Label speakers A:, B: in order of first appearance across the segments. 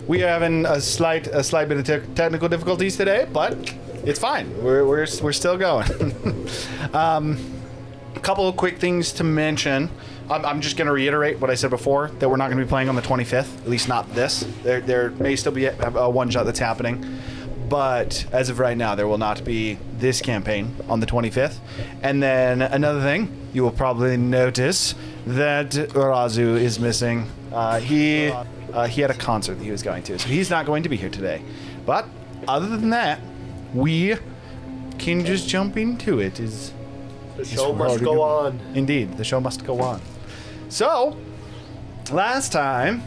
A: We are having a slight bit of technical difficulties today, but it's fine. We're still going. A couple of quick things to mention. I'm just going to reiterate what I said before, that we're not going to be playing on the 25th, at least not this. There may still be a one-shot that's happening, but as of right now, there will not be this campaign on the 25th. And then another thing, you will probably notice that Razu is missing. He had a concert that he was going to, so he's not going to be here today. But other than that, we can just jump into it.
B: The show must go on.
A: Indeed, the show must go on. So, last time,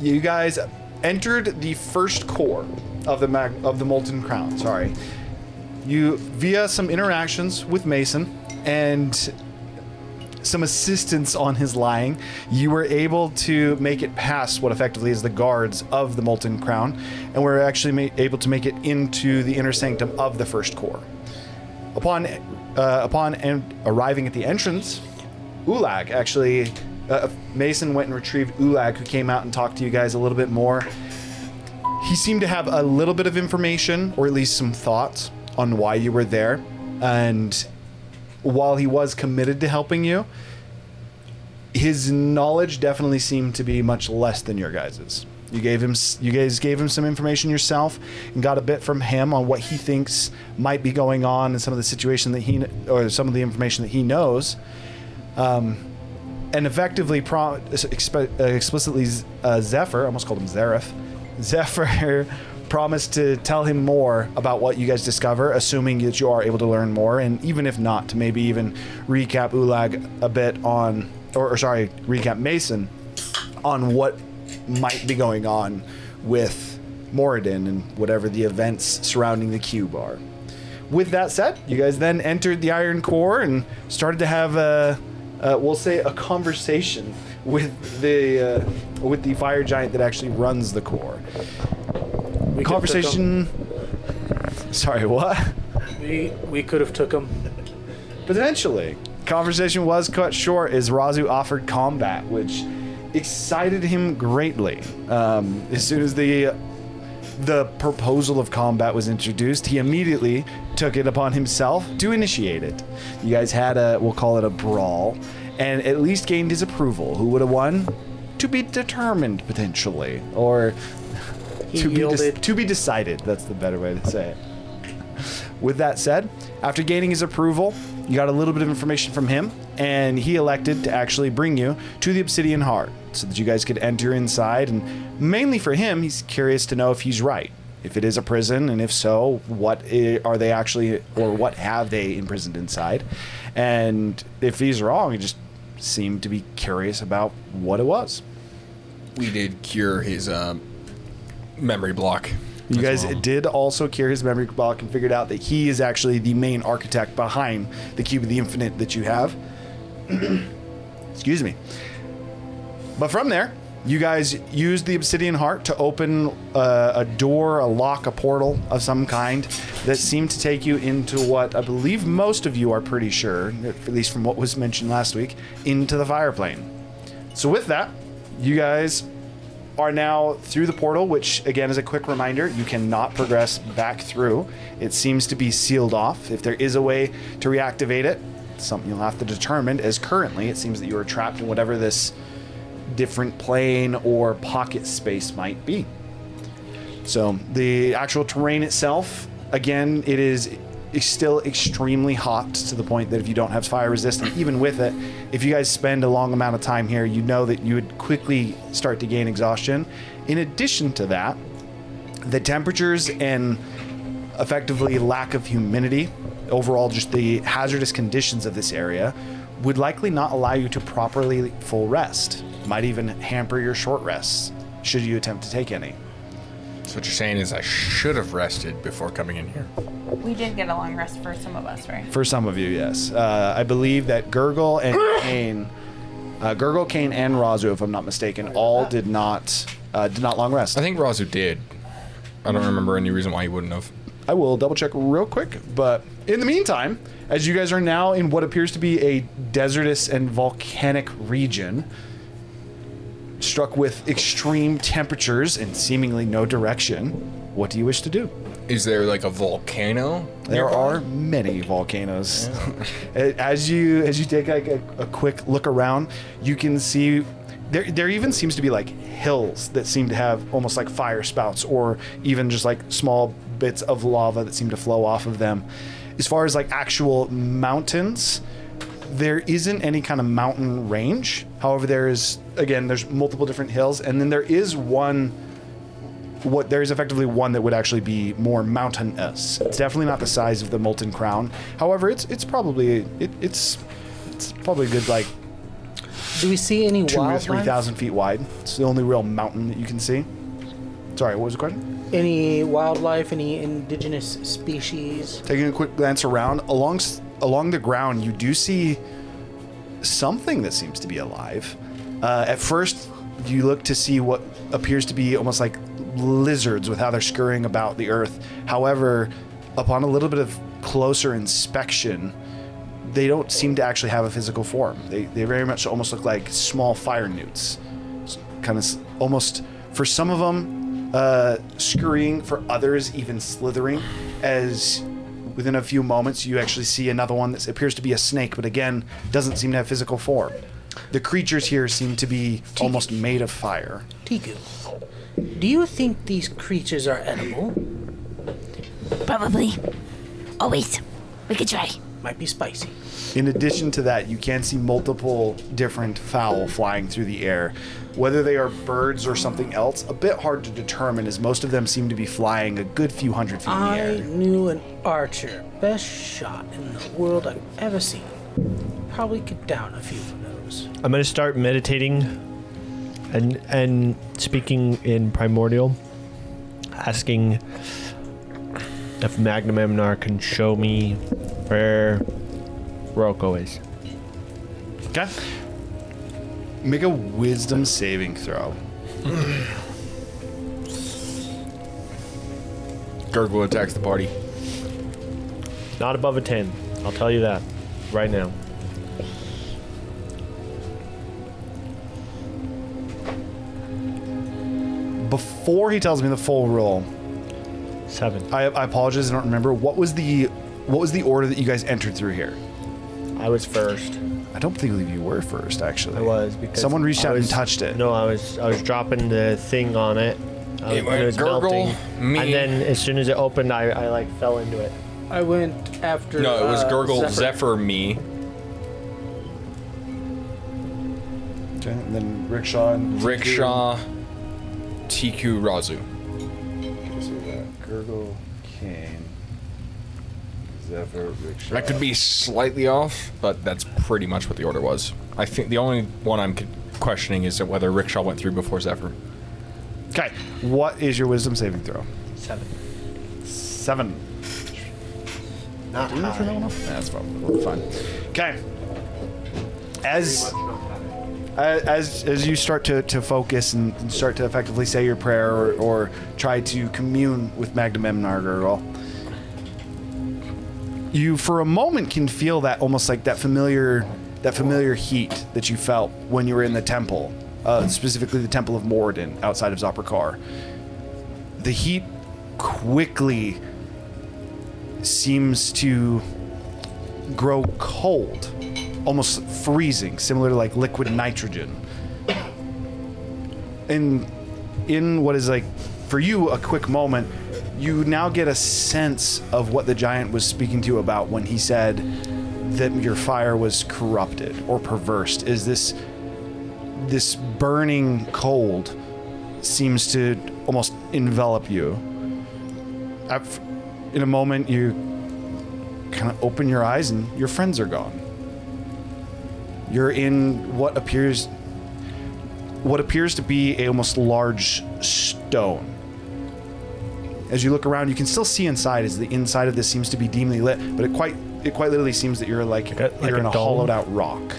A: you guys entered the first core of the Molten Crown. Sorry, you via some interactions with Mason and some assistance on his lying, you were able to make it past what effectively is the guards of the Molten Crown, and were actually able to make it into the inner sanctum of the first core. Upon arriving at the entrance, Ulag actually, Mason went and retrieved Ulag, who came out and talked to you guys a little bit more. He seemed to have a little bit of information, or at least some thoughts, on why you were there. And while he was committed to helping you, his knowledge definitely seemed to be much less than your guys's. You guys gave him some information yourself and got a bit from him on what he thinks might be going on and some of the situation that or some of the information that he knows. And effectively, explicitly, Zephyr, I almost called him Zareth, Zephyr promised to tell him more about what you guys discover, assuming that you are able to learn more, and even if not, to maybe even recap Ulag a bit on, recap Mason on what might be going on with Moradin and whatever the events surrounding the cube are. With that said, you guys then entered the Iron Core and started to have we'll say a conversation with the fire giant that actually runs the core. Conversation. Sorry, what?
B: We could have took him.
A: Potentially. Conversation was cut short as Razu offered combat, which excited him greatly. As soon as the proposal of combat was introduced, he immediately took it upon himself to initiate it. You guys had we'll call it a brawl, and at least gained his approval. Who would have won? To be determined, potentially. Or to be decided. That's the better way to say it. With that said, after gaining his approval, you got a little bit of information from him, and he elected to actually bring you to the Obsidian Heart so that you guys could enter inside. And mainly for him, he's curious to know if he's right. If it is a prison, and if so, what are they actually, or what have they imprisoned inside? And if he's wrong, he just seemed to be curious about what it was.
C: We did cure his memory block.
A: You guys did also cure his memory block and figured out that he is actually the main architect behind the Cube of the Infinite that you have. Excuse me. But from there, you guys used the Obsidian Heart to open a door, a lock, a portal of some kind that seemed to take you into what I believe most of you are pretty sure, at least from what was mentioned last week, into the fire plane. So with that, you guys are now through the portal, which again is a quick reminder, you cannot progress back through. It seems to be sealed off. If there is a way to reactivate it, it's something you'll have to determine, as currently it seems that you are trapped in whatever this different plane or pocket space might be. So the actual terrain itself, again, it is still extremely hot to the point that if you don't have fire resistance, even with it, if you guys spend a long amount of time here, you know that you would quickly start to gain exhaustion. In addition to that, the temperatures and effectively lack of humidity, overall just the hazardous conditions of this area, would likely not allow you to properly full rest. Might even hamper your short rests, should you attempt to take any.
C: So what you're saying is I should have rested before coming in here.
D: We did get a long rest for some of us, right?
A: For some of you, yes. I believe that Gurgle and Kane, Kane and Razu, if I'm not mistaken, all did not long rest.
C: I think Razu did. I don't remember any reason why he wouldn't have.
A: I will double check real quick, but in the meantime, as you guys are now in what appears to be a desertous and volcanic region, struck with extreme temperatures and seemingly no direction. What do you wish to do?
C: Is there like a volcano?
A: There are many volcanoes. As you take like a quick look around, you can see there even seems to be like hills that seem to have almost like fire spouts, or even just like small bits of lava that seem to flow off of them. As far as like actual mountains, there isn't any kind of mountain range. However, there's multiple different hills, and then there is effectively one that would actually be more mountainous. It's definitely not the size of the Molten Crown. However, it's probably a good like
B: Do we see any
A: 2,000
B: wildlife?
A: to 3,000 feet wide. It's the only real mountain that you can see. Sorry, what was the question?
B: Any wildlife? Any indigenous species?
A: Taking a quick glance around, along the ground, you do see something that seems to be alive. At first, you look to see what appears to be almost like lizards with how they're scurrying about the earth. However, upon a little bit of closer inspection, they don't seem to actually have a physical form. They very much almost look like small fire newts. Kind of almost, for some of them, scurrying, for others even slithering, as within a few moments you actually see another one that appears to be a snake, but again, doesn't seem to have physical form. The creatures here seem to be almost made of fire.
B: Tiku, do you think these creatures are edible?
E: Probably. Oh, wait. We could try.
B: Might be spicy.
A: In addition to that, you can see multiple different fowl flying through the air. Whether they are birds or something else, a bit hard to determine, as most of them seem to be flying a good few hundred feet in the
B: I
A: air.
B: knew an archer, best shot in the world I've ever seen. Probably could down a few of those.
F: I'm going to start meditating and speaking in primordial, asking if Magnamemnar can show me where Roko is.
A: Okay. Make a wisdom saving throw.
C: Gurgle attacks the party.
F: Not above a 10. I'll tell you that right now.
A: Before he tells me the full roll,
F: 7.
A: I apologize, I don't remember. What was the order that you guys entered through here?
F: I was first.
A: I don't believe you were first, actually.
F: I was because
A: Someone reached
F: I
A: out and
F: was-
A: touched it.
F: No, I was dropping the thing on it.
C: It
F: when
C: went
F: was
C: gurgle,
F: melting,
C: me.
F: and then as soon as it opened, I like fell into it.
B: I went after.
C: No, it was Gurgle,
B: Zephyr.
C: me.
A: Okay, and then Rickshaw and Tiku.
C: Rickshaw, Tiku, Razu.
A: Okay, so we got Gurgle, Kane, Zephyr, Rickshaw.
C: That could be slightly off, but that's pretty much what the order was. I think the only one I'm questioning is whether Rickshaw went through before Zephyr.
A: Okay, what is your wisdom saving throw?
F: 7.
A: 7.
F: Not
A: Yeah, that's probably fine. Okay. As you start to focus and start to effectively say your prayer or try to commune with Magnamemnar Gurgle, you for a moment can feel that almost like that familiar heat that you felt when you were in the temple, specifically the Temple of Moradin outside of Zoprikar. The heat quickly seems to grow cold, almost freezing, similar to like liquid nitrogen. And in what is like, for you, a quick moment, you now get a sense of what the giant was speaking to you about when he said that your fire was corrupted or perverse. Is this burning cold seems to almost envelop you. In a moment, you kind of open your eyes and your friends are gone. You're in what appears to be a almost large stone. As you look around, you can still see inside, as the inside of this seems to be dimly lit, but it quite literally seems that you're like you're in a
F: dome?
A: hollowed out rock.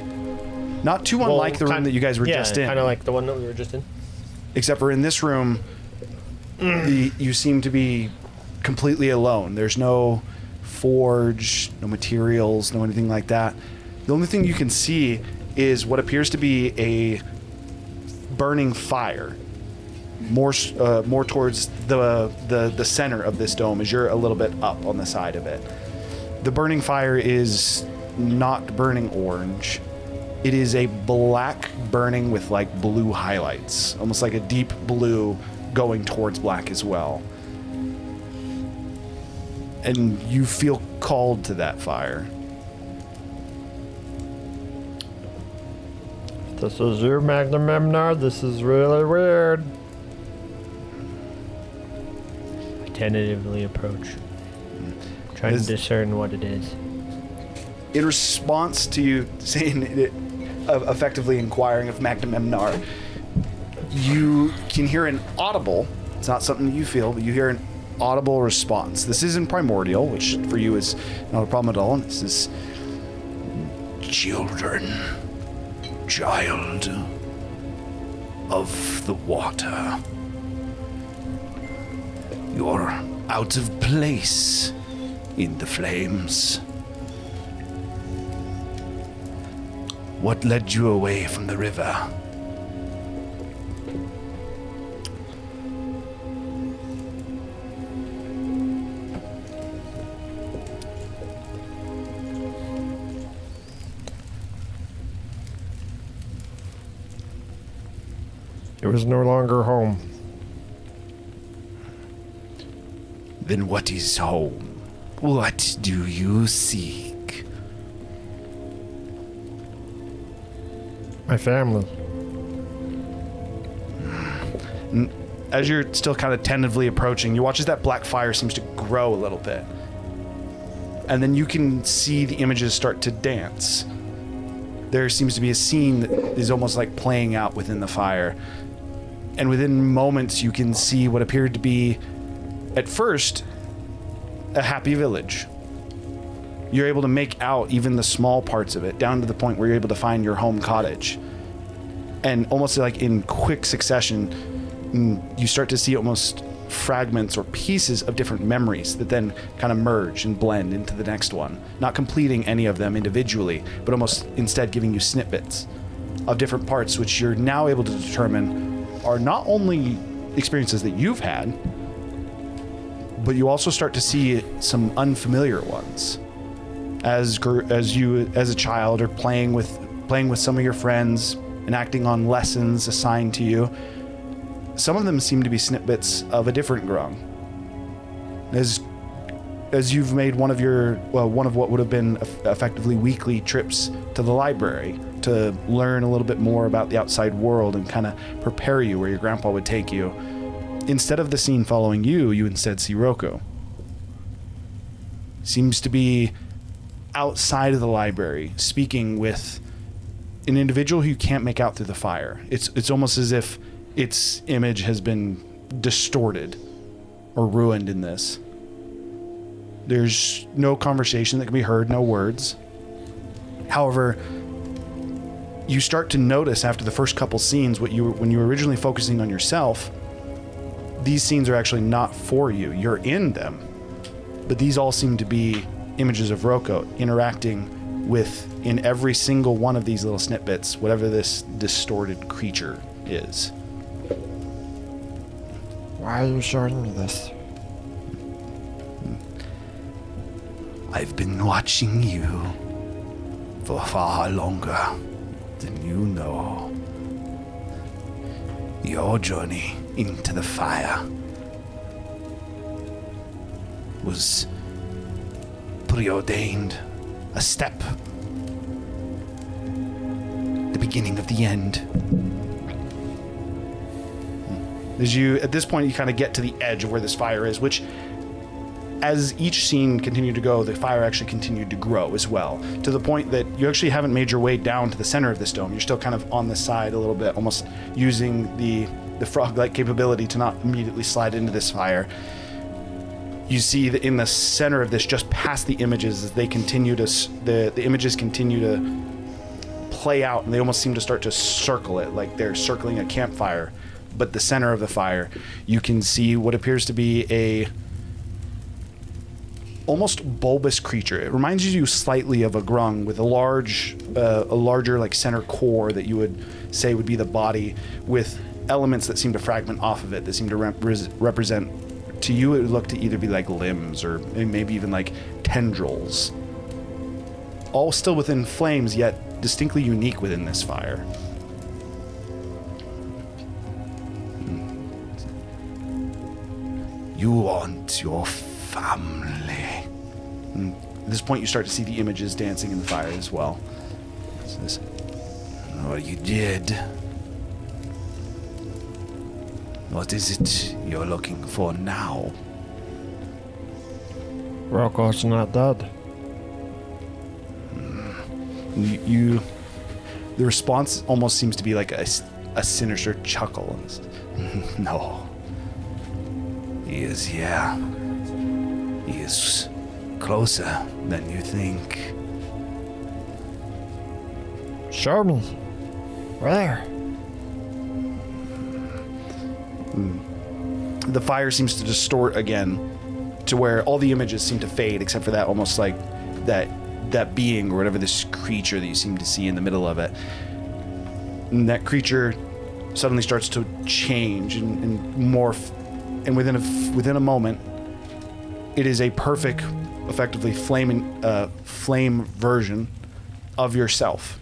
A: Not too unlike the room that you guys were just in.
F: kind of like the one that we were just in.
A: Except for in this room, you seem to be completely alone. There's no forge, no materials, no anything like that. The only thing you can see is what appears to be a burning fire more towards the center of this dome as you're a little bit up on the side of it. The burning fire is not burning orange. It is a black burning with like blue highlights, almost like a deep blue going towards black as well. And you feel called to that fire.
F: This is your Magnum Memnar. This is really weird. I tentatively approach, trying to discern what it is.
A: In response to you saying it, effectively inquiring of Magnum Memnar, you can hear an audible, it's not something that you feel, but you hear an audible response. This isn't primordial, which for you is not a problem at all. This is children, child of the water. You're out of place in the flames. What led you away from the river?
F: It was no longer home.
A: Then what is home? What do you seek?
F: My family.
A: As you're still kind of tentatively approaching, you watch as that black fire seems to grow a little bit. And then you can see the images start to dance. There seems to be a scene that is almost like playing out within the fire. And within moments, you can see what appeared to be, at first, a happy village. You're able to make out even the small parts of it, down to the point where you're able to find your home cottage. And almost like in quick succession, you start to see almost fragments or pieces of different memories that then kind of merge and blend into the next one. Not completing any of them individually, but almost instead giving you snippets of different parts, which you're now able to determine are not only experiences that you've had, but you also start to see some unfamiliar ones. As you, as a child, are playing with some of your friends, enacting on lessons assigned to you. Some of them seem to be snippets of a different grung. As you've made one of what would have been effectively weekly trips to the library to learn a little bit more about the outside world and kind of prepare you where your grandpa would take you. Instead of the scene following you, you instead see Roko. Seems to be outside of the library, speaking with an individual who you can't make out through the fire. It's almost as if its image has been distorted or ruined in this. There's no conversation that can be heard, no words. However, you start to notice after the first couple scenes when you were originally focusing on yourself, these scenes are actually not for you. You're in them. But these all seem to be images of Roko interacting with, in every single one of these little snippets, whatever this distorted creature is.
G: Why are you showing me this?
A: I've been watching you for far longer than you know. Your journey into the fire was preordained, a step, the beginning of the end. At this point, you kind of get to the edge of where this fire is, which, as each scene continued to go, the fire actually continued to grow as well, to the point that you actually haven't made your way down to the center of this dome. You're still kind of on the side a little bit, almost using the frog-like capability to not immediately slide into this fire. You see that in the center of this, just past the images, as they continue to, the images continue to play out, and they almost seem to start to circle it, like they're circling a campfire. But the center of the fire, you can see what appears to be almost bulbous creature. It reminds you slightly of a grung with a larger like center core that you would say would be the body, with elements that seem to fragment off of it that seem to represent. To you, it would look to either be like limbs or maybe even like tendrils. All still within flames, yet distinctly unique within this fire. You want your family. At this point, you start to see the images dancing in the fire as well. It says, "Oh, you did. What is it you're looking for now?"
G: Rocco's not dead.
A: The response almost seems to be like a sinister chuckle. No. He is here. He is closer than you think.
G: Show me. Where?
A: The fire seems to distort again to where all the images seem to fade except for that almost like that being or whatever, this creature that you seem to see in the middle of it. And that creature suddenly starts to change and morph, and within a moment it is a perfect, effectively flame version of yourself.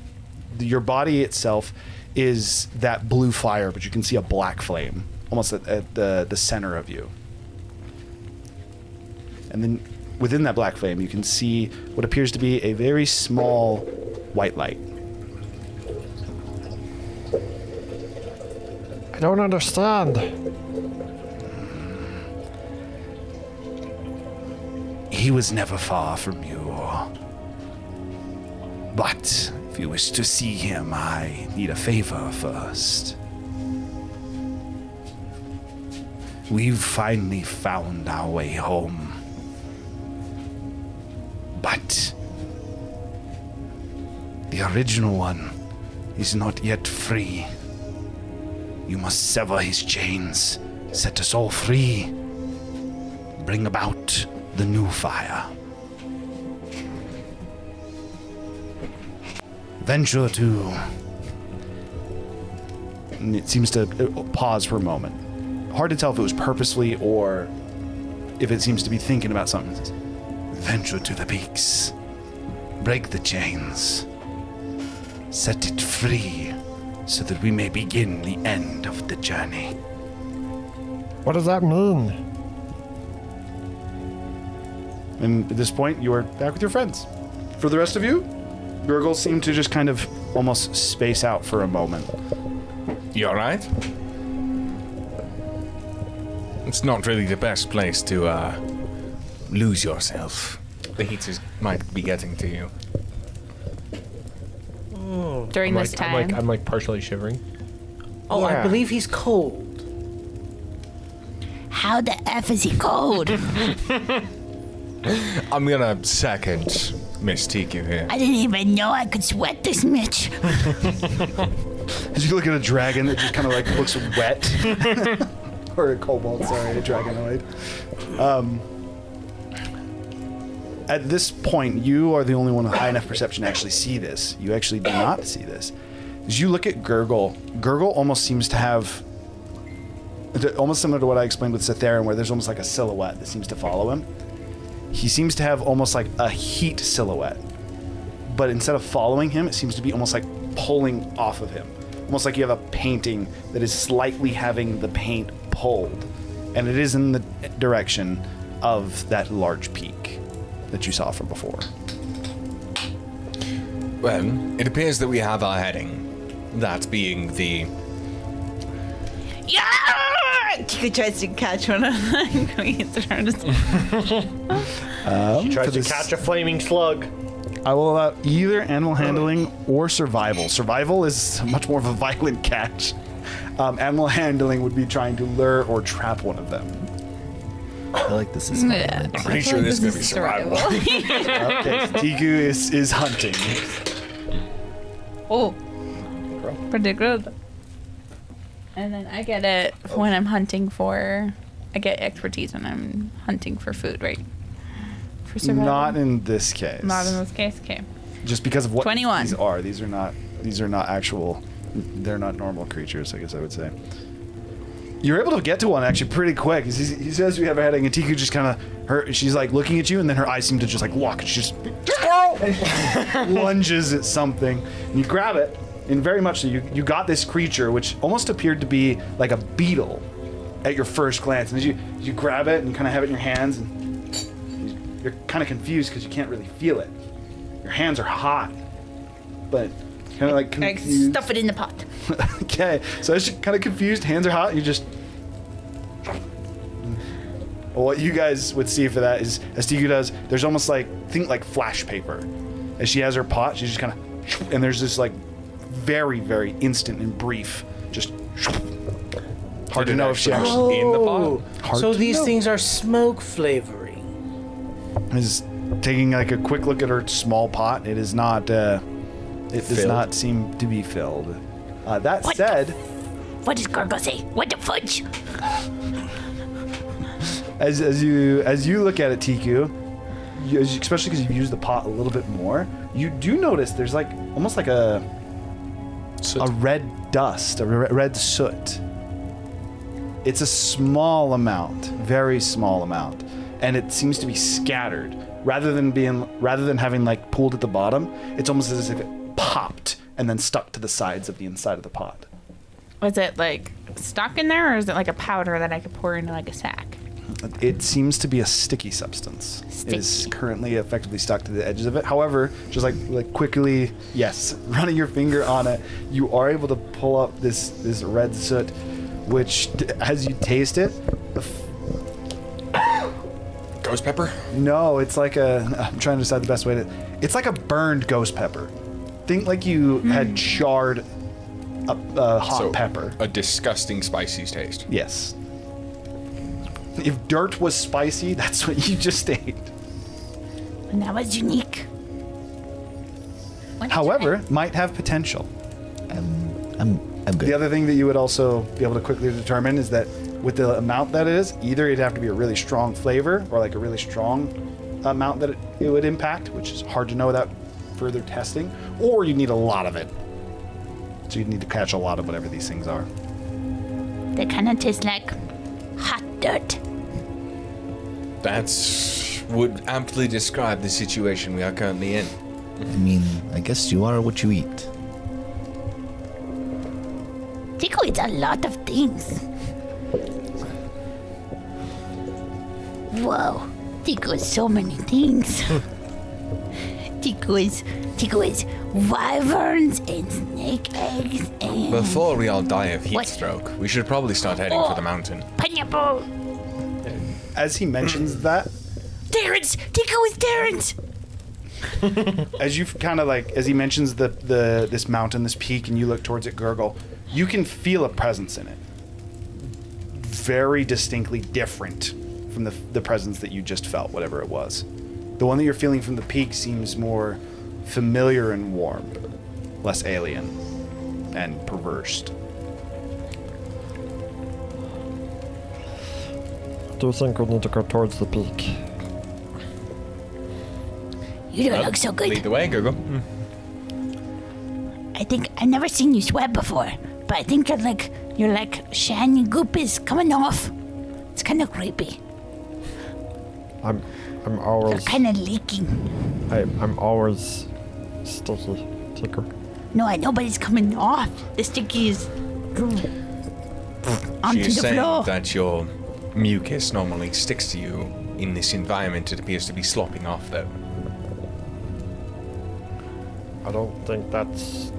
A: Your body itself is that blue fire, but you can see a black flame almost at the center of you. And then within that black flame, you can see what appears to be a very small white light.
G: I don't understand.
A: He was never far from you. But if you wish to see him, I need a favor first. We've finally found our way home. But the original one is not yet free. You must sever his chains, set us all free, bring about the new fire. Venture to... And it seems to pause for a moment. Hard to tell if it was purposefully or if it seems to be thinking about something. Venture to the peaks. Break the chains. Set it free so that we may begin the end of the journey.
G: What does that mean?
A: And at this point, you are back with your friends. For the rest of you, Gurgles seem to just kind of almost space out for a moment.
C: You alright? It's not really the best place to lose yourself. The heat might be getting to you.
D: During this time.
F: I'm like partially shivering.
B: Oh,
G: Yeah.
B: I believe he's cold.
E: How the F is he cold?
C: I'm gonna second Miss Tiku here.
E: I didn't even know I could sweat this much.
A: As you look at a dragon that just kind of like looks wet. Or a kobold, sorry, a dragonoid. At this point, you are the only one with high enough perception to actually see this. You actually do not see this. As you look at Gurgle almost seems to have, almost similar to what I explained with Cytherin, where there's almost like a silhouette that seems to follow him. He seems to have almost like a heat silhouette. But instead of following him, it seems to be almost like pulling off of him. Almost like you have a painting that is slightly having the paint pulled. And it is in the direction of that large peak that you saw from before.
C: Well, it appears that we have our heading. That being the...
D: Yeah! Tiku tries to catch one of them. He's trying to...
F: She tries to catch a flaming slug.
A: I will allow either animal handling or survival. Survival is much more of a violent catch. Animal handling would be trying to lure or trap one of them.
H: I feel like this is
D: Yeah.
C: I'm pretty sure this is gonna be survival.
A: Okay, so Tiku is hunting.
D: Oh. Pretty good. And then I get it when I'm hunting for... I get expertise when I'm hunting for food, right? for survival?
A: Not in this case.
D: Not in this case. Okay.
A: Just because of what
D: 21.
A: these are. These are not actual. They're not normal creatures, I guess I would say. You're able to get to one actually pretty quick. He says we have a headache, and Tiku just kind of she's like looking at you, and then her eyes seem to just like lock. And she just lunges at something, and you grab it, and very much so you got this creature, which almost appeared to be like a beetle at your first glance. And as you grab it and you kind of have it in your hands, and you're kind of confused because you can't really feel it. Your hands are hot, but kind of like confused.
E: Stuff it in the pot.
A: Okay, so as you're kind of confused, hands are hot, you just... Well, what you guys would see for that is, as Tiku does, there's almost like, think like flash paper. As she has her pot, she just kind of... And there's this like very, very instant and brief, just... Hard to know if she actually...
C: in the pot.
A: Hard
B: So
A: to
B: these
A: know.
B: things are smoke flavoring.
A: Is taking like a quick look at her small pot. It is not... it does
C: Filled?
A: not seem to be filled. That
E: What
A: said...
E: What does Gurgle say? What the fudge?
A: As you look at it, Tiku, especially because you use the pot a little bit more, you do notice there's like almost like a red dust, a red soot. It's a small amount, very small amount, and it seems to be scattered rather than having like pooled at the bottom. It's almost as if it popped and then stuck to the sides of the inside of the pot.
D: Was it like stuck in there, or is it like a powder that I could pour into like a sack?
A: It seems to be a sticky substance. It is
D: Sticky.
A: currently effectively stuck to the edges of it. However, just like quickly, yes, running your finger on it, you are able to pull up this red soot, which as you taste it,
C: Ghost pepper?
A: no, it's like I'm trying to decide the best way to. It's like a burned ghost pepper. Think like you had charred a hot
C: So,
A: pepper.
C: A disgusting spicy taste.
A: Yes. If dirt was spicy, that's what you just ate.
E: And that was unique. What did
A: However, might have potential.
H: I'm good.
A: The other thing that you would also be able to quickly determine is that with the amount that it is, either it'd have to be a really strong flavor or like a really strong amount that it would impact, which is hard to know without further testing, or you need a lot of it. So you'd need to catch a lot of whatever these things are.
E: They kind of taste like hot dirt.
C: That's would amply describe the situation we are currently in.
H: I mean, I guess you are what you eat.
E: Tiku eats a lot of things. Whoa. Tiku is so many things. Tiku is wyverns and snake eggs and
C: Before we all die of heat
E: What?
C: stroke, we should probably start heading for the mountain.
E: pineapple.
A: As he mentions that,
E: Terrence! Tiku is Terrence!
A: as you kind of like, as he mentions this mountain, this peak, and you look towards it, Gurgle, you can feel a presence in it. Very distinctly different from the presence that you just felt, whatever it was. The one that you're feeling from the peak seems more familiar and warm, less alien and perversed.
G: I do think we need to go towards the peak.
E: You don't look so
C: Lead
E: good.
C: the way, Google.
E: I think I've never seen you sweat before, but I think your shiny goop is coming off. It's kind of creepy.
G: I'm
E: You're
G: always
E: kind of leaking.
G: I'm always sticky, ticker.
E: No, I know, but it's coming off. The sticky is onto
C: She's
E: the
C: saying
E: floor.
C: that your mucus normally sticks to you. In this environment, it appears to be slopping off, though.
G: I don't think that's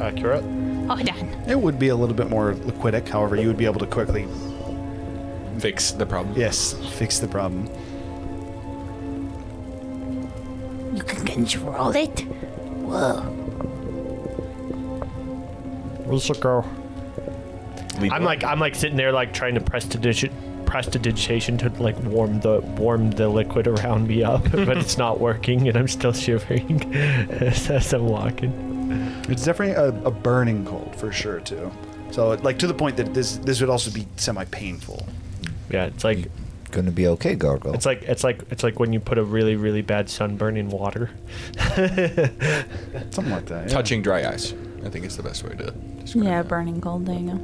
G: accurate.
E: Hold on.
A: It would be a little bit more liquidic, however, you would be able to quickly,
C: Fix the problem.
A: yes, fix the problem.
E: You can control it? Whoa.
G: We should go.
C: Lead
F: I'm
C: the way.
F: like sitting there like trying to prestidigitation to like warm the liquid around me up, but it's not working, and I'm still shivering as I'm walking.
A: It's definitely a burning cold for sure too. So like to the point that this would also be semi-painful.
F: Yeah, it's like
H: gonna be okay, Gargle.
F: It's like when you put a really, really bad sunburn in water.
A: Something like that. Yeah.
C: Touching dry ice, I think is the best way to describe
D: Yeah,
C: that.
D: burning cold. There you go.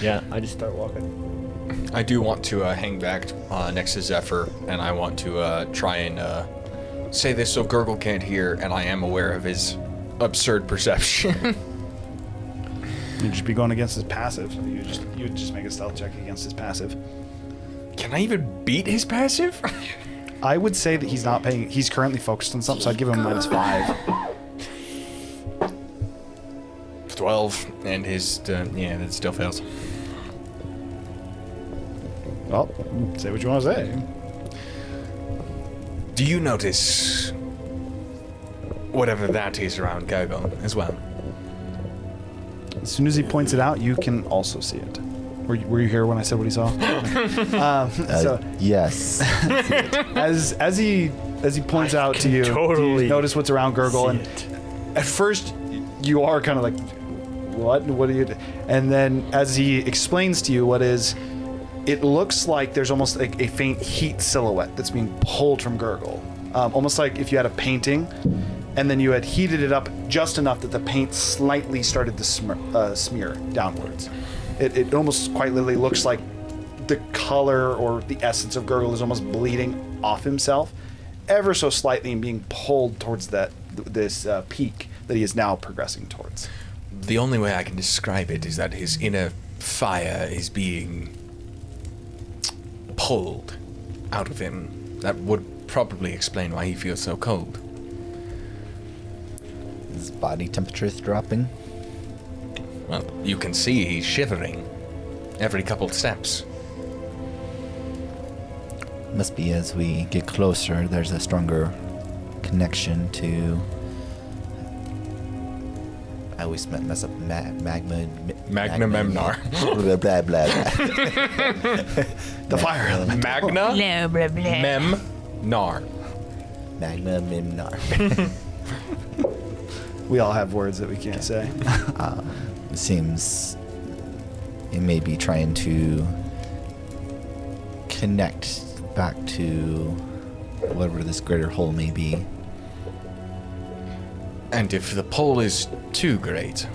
F: Yeah, I just start walking.
C: I do want to hang back next to Zephyr, and I want to try and say this so Gurgle can't hear, and I am aware of his absurd perception.
A: You'd just be going against his passive. So you would just make a stealth check against his passive.
C: Can I even beat his passive?
A: I would say that he's not paying. He's currently focused on something, so I'd give him -5.
C: 12, and his yeah, that still fails.
A: Well, say what you want to say.
C: Do you notice whatever that is around Gurgle as well?
A: As soon as he points it out, you can also see it. Were you here when I said what he saw? So
H: Yes.
A: as he points out to you,
F: totally
A: you notice what's around Gurgle,
F: see
A: and
F: it.
A: at first you are kind of like, what? What are you? And then as he explains to you what is, it looks like there's almost like a faint heat silhouette that's being pulled from Gurgle, almost like if you had a painting, and then you had heated it up just enough that the paint slightly started to smear downwards. It almost quite literally looks like the color or the essence of Gurgle is almost bleeding off himself, ever so slightly, and being pulled towards this peak that he is now progressing towards.
C: The only way I can describe it is that his inner fire is being pulled out of him. That would probably explain why he feels so cold.
H: His body temperature is dropping.
C: Well, you can see he's shivering every couple steps.
H: Must be as we get closer, there's a stronger connection to. I always mess up magma.
C: Magna Memnar.
H: Blah blah blah.
A: The fire element.
C: Magna
E: Blah, blah, blah.
C: Memnar.
H: Magma Mimnar.
A: We all have words that we can't say.
H: It seems it may be trying to connect back to whatever this greater whole may be.
C: And if the pull is too great,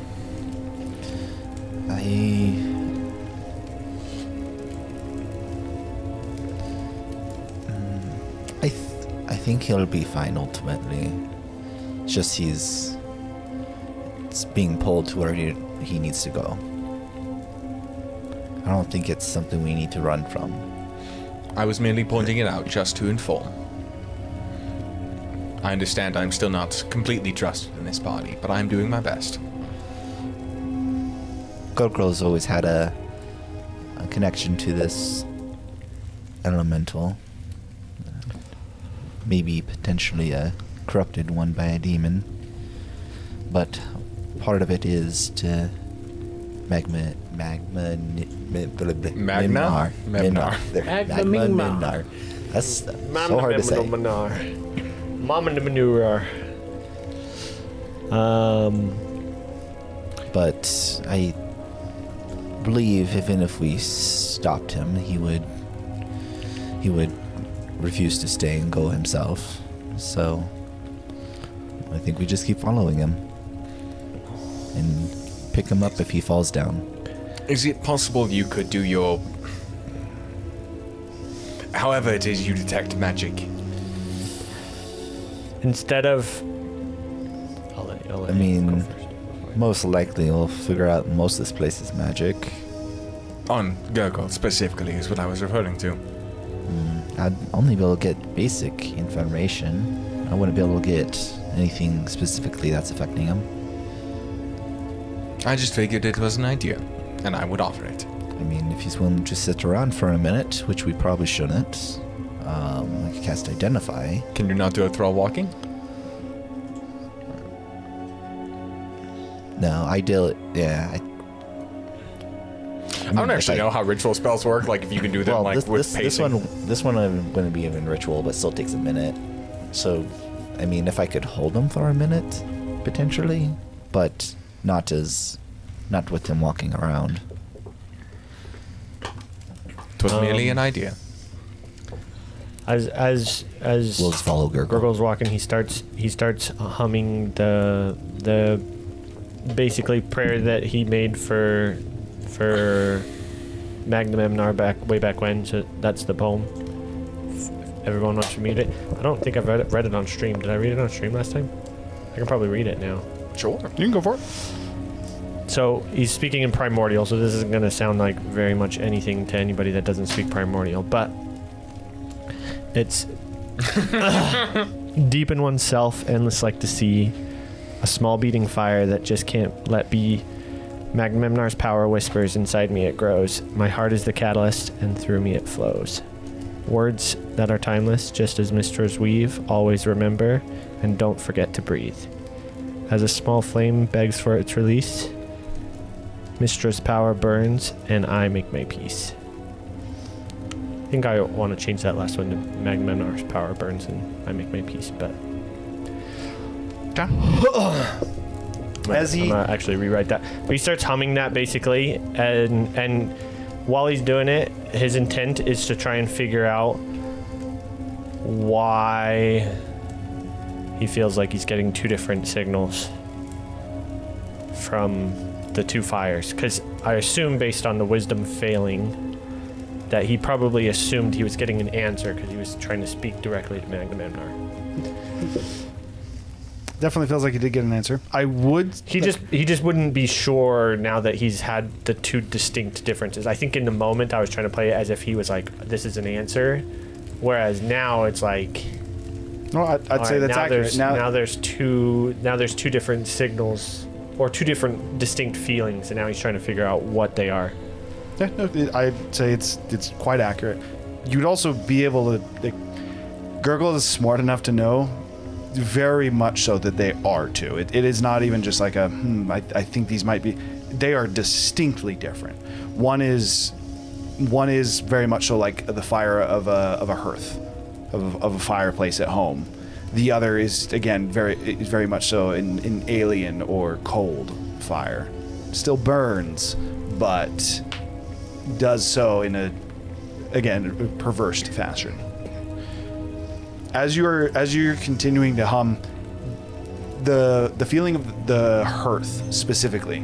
H: I think he'll be fine ultimately. It's just it's being pulled to where he needs to go. I don't think it's something we need to run from.
C: I was merely pointing it out just to inform. I understand I'm still not completely trusted in this body, but I'm doing my best.
H: Gurgle's always had a connection to this elemental. Maybe potentially a corrupted one by a demon. But part of it is to Magma
C: Magna?
H: Mimnar.
C: Memnar.
H: There,
B: Magma
H: Magma
B: Mimnar.
H: Mimnar. That's so hard to say.
F: Mama the manure.
H: But I believe even if we stopped him, he would refuse to stay and go himself. So I think we just keep following him and pick him up if he falls down.
C: Is it possible you could do your... however it is you detect magic?
F: Instead of... I'll let
H: I
F: you go
H: mean,
F: first.
H: most likely we'll figure out most of this place is magic.
C: On Gurgle specifically is what I was referring to.
H: I'd only be able to get basic information. I wouldn't be able to get anything specifically that's affecting him.
C: I just figured it was an idea, and I would offer it.
H: I mean, if he's willing to just sit around for a minute, which we probably shouldn't, I could cast Identify.
C: Can you not do a throw walking?
H: No, I
C: I don't actually know how ritual spells work, like if you can do them with pacing.
H: This one wouldn't be even ritual, but still takes a minute. So, I mean, if I could hold him for a minute, potentially, but not with him walking around.
C: It was merely an idea.
F: As
H: We'll just follow Gurgle.
F: Gurgle's walking, he starts humming the basically prayer that he made for Magnamemnar way back when. So that's the poem. If everyone wants to read it. I don't think I've read it on stream. Did I read it on stream last time? I can probably read it now.
A: Sure. You can go for it.
F: So he's speaking in primordial, so this isn't going to sound like very much anything to anybody that doesn't speak primordial, but it's deep in oneself, endless like to see, a small beating fire that just can't let be. Magnamemnar's power whispers, inside me it grows. My heart is the catalyst, and through me it flows. Words that are timeless, just as mistress weave, always remember, and don't forget to breathe. As a small flame begs for its release, mistress power burns, and I make my peace. I think I want to change that last one to Magnamemnar's power burns, and I make my peace, but...
A: As he...
F: I'm gonna actually rewrite that. But he starts humming that, basically, and while he's doing it, his intent is to try and figure out why he feels like he's getting two different signals from the two fires. Because I assume, based on the wisdom failing, that he probably assumed he was getting an answer because he was trying to speak directly to Magnamemnar.
A: Definitely feels like he did get an answer. I would...
F: He just wouldn't be sure now that he's had the two distinct differences. I think in the moment I was trying to play it as if he was like, this is an answer. Whereas now it's like...
A: No, I'd say that's accurate.
F: Now there's two different signals or two different distinct feelings, and now he's trying to figure out what they are.
A: Yeah, no, I'd say it's quite accurate. You'd also be able to... Gurgle is smart enough to know very much so that they are two. It is not even just like a, I think these might be... They are distinctly different. One is very much so like the fire of a hearth, of a fireplace at home. The other is, again, very much so in alien or cold fire. Still burns, but does so in a, again, perverse fashion. As you're continuing to hum, the feeling of the hearth specifically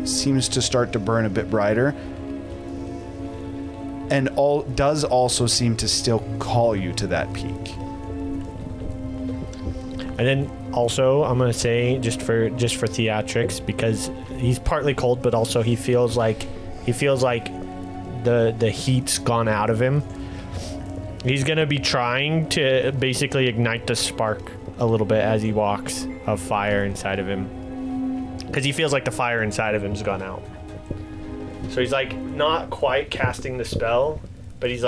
A: seems to start to burn a bit brighter, and does also seem to still call you to that peak.
F: And then also, I'm gonna say just for theatrics, because he's partly cold, but also he feels like the heat's gone out of him. He's gonna be trying to basically ignite the spark a little bit as he walks of fire inside of him, because he feels like the fire inside of him's gone out. So he's like not quite casting the spell, but he's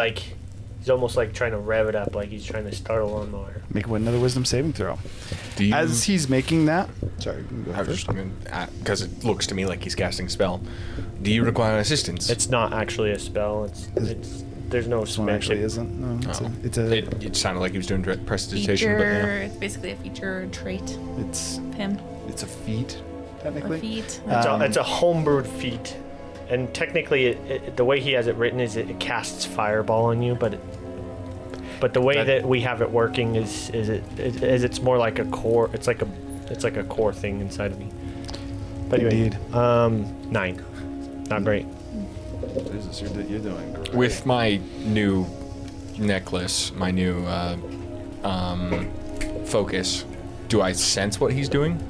F: almost like trying to rev it up, like he's trying to start a lawnmower.
A: Make another wisdom saving throw. As he's making that, sorry, you can go first.
C: Because it looks to me like he's casting a spell. Do you require assistance?
F: It's not actually a spell. It's there's no
A: This one actually isn't. No,
C: It sounded like he was doing prestidigitation, but
D: Feature.
C: yeah.
D: It's basically a feature trait
A: it's
D: of him.
A: it's a feat technically.
D: A feat.
F: It's a homebrewed feat, and technically, the way he has it written is it casts fireball on you, but the way that we have it working is it's more like a core. It's like a core thing inside of me. But anyway,
A: Indeed.
F: 9, not great.
A: Jesus, you're doing great.
C: With my new necklace, my new focus, do I sense what he's doing?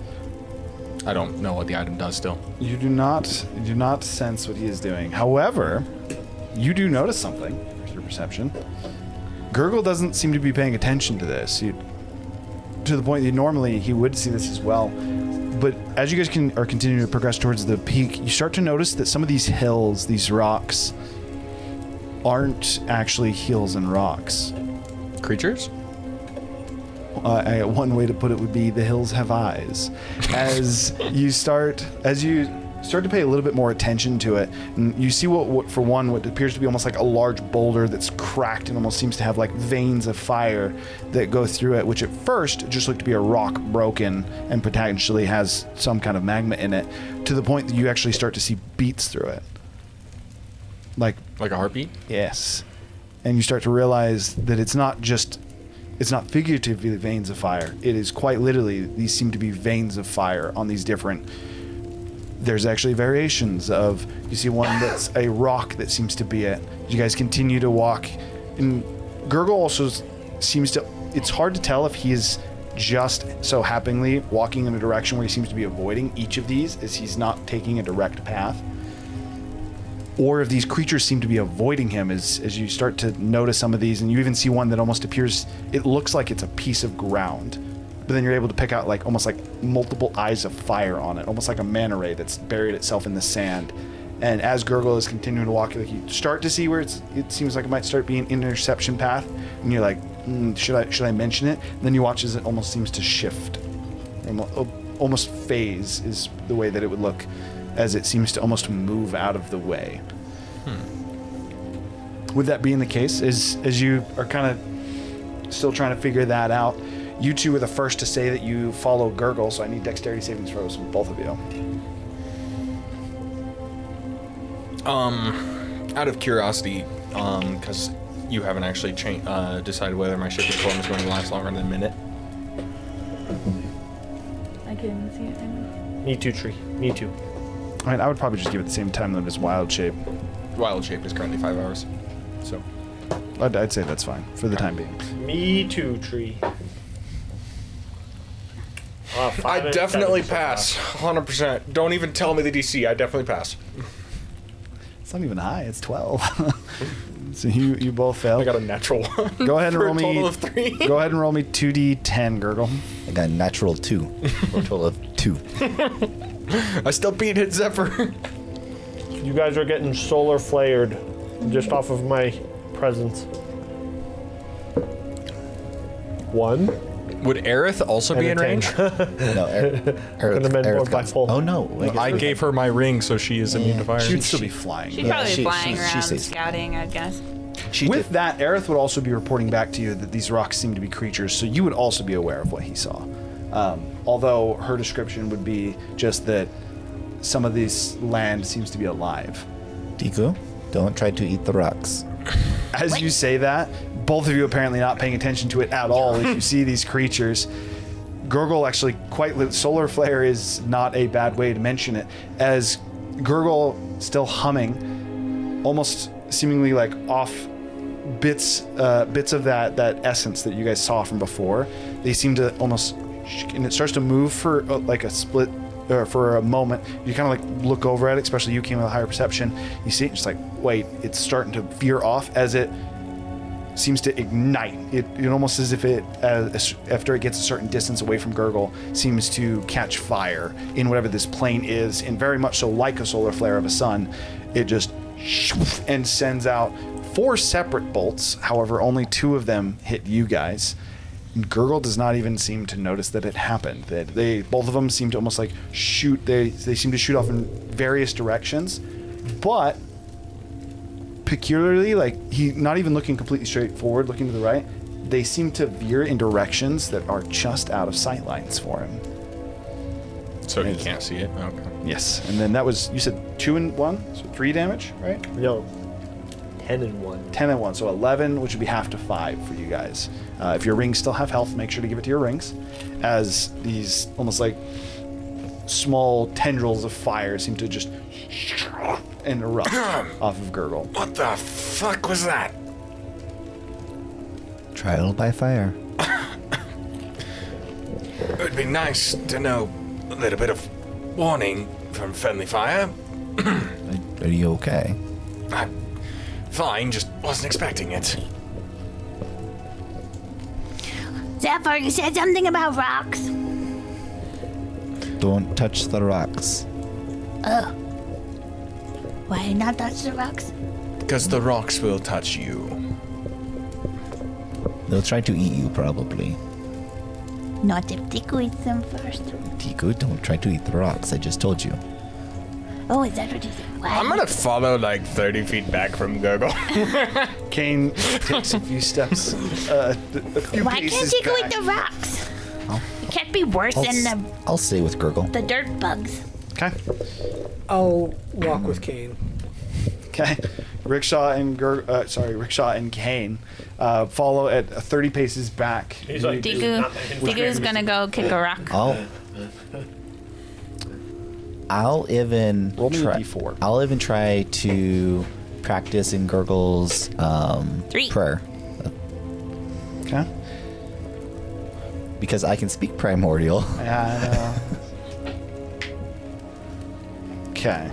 C: I don't know what the item does still.
A: You do not sense what he is doing. However, you do notice something with your perception. Gurgle doesn't seem to be paying attention to this. To the point that normally he would see this as well. But as you guys are continuing to progress towards the peak, you start to notice that some of these hills, these rocks, aren't actually hills and rocks.
C: Creatures?
A: One way to put it would be the hills have eyes. As you start to pay a little bit more attention to it, and you see what appears to be almost like a large boulder that's cracked and almost seems to have like veins of fire that go through it, which at first just looked to be a rock broken and potentially has some kind of magma in it, to the point that you actually start to see beats through it. like
C: Like a heartbeat?
A: yes, and you start to realize that it's not figuratively veins of fire. It is quite literally, these seem to be veins of fire on these different. There's actually variations of, you see one that's a rock that seems to be it. You guys continue to walk, and Gurgle also seems to, it's hard to tell if he is just so happeningly walking in a direction where he seems to be avoiding each of these as he's not taking a direct path, or if these creatures seem to be avoiding him as you start to notice some of these, and you even see one that almost appears, it looks like it's a piece of ground, but then you're able to pick out like almost like multiple eyes of fire on it, almost like a manta ray that's buried itself in the sand. And as Gurgle is continuing to walk, like, you start to see where it seems like it might start being an interception path, and you're like, should I mention it? And then you watch as it almost seems to shift, almost phase is the way that it would look, as it seems to almost move out of the way. With that being the case, as you are kind of still trying to figure that out, you two were the first to say that you follow Gurgle, so I need dexterity saving throws from both of you.
C: Out of curiosity, because you haven't actually decided whether my shifting form is going to last longer than a minute.
D: I couldn't see it.
F: Me too, tree. Me too.
A: I mean, I would probably just give it the same time limit as Wild Shape.
C: Wild shape is currently 5 hours, so
A: I'd say that's fine for the time being.
F: Me too, tree.
C: I definitely pass, 100%. Don't even tell me the DC. I definitely pass.
A: It's not even high. It's 12. So you both fail.
C: I got a natural one.
A: Go ahead and
C: for
A: roll
C: a
A: me.
C: total of 3.
A: Go ahead and roll me 2d10, Gurgle.
H: I got a natural 2 for a total of 2.
C: I still beat Hit Zephyr.
F: You guys are getting solar flared just off of my presence. 1.
C: Would Aerith also be in
F: And a
C: range?
F: 10.
H: No,
F: Could've been more
H: got-
F: bipolar.
H: Oh no!
C: I gave her my ring, so she is immune to fire.
A: She'd still be flying.
D: She's
H: Yeah,
D: probably
H: she-
D: flying
H: she
D: around,
H: stays-
D: scouting, I'd guess.
H: She
A: With
H: did.
A: that, Aerith would also be reporting back to you that these rocks seem to be creatures, so you would also be aware of what he saw. Although her description would be just that some of this land seems to be alive.
H: Tiku, don't try to eat the rocks.
A: As you say that, both of you apparently not paying attention to it at all as you see these creatures. Gurgle actually solar flare is not a bad way to mention it, as Gurgle still humming, almost seemingly like off bits of that essence that you guys saw from before. They seem to almost, and it starts to move for like a split, for a moment. You kind of like look over at it, especially you came with a higher perception. You see it, just like, wait, it's starting to veer off as it seems to ignite. It almost as if it, after it gets a certain distance away from Gurgle, seems to catch fire in whatever this plane is, and very much so like a solar flare of a sun, it just and sends out 4 separate bolts. However, only 2 of them hit you guys. And Gurgle does not even seem to notice that it happened. That both of them seem to almost like shoot. They seem to shoot off in various directions, but peculiarly, like he not even looking completely straight forward, looking to the right, they seem to veer in directions that are just out of sight lines for him.
C: So he can't see it? Okay.
A: Yes, and then that was, you said 2 and 1, so 3 damage, right?
F: No. 10 and 1.
A: 10 and 1, so 11, which would be half to 5 for you guys. If your rings still have health, make sure to give it to your rings, as these almost like small tendrils of fire seem to just and erupt off of Gurgle.
C: What the fuck was that?
H: Trial by fire.
C: It would be nice to know a little bit of warning from friendly fire.
H: Are you okay?
C: I'm fine, just wasn't expecting it.
E: Zephyr, you said something about rocks.
H: Don't touch the rocks.
E: Why not touch the rocks?
C: Because the rocks will touch you.
H: They'll try to eat you, probably.
E: Not if Tiku eats them first.
H: Tiku, don't try to eat the rocks. I just told you.
E: Oh, is that what you said? Why?
C: I'm gonna follow like 30 feet back from Gurgle.
A: Kane takes a few steps, a few
E: Why can't
A: paces
E: Tiku
A: back.
E: eat the rocks? It can't be worse than
H: I'll stay with Gurgle.
E: the dirt bugs.
A: Okay.
B: I'll walk with Kane.
A: Okay. Rickshaw and Kane follow at 30 paces back.
I: He's like,
D: Diku's gonna go kick a rock.
H: I'll even
A: Roll me a
H: try.
A: d4.
H: I'll even try to practice in Gurgle's
D: 3.
H: prayer
A: Okay.
H: because I can speak primordial.
A: Okay.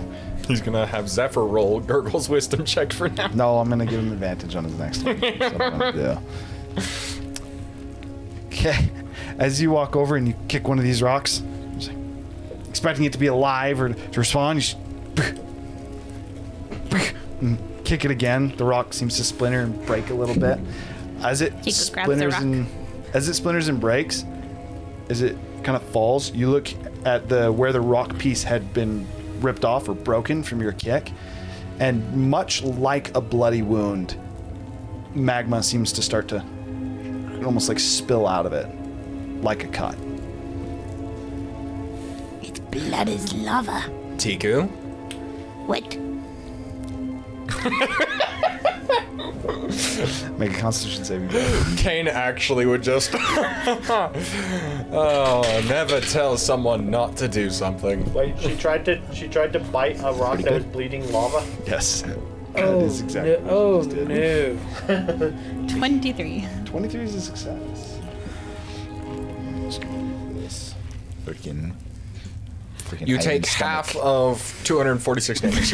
C: He's gonna have Zephyr roll Gurgle's wisdom check for now.
A: No, I'm gonna give him advantage on his next one. That's what I'm gonna do. Okay. As you walk over and you kick one of these rocks, just like, expecting it to be alive or to respond, you just and kick it again. The rock seems to splinter and break a little bit. As it
D: Chico grabs the
A: splinters and breaks, as it kind of falls, you look at where the rock piece had been ripped off or broken from your kick, and much like a bloody wound, magma seems to start to almost like spill out of it, like a cut.
E: Its blood is lava.
C: Tiku.
E: What?
A: Make a Constitution saving throw.
C: Kane actually would just. Oh, never tell someone not to do something.
I: Wait, she tried to bite a rock that was bleeding lava.
A: Yes. That
B: Oh,
A: is exactly
B: no. Oh,
A: what you just did.
B: no.
D: 23.
A: 23 is a success.
H: This freaking
C: You
H: iron
C: take
H: stomach.
C: half of 246 damage.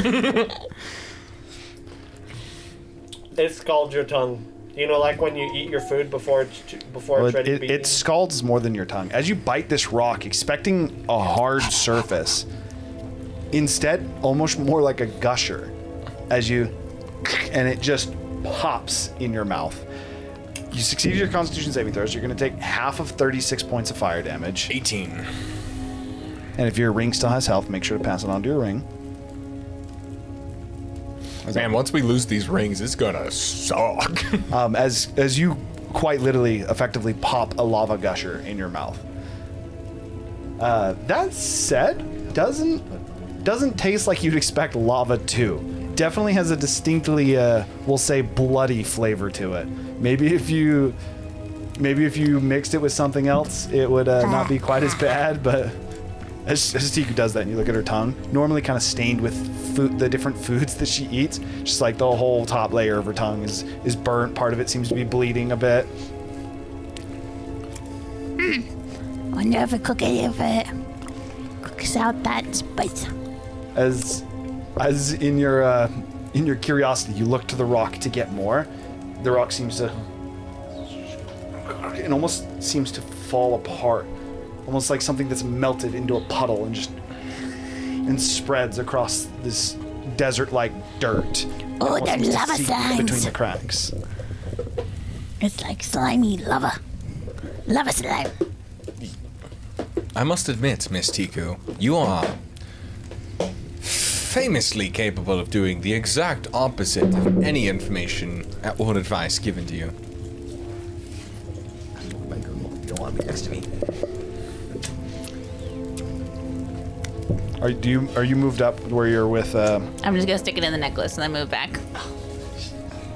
I: It scalds your tongue. You know, like when you eat your food before it's ready to be
A: It
I: eaten.
A: scalds more than your tongue. As you bite this rock, expecting a hard surface, instead, almost more like a gusher, and it just pops in your mouth. You succeed your Constitution saving throws. You're going to take half of 36 points of fire damage.
C: 18.
A: And if your ring still has health, make sure to pass it on to your ring.
C: Man, once we lose these rings, it's gonna suck.
A: As you quite literally, effectively pop a lava gusher in your mouth. That said, doesn't taste like you'd expect lava to. Definitely has a distinctly, we'll say, bloody flavor to it. Maybe if you mixed it with something else, it would not be quite as bad. But as Tiku does that, and you look at her tongue, normally kind of stained with the different foods that she eats, just like the whole top layer of her tongue is burnt. Part of it seems to be bleeding a bit.
E: Wonder if it cooks out that spice.
A: As in your curiosity, you look to the rock to get more. The rock seems to, it almost seems to fall apart, almost like something that's melted into a puddle and spreads across this desert-like dirt.
E: Oh,
A: Almost
E: they're
A: seems to
E: lava
A: seep
E: signs.
A: between the cracks.
E: It's like slimy lava. Lava slime.
C: I must admit, Miss Tiku, you are famously capable of doing the exact opposite of any information or advice given to you.
H: You don't want to be next to me.
A: Are you moved up where you're with?
D: I'm just gonna stick it in the necklace and then move back.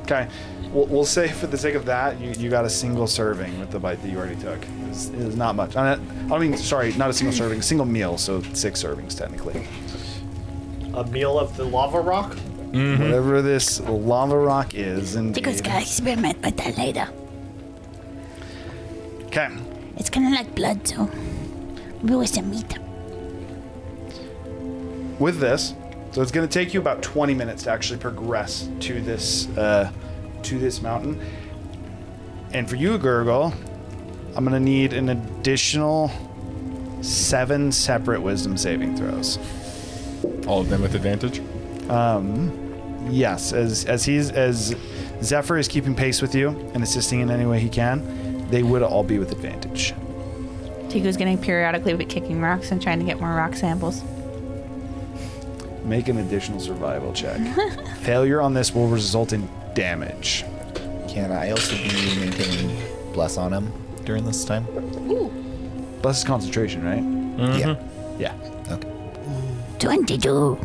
A: Okay, we'll say for the sake of that, you got a single serving with the bite that you already took. It is not much. I mean, sorry, not a single serving, a single meal. So 6 servings technically.
I: A meal of the lava rock?
A: Whatever this lava rock is, and
E: Tico's gonna experiment with that later.
A: okay.
E: It's kind of like blood, so maybe with some meat.
A: With this, so it's going to take you about 20 minutes to actually progress to this mountain. And for you, Gurgle, I'm going to need an additional 7 separate wisdom saving throws.
C: All of them with advantage?
A: Yes, as Zephyr is keeping pace with you and assisting in any way he can, they would all be with advantage.
D: Tiku's getting periodically kicking rocks and trying to get more rock samples.
A: Make an additional survival check. Failure on this will result in damage.
H: Can I also be maintaining bless on him during this time?
A: Bless is concentration, right?
H: Yeah.
A: Yeah.
H: Okay.
E: 22.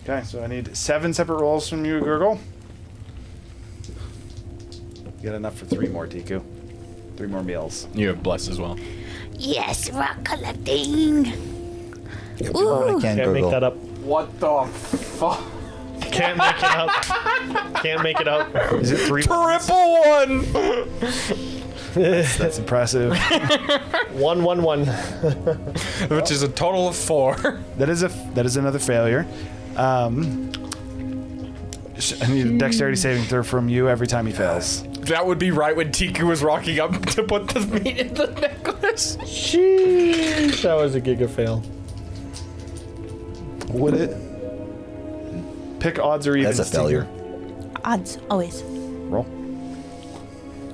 A: Okay, so I need 7 separate rolls from you, Gurgle. You got enough for 3 more, Tiku. 3 more meals.
C: You have bless as well.
E: Yes, rock collecting.
H: I
E: Ooh.
H: can't
F: Can't make
H: gurgle.
F: that up.
A: What the fuck?
F: Can't make it up. Can't make it up.
A: Is it 3?
C: Triple one!
A: That's impressive.
F: 1, 1, 1.
C: Which is a total of 4.
A: That is another failure. I need a dexterity saving throw from you every time he fails.
C: That would be right when Tiku was rocking up to put the meat in the necklace.
F: Sheesh. That was a giga fail.
A: Would it? Pick odds or evens.
H: That's a failure.
E: Odds, always.
A: Roll.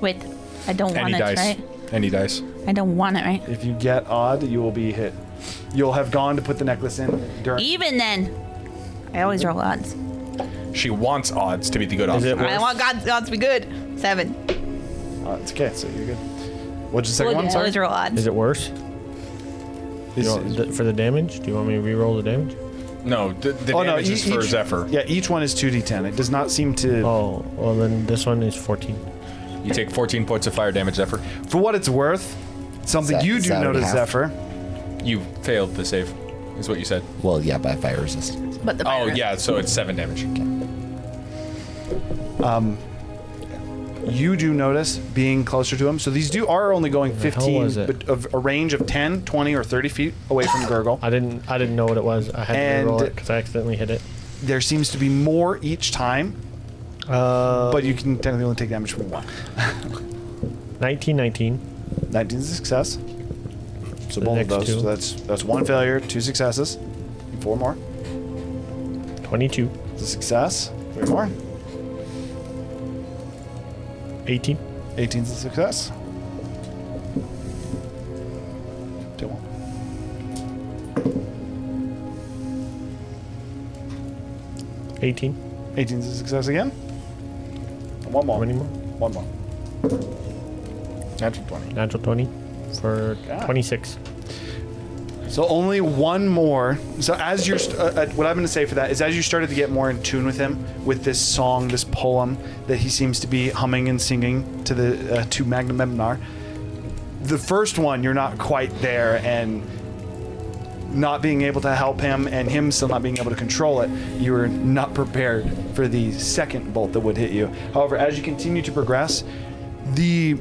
E: Wait, I don't want
C: Any
E: it,
C: dice.
E: right?
C: Any dice.
E: I don't want it, right?
A: If you get odd, you will be hit. You'll have gone to put the necklace in during.
E: Even then. I always roll odds.
C: She wants odds to be the good
F: Is
C: option.
F: it
E: I
F: worse?
E: want odds to be good. 7.
A: It's okay, so you're good. What's the second
E: Well,
A: one?
E: I
A: Sorry.
E: always roll odds.
F: Is it worse?
A: Is-
F: For the damage? Do you want me to re-roll the damage?
C: No, the
A: Oh, no,
C: damage is for Zephyr.
A: Yeah, each one is 2d10. It does not seem to.
F: Oh, well then this one is 14.
C: You take 14 points of fire damage, Zephyr.
A: For what it's worth, something
H: Is that-
A: you
H: is
A: do
H: that already
A: notice,
H: half?
A: Zephyr.
C: You failed the save, is what you said.
H: Well, yeah, by fire resist.
E: But the
C: Oh,
E: virus.
C: yeah, so it's 7 damage.
A: You do notice being closer to him. So these are only going
F: hell
A: 15,
F: was it?
A: but of a range of 10, 20, or 30 feet away from Gurgle.
F: I didn't know what it was. I had to
A: And-
F: re-roll it because I accidentally hit it.
A: There seems to be more each time, but you can technically only take damage from 1.
F: 19.
A: 19 is a success. So
F: The
A: both of
F: next
A: those.
F: two.
A: So that's 1 failure, 2 successes, 4 more.
F: 22.
A: It's a success. 3 more.
F: 18.
A: 18 is a success. 2 more.
F: 18.
A: 18 is a success again. And 1 more.
F: How many more?
A: 1 more. Natural 20.
F: Natural 20 for
A: God.
F: 26.
A: So only 1 more. So as you're, what I'm going to say for that is, as you started to get more in tune with him, with this song, this poem that he seems to be humming and singing to the to Magnamemnar, the first one you're not quite there, and not being able to help him, and him still not being able to control it, you were not prepared for the second bolt that would hit you. However, as you continue to progress, the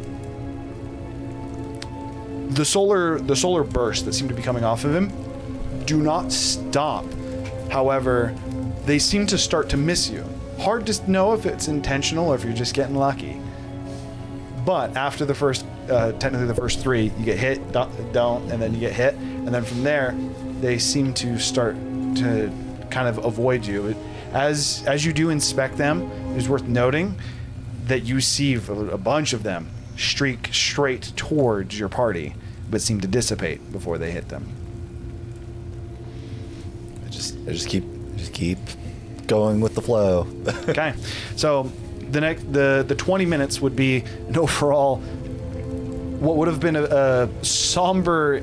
A: solar bursts that seem to be coming off of him do not stop. However, they seem to start to miss you. Hard to know if it's intentional or if you're just getting lucky. But after the first, technically the first 3, you get hit, don't, and then you get hit, and then from there, they seem to start to kind of avoid you. As you do inspect them, it's worth noting that you see a bunch of them streak straight towards your party, but seem to dissipate before they hit them.
H: I just keep going with the flow.
A: Okay, so the 20 minutes would be an overall what would have been a somber,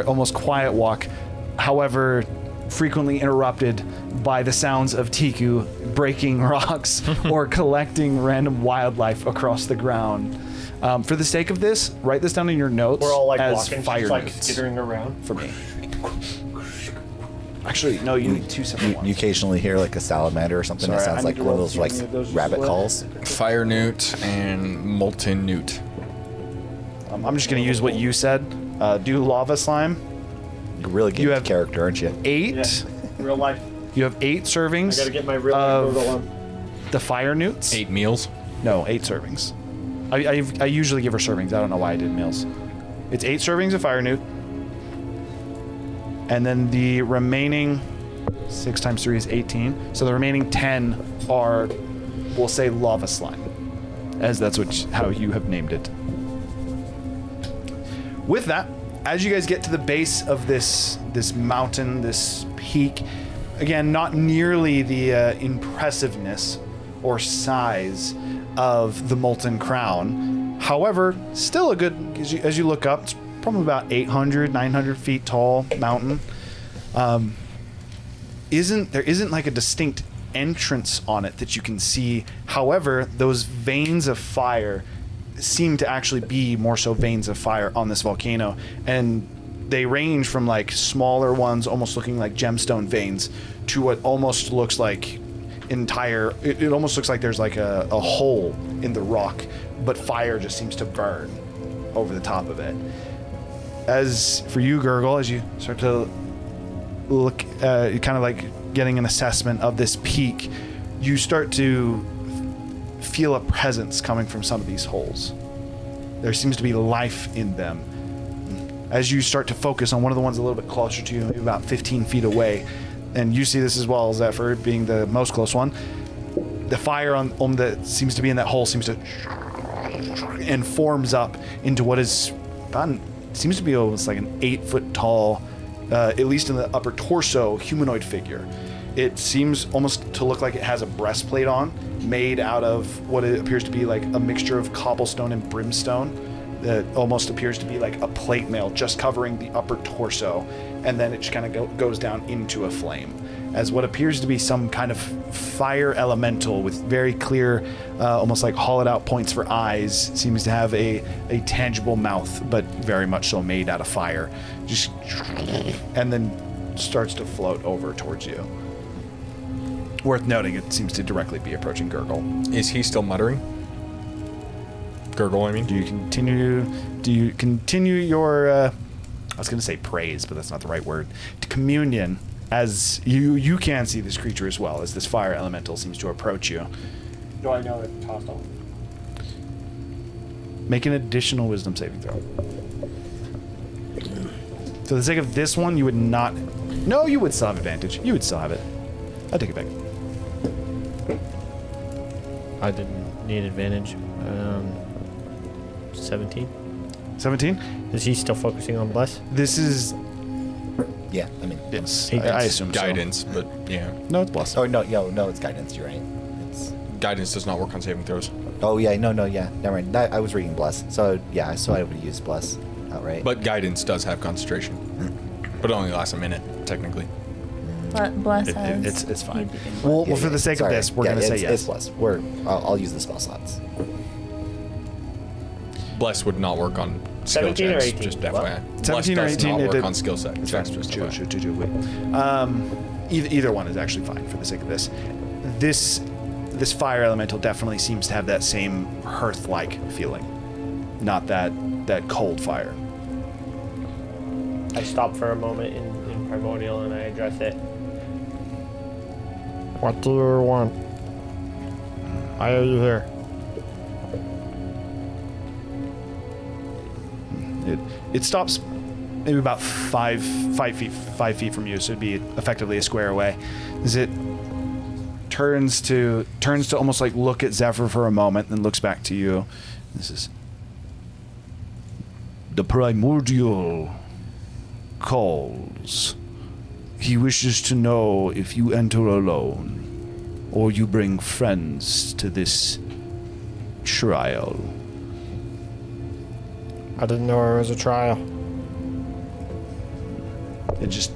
A: almost quiet walk. However, frequently interrupted by the sounds of Tiku breaking rocks or collecting random wildlife across the ground. For the sake of this, write this down in your notes
I: We're all like
A: as
I: walking,
A: fire
I: just like
A: notes
I: skittering around.
A: for me. Actually, no, you need 2 separate ones.
H: You occasionally hear like a salamander or something that
A: Sorry,
H: sounds
A: I
H: like
A: need to
H: one of
A: roll
H: those like
A: any of those as
H: rabbit
A: well.
H: calls.
C: Fire newt and molten newt.
A: I'm just going to use what you said. Do lava slime.
H: You're really getting
A: You
H: the
A: have
H: character, aren't you?
A: 8.
I: Real life.
A: You have 8 servings.
I: I gotta get my real
A: of
I: life Google on.
A: the fire newts.
C: 8 meals.
A: No, 8 servings. I usually give her servings. I don't know why I did meals. It's 8 servings of fire newt. And then the remaining 6 times 3 is 18. So the remaining 10 are, we'll say, lava slime, as that's how you have named it. With that, as you guys get to the base of this mountain, this peak, again, not nearly the impressiveness or size of the Molten Crown. However, still a good, as you look up, it's probably about 800, 900 feet tall mountain. isn't like a distinct entrance on it that you can see. However, those veins of fire seem to actually be more so veins of fire on this volcano, and they range from like smaller ones almost looking like gemstone veins to what almost looks like it almost looks like there's like a hole in the rock, but fire just seems to burn over the top of it. As for you, Gurgle, as you start to look, kind of like getting an assessment of this peak, you start to feel a presence coming from some of these holes. There seems to be life in them. As you start to focus on one of the ones a little bit closer to you, maybe about 15 feet away, and you see this as well, Zephyr, being the most close one, the fire on that seems to be in that hole seems to and forms up into what is seems to be almost like an 8-foot tall, at least in the upper torso, humanoid figure. It seems almost to look like it has a breastplate on, made out of what it appears to be like a mixture of cobblestone and brimstone. That almost appears to be like a plate mail just covering the upper torso, and then it just kind of goes down into a flame as what appears to be some kind of fire elemental with very clear, almost like hollowed out points for eyes. Seems to have a tangible mouth, but very much so made out of fire. Just and then starts to float over towards you. Worth noting, it seems to directly be approaching Gurgle.
C: Is he still muttering? Gurgle, I mean.
A: Do you continue your I was going to say praise, but that's not the right word. Communion, as you can see this creature as well, as this fire elemental seems to approach you.
I: Do I know it's hostile?
A: Make an additional wisdom saving throw. For the sake of this one, you would not... No, you would still have advantage. You would still have it. I'll take it back.
F: I didn't need advantage. 17.
A: 17?
F: Is he still focusing on bless?
A: This is...
H: Yeah, I mean,
A: Yes,
F: Hey,
A: I assume
C: Guidance, but yeah.
A: So. No, it's blessed.
H: oh no, no, it's guidance. You're right. It's
C: Guidance does not work on saving throws.
H: yeah, yeah. Never mind. I was reading bless, so yeah, so I would use bless outright.
C: But guidance does have concentration. But it only lasts a minute, technically.
D: Bless us.
A: It's fine. Well, for the sake of this, we're going to say yes.
H: It's bless. I'll use the spell slots.
C: Bless would not work on skill
I: 17 or
C: checks,
I: 18?
C: just
I: What?
C: FYI.
A: 17 or
C: Bless
A: 18,
C: does not
A: it
C: work
A: did-
C: on skill set
A: It's
C: checks,
A: fine.
C: just
A: Chill,
C: FYI.
A: chill, wait. Either one is actually fine for the sake of this. This fire elemental definitely seems to have that same hearth-like feeling, not that cold fire.
I: I stop for a moment in Primordial and I address it.
G: What do you want? Why are you here?
A: It stops maybe about five feet from you, so it'd be effectively a square away. As it turns to almost like look at Zephyr for a moment, then looks back to you. This is the primordial calls. He wishes to know if you enter alone or you bring friends to this trial.
G: I didn't know it was a trial.
A: It just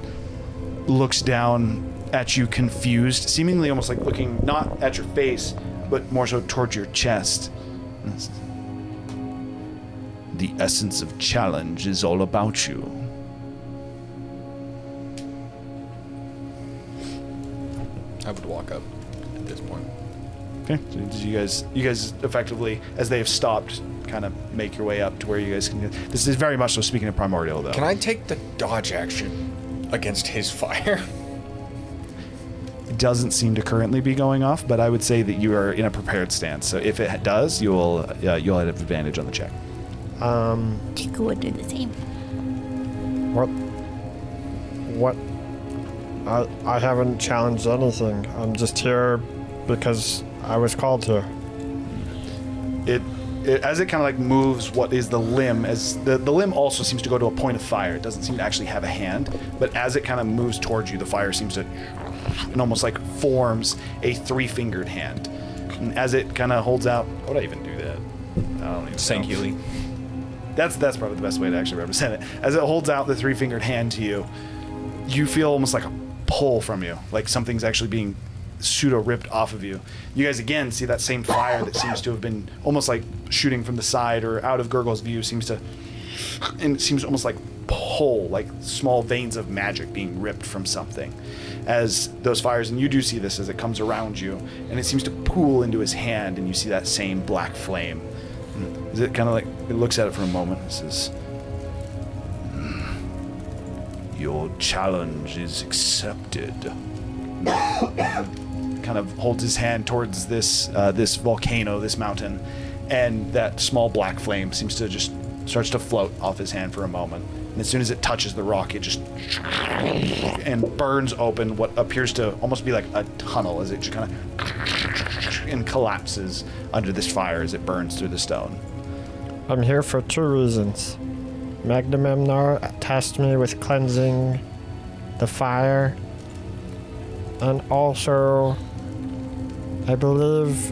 A: looks down at you confused, seemingly almost like looking not at your face, but more so towards your chest. The essence of challenge is all about you.
C: I would walk up at this point.
A: Okay. So did you guys effectively, as they have stopped, kind of make your way up to where you guys can. This is very much so speaking of Primordial, though.
C: Can I take the dodge action against his fire?
A: It doesn't seem to currently be going off, but I would say that you are in a prepared stance. So if it does, you'll have advantage on the check.
E: Chico would do the same.
G: What? I haven't challenged anything. I'm just here because I was called to.
A: It as it kind of like moves what is the limb, as the limb also seems to go to a point of fire. It doesn't seem to actually have a hand, but as it kind of moves towards you, the fire seems to and almost like forms a 3-fingered hand. And as it kind of holds out, how would I even do that? I don't even
C: Thank
A: know.
C: you, Lee.
A: That's probably the best way to actually represent it. As it holds out the 3-fingered hand to you, you feel almost like pull from you, like something's actually being pseudo ripped off of you. You guys again see that same fire that seems to have been almost like shooting from the side or out of Gurgle's view, and it seems almost like pull, like small veins of magic being ripped from something as those fires, and you do see this as it comes around you, and it seems to pool into his hand, and you see that same black flame. Is it kind of like, it looks at it for a moment and says, your challenge is accepted. Kind of holds his hand towards this this volcano, this mountain, and that small black flame seems to just starts to float off his hand for a moment. And as soon as it touches the rock, it just and burns open what appears to almost be like a tunnel as it just kind of and collapses under this fire as it burns through the stone.
G: I'm here for 2 reasons. Magnamemnar tasked me with cleansing the fire, and also, I believe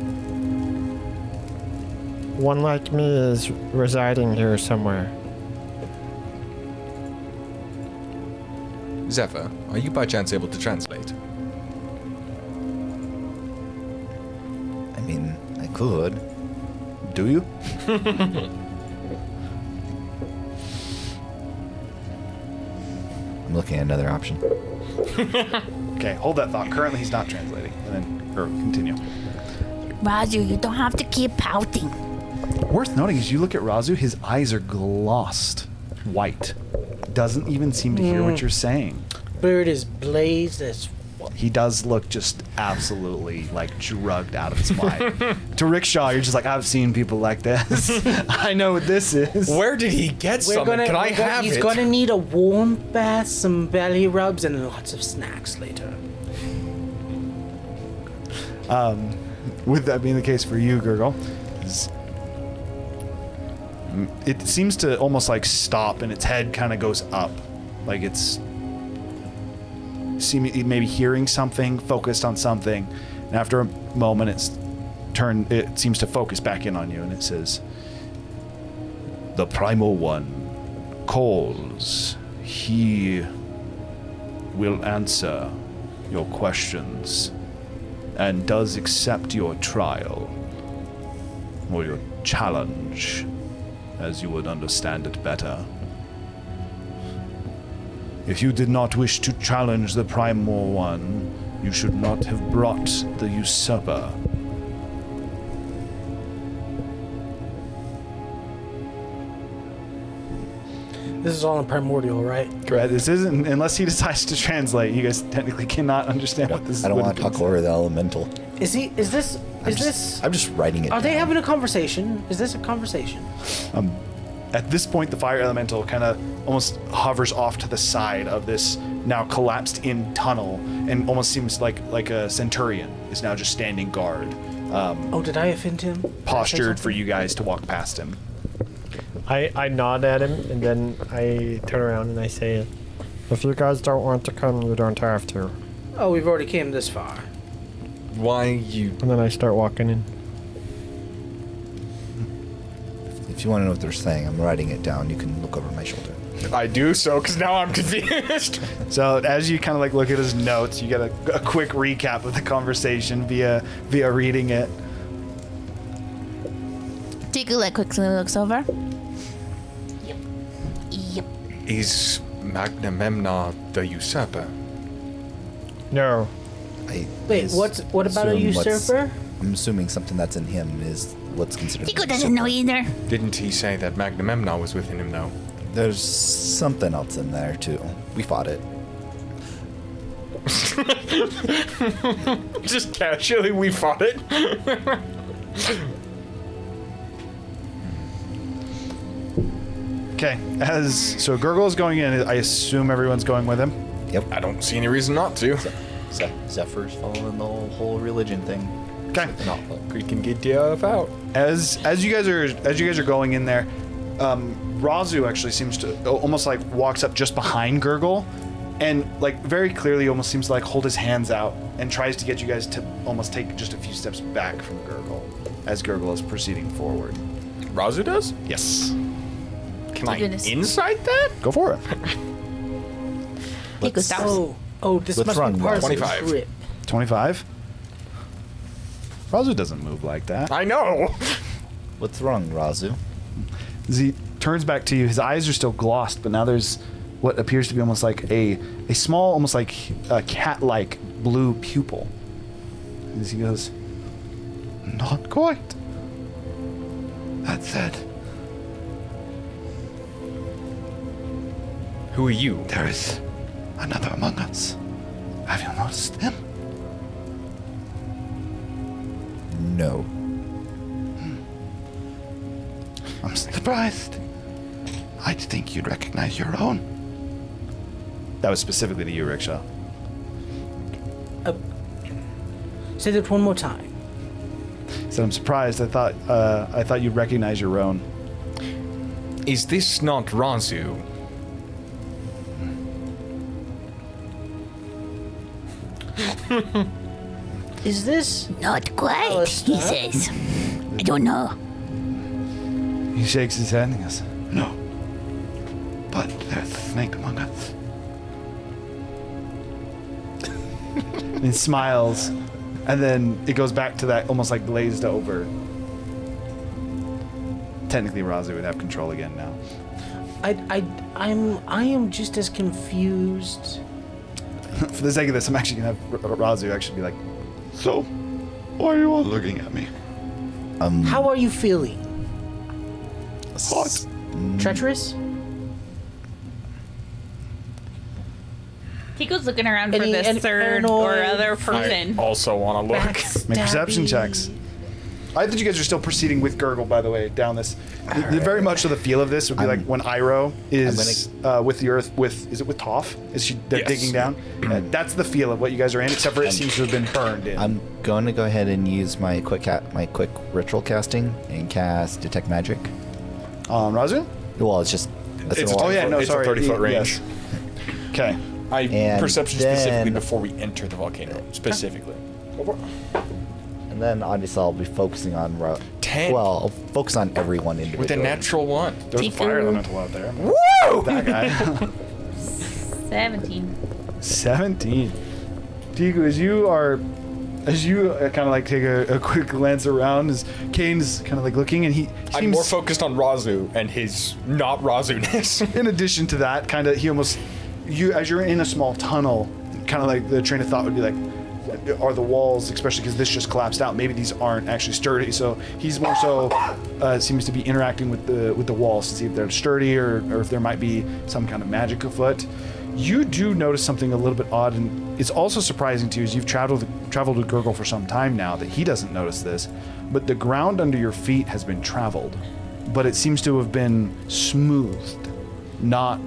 G: one like me is residing here somewhere.
C: Zephyr, are you by chance able to translate?
H: I mean, I could.
A: Do you?
H: I'm looking at another option.
A: Okay, hold that thought. Currently, he's not translating. And then, or continue.
E: Razu, you don't have to keep pouting.
A: Worth noting is you look at Razu, his eyes are glossed white. Doesn't even seem to hear what you're saying.
B: Bird is blazed as
A: He does look just absolutely like drugged out of his mind. To Rickshaw, you're just like, I've seen people like this. I know what this is.
C: Where did he get something? Can I have
B: He's
C: it?
B: gonna need a warm bath, some belly rubs, and lots of snacks later.
A: With that being the case for you, Gurgle, it seems to almost like stop and its head kind of goes up. Like it's maybe hearing something, focused on something, and after a moment it seems to focus back in on you, and it says, the Primal One calls. He will answer your questions and does accept your trial or your challenge, as you would understand it better. If you did not wish to challenge the Primal One, you should not have brought the Usurper.
B: This is all in primordial, right?
A: Correct. This isn't, unless he decides to translate, you guys technically cannot understand what this is.
H: I don't want to talk over the elemental.
B: I'm
H: just writing it
B: Are they
H: down.
B: having a conversation? Is this a conversation?
A: At this point, the fire elemental kind of almost hovers off to the side of this now collapsed in tunnel, and almost seems like a centurion is now just standing guard,
B: Did I offend him? Did I say
A: postured for
B: something?
A: you guys to walk past him.
G: I nod at him, and then I turn around and I say, if you guys don't want to come, you don't have to.
B: Oh, we've already came this far.
C: Why you...
G: And then I start walking in.
H: If you want to know what they're saying, I'm writing it down. You can look over my shoulder.
C: I do so, because now I'm confused.
A: So as you kind of like look at his notes, you get a quick recap of the conversation via reading it.
E: Tickle quickly looks over. Yep.
C: Is Magnamemnar the Usurper?
G: No.
B: Wait, what about a usurper?
H: I'm assuming something that's in him is what's considered.
E: Tickle
H: a
E: doesn't know
H: usurper.
E: either.
C: Didn't he say that Magnamemnar was within him, though?
H: There's something else in there too. We fought it.
C: Just casually, we fought it.
A: Okay, so Gurgle is going in. I assume everyone's going with him.
H: Yep.
C: I don't see any reason not to.
J: Zephyr's following the whole religion thing.
A: Okay.
C: Not like we can get you out.
A: As you guys are going in there, Razu actually seems to almost like walks up just behind Gurgle, and like very clearly almost seems to like hold his hands out and tries to get you guys to almost take just a few steps back from Gurgle as Gurgle is proceeding forward.
C: Razu does?
A: Yes.
C: Can I
E: goodness.
C: insight that?
A: Go for it.
E: Tickle stops.
B: So, Oh, this
H: What's
B: must
H: wrong,
B: be part of the
C: 25.
B: trip.
A: 25. Razu doesn't move like that.
C: I know.
H: What's wrong, Razu?
A: As he turns back to you, his eyes are still glossed, but now there's what appears to be almost like a small, almost like a cat-like blue pupil. As he goes, not quite. That said,
C: Who are you?
A: there is another among us. Have you noticed him?
H: No.
A: I'm surprised. I'd think you'd recognize your own. That was specifically to you, Rickshaw.
B: Say that one more time.
A: So I'm surprised. I thought you'd recognize your own.
C: Is this not Razu?
B: Is this?
E: Not quite,
B: Alistair?
E: he says. I don't know.
A: He shakes his head and he goes, no. But there's a snake among us. And he smiles, and then it goes back to that almost like glazed over. Technically, Razu would have control again now.
B: I am just as confused.
A: For the sake of this, I'm actually gonna have Razu actually be like, so, why are you all looking at me?
B: How are you feeling?
A: Hot.
B: Treacherous?
D: Tico's looking around for
B: Any
D: this third
B: paranoid
D: or other person.
C: Also want to look.
A: Make perception checks. I think you guys are still proceeding with Gurgle, by the way, down this. Very much so the feel of this would be like when Iroh is with the earth is it with Toph? Is she
C: Yes.
A: digging down? That's the feel of what you guys are in, except for it seems to have been burned in.
H: I'm going to go ahead and use my quick ritual casting and cast Detect Magic.
A: Razu?
H: Well, it's just...
C: It's
A: Oh yeah, no,
C: it's
A: sorry.
C: a 30-foot range.
A: Yes. Okay.
H: And
C: Perception
H: then-
C: specifically before we enter the volcano. Specifically.
H: And then obviously I'll be focusing on...
C: 10.
H: Well, I'll focus on everyone individually.
C: With a natural 1.
A: There's a fire elemental out there.
C: Woo!
A: That guy.
D: 17.
A: 17. Tiku, as you kind of like take a quick glance around, as Kane's kind of like looking, and he
C: I'm
A: seems
C: more focused on Razu and his not Razu-ness.
A: in addition to that, kind of, as you're in a small tunnel, kind of like the train of thought would be like, are the walls, especially because this just collapsed out, maybe these aren't actually sturdy. So he's more so seems to be interacting with the walls to see if they're sturdy or if there might be some kind of magic afoot. You do notice something a little bit odd, and it's also surprising to you as you've traveled with Gurgle for some time now that he doesn't notice this, but the ground under your feet has been traveled, but it seems to have been smoothed, not